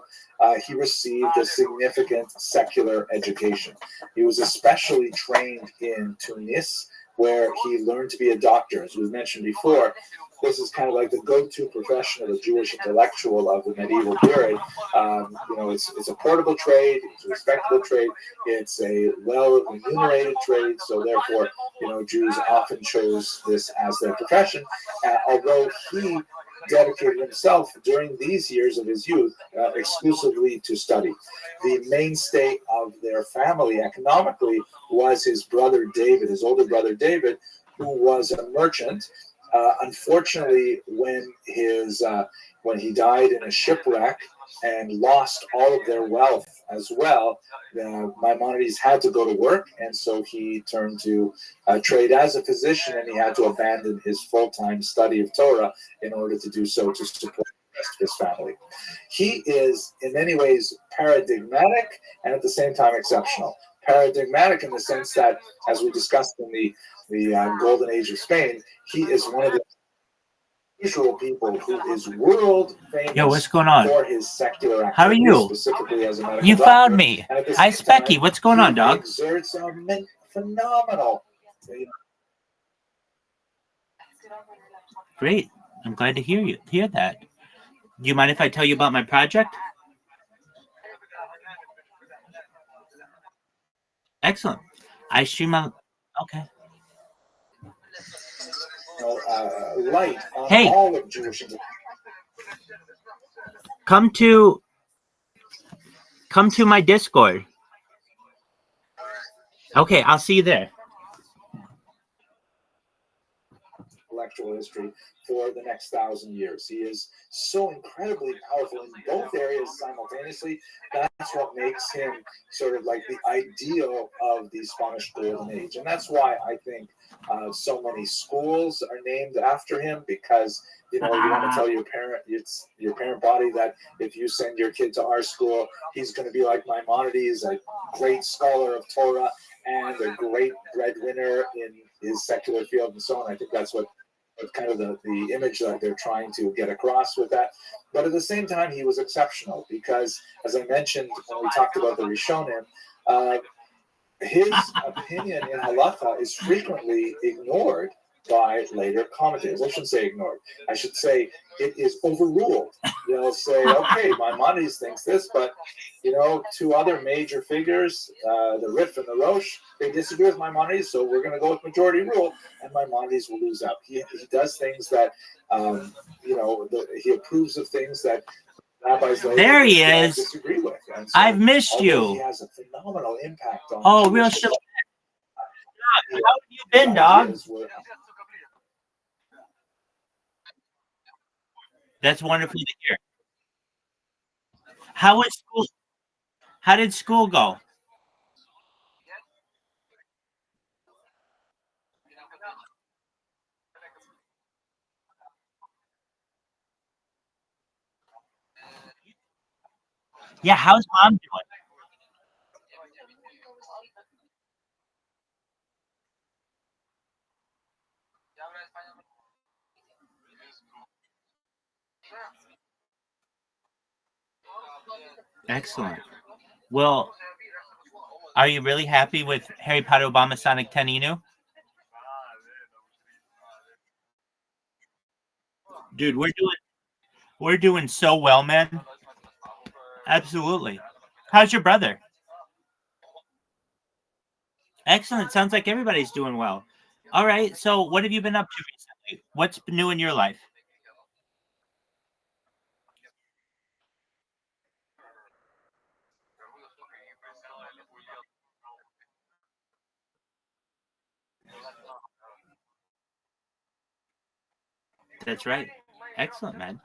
he received a significant secular education. He was especially trained in Tunis, where he learned to be a doctor. As we mentioned before, this is kind of like the go-to profession of a Jewish intellectual of the medieval period. It's a portable trade, it's a respectable trade, it's a well-remunerated trade, so therefore, Jews often chose this as their profession, although he dedicated himself during these years of his youth exclusively to study. The mainstay of their family economically was his brother David, his older brother David, who was a merchant. Unfortunately, when he died in a shipwreck and lost all of their wealth as well, Maimonides had to go to work, and so he turned to trade as a physician, and he had to abandon his full-time study of Torah in order to do so to support the rest of his family. He is, in many ways, paradigmatic and at the same time exceptional. Paradigmatic in the sense that, as we discussed in the Golden Age of Spain, he is one of the usual people who is world famous. Yo, what's going on? For his secular activity. How are you? Specifically as a medical You doctor. found me. Hi, Specky. What's going on, dog? Exerts a phenomenal. Great. I'm glad to hear that. Do you mind if I tell you about my project? Excellent. I stream on. Okay. Light on Hey. all of Jewish. Come to my Discord. Okay, I'll see you there. Intellectual history for the next 1,000 years. He is so incredibly powerful in both areas simultaneously. That's what makes him sort of like the ideal of the Spanish Golden Age. And that's why I think so many schools are named after him, because you want to tell your parent, it's your parent body, that if you send your kid to our school, he's going to be like Maimonides, a great scholar of Torah and a great breadwinner in his secular field and so on. I think that's what kind of the image that they're trying to get across with that. But at the same time, he was exceptional because, as I mentioned when we talked about the Rishonim, his opinion in halacha is frequently ignored by later commentators. I shouldn't say ignored. I should say it is overruled. They'll say, okay, Maimonides thinks this, but two other major figures, the Rif and the Rosh, they disagree with Maimonides, so we're going to go with majority rule, and Maimonides will lose out. He does things that, he approves of things that rabbis later there he is. disagree with. And so, I've missed you. He has a phenomenal impact on. Oh, real shit. How have you been, dog? That's wonderful to hear. How was school? How did school go? Yeah, how's mom doing? Excellent. Well, are you really happy with Harry Potter Obama Sonic 10 Inu? Dude, we're doing so well, man. Absolutely. How's your brother? Excellent. Sounds like everybody's doing well. All right. So, what have you been up to recently? What's new in your life? That's right. Excellent, man.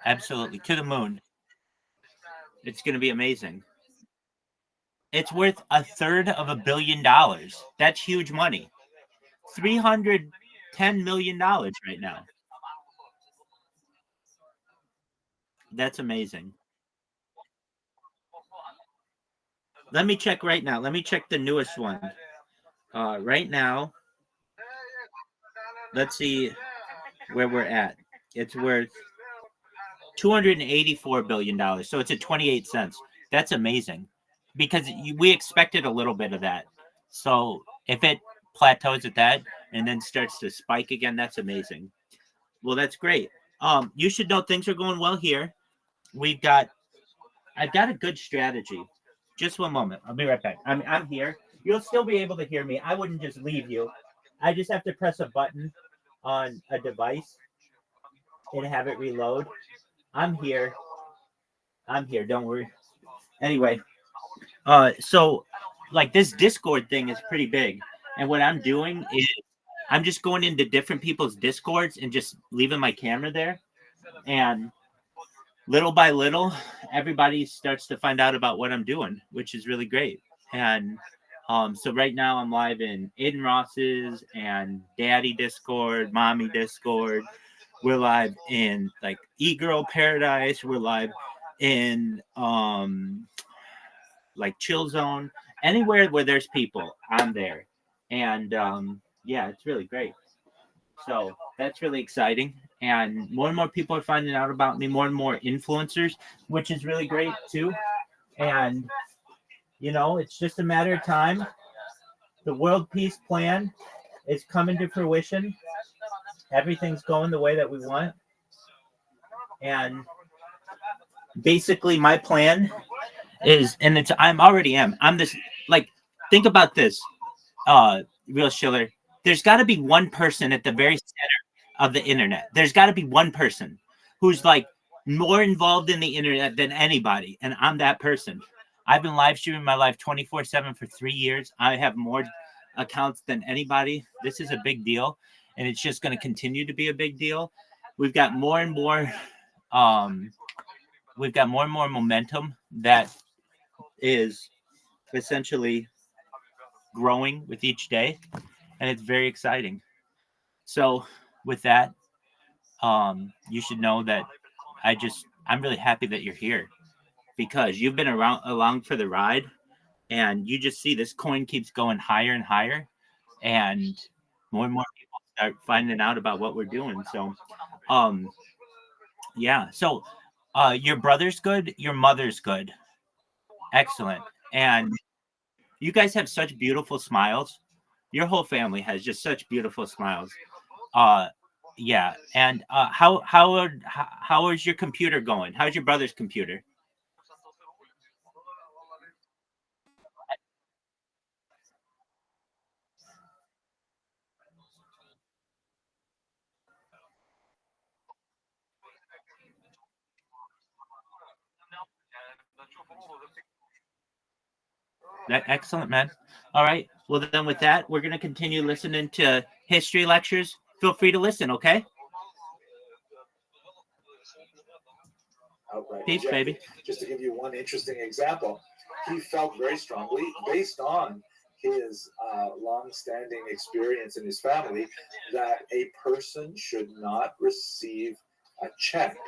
Absolutely. To the moon. It's going to be amazing. It's worth $1/3 billion. That's huge money. $310 million right now. That's amazing. Let me check right now. Let me check the newest one. Right now, let's see. where we're at. It's worth $284 billion. So it's at 28 cents. That's amazing because we expected a little bit of that. So if it plateaus at that and then starts to spike again, that's amazing. Well, that's great. You should know things are going well here. We've got, I've got a good strategy. Just one moment. I'll be right back. I'm here. You'll still be able to hear me. I wouldn't just leave you. I just have to press a button on a device and have it reload. I'm here. I'm here. Don't worry. Anyway, so like this Discord thing is pretty big, and what I'm doing is I'm just going into different people's Discords and just leaving my camera there, and little by little, everybody starts to find out about what I'm doing, which is really great. And so right now I'm live in Aiden Ross's and Daddy Discord, Mommy Discord. We're live in like E-Girl Paradise. We're live in like Chill Zone. Anywhere where there's people, I'm there. And yeah, it's really great. So that's really exciting. And more people are finding out about me, more and more influencers, which is really great too. And, you know, it's just a matter of time. The world peace plan is coming to fruition. Everything's going the way that we want. And basically, my plan is, and it's, I'm this, like, think about this, Real Schiller. There's got to be one person at the very center of the internet. There's got to be one person who's like more involved in the internet than anybody, and I'm that person. I've been live streaming my life 24/7 for 3 years. I have more accounts than anybody. This is a big deal, and it's just going to continue to be a big deal. We've got more and more momentum that is essentially growing with each day, and it's very exciting. So with that, you should know that I'm really happy that you're here because you've been along for the ride, and you just see this coin keeps going higher and higher, and more people start finding out about what we're doing. So yeah, so your brother's good, your mother's good. Excellent. And you guys have such beautiful smiles. Your whole family has just such beautiful smiles. Uh, yeah. And how is your computer going? How's your brother's computer? Excellent, man. All right. Well, then with that, we're gonna continue listening to history lectures. Feel free to listen. Okay. Outright Peace, rejected. baby. Just to give you one interesting example, he felt very strongly, based on his long-standing experience in his family, that a person should not receive a check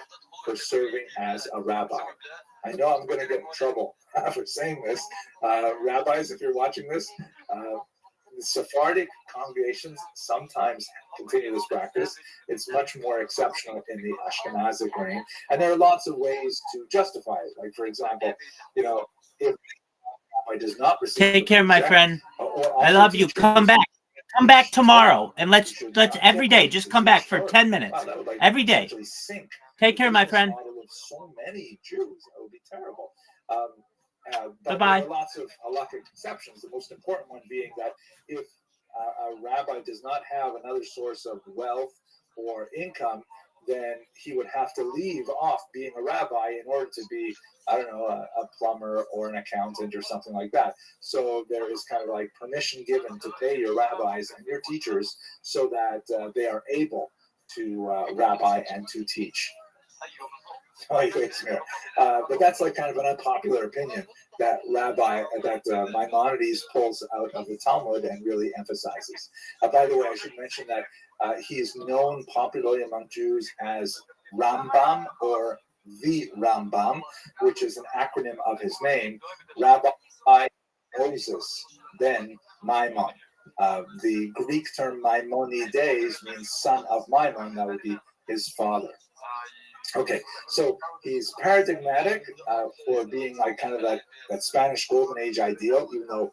for serving as a rabbi. I know I'm going to get in trouble for saying this. Rabbis, if you're watching this, the Sephardic congregations sometimes continue this practice. It's much more exceptional in the Ashkenazic reign. And there are lots of ways to justify it. Like, for example, you know, if a rabbi does not receive Take care, my check, friend. or I love you. Come back. Come back tomorrow, and let's every day just come back for 10 minutes every day. Take care, my friend. So many Jews, that would be terrible. Bye But bye. there are lots of halakhic exceptions. The most important one being that if a rabbi does not have another source of wealth or income, then he would have to leave off being a rabbi in order to be, I don't know, a plumber or an accountant or something like that. So there is kind of like permission given to pay your rabbis and your teachers so that they are able to rabbi and to teach. But that's like kind of an unpopular opinion that Maimonides pulls out of the Talmud and really emphasizes. By the way, I should mention that he is known popularly among Jews as Rambam or the Rambam, which is an acronym of his name, Rabbi Moses ben Maimon. The Greek term Maimonides means son of Maimon. That would be his father. Okay, so he's paradigmatic for being like kind of that Spanish Golden Age ideal, even though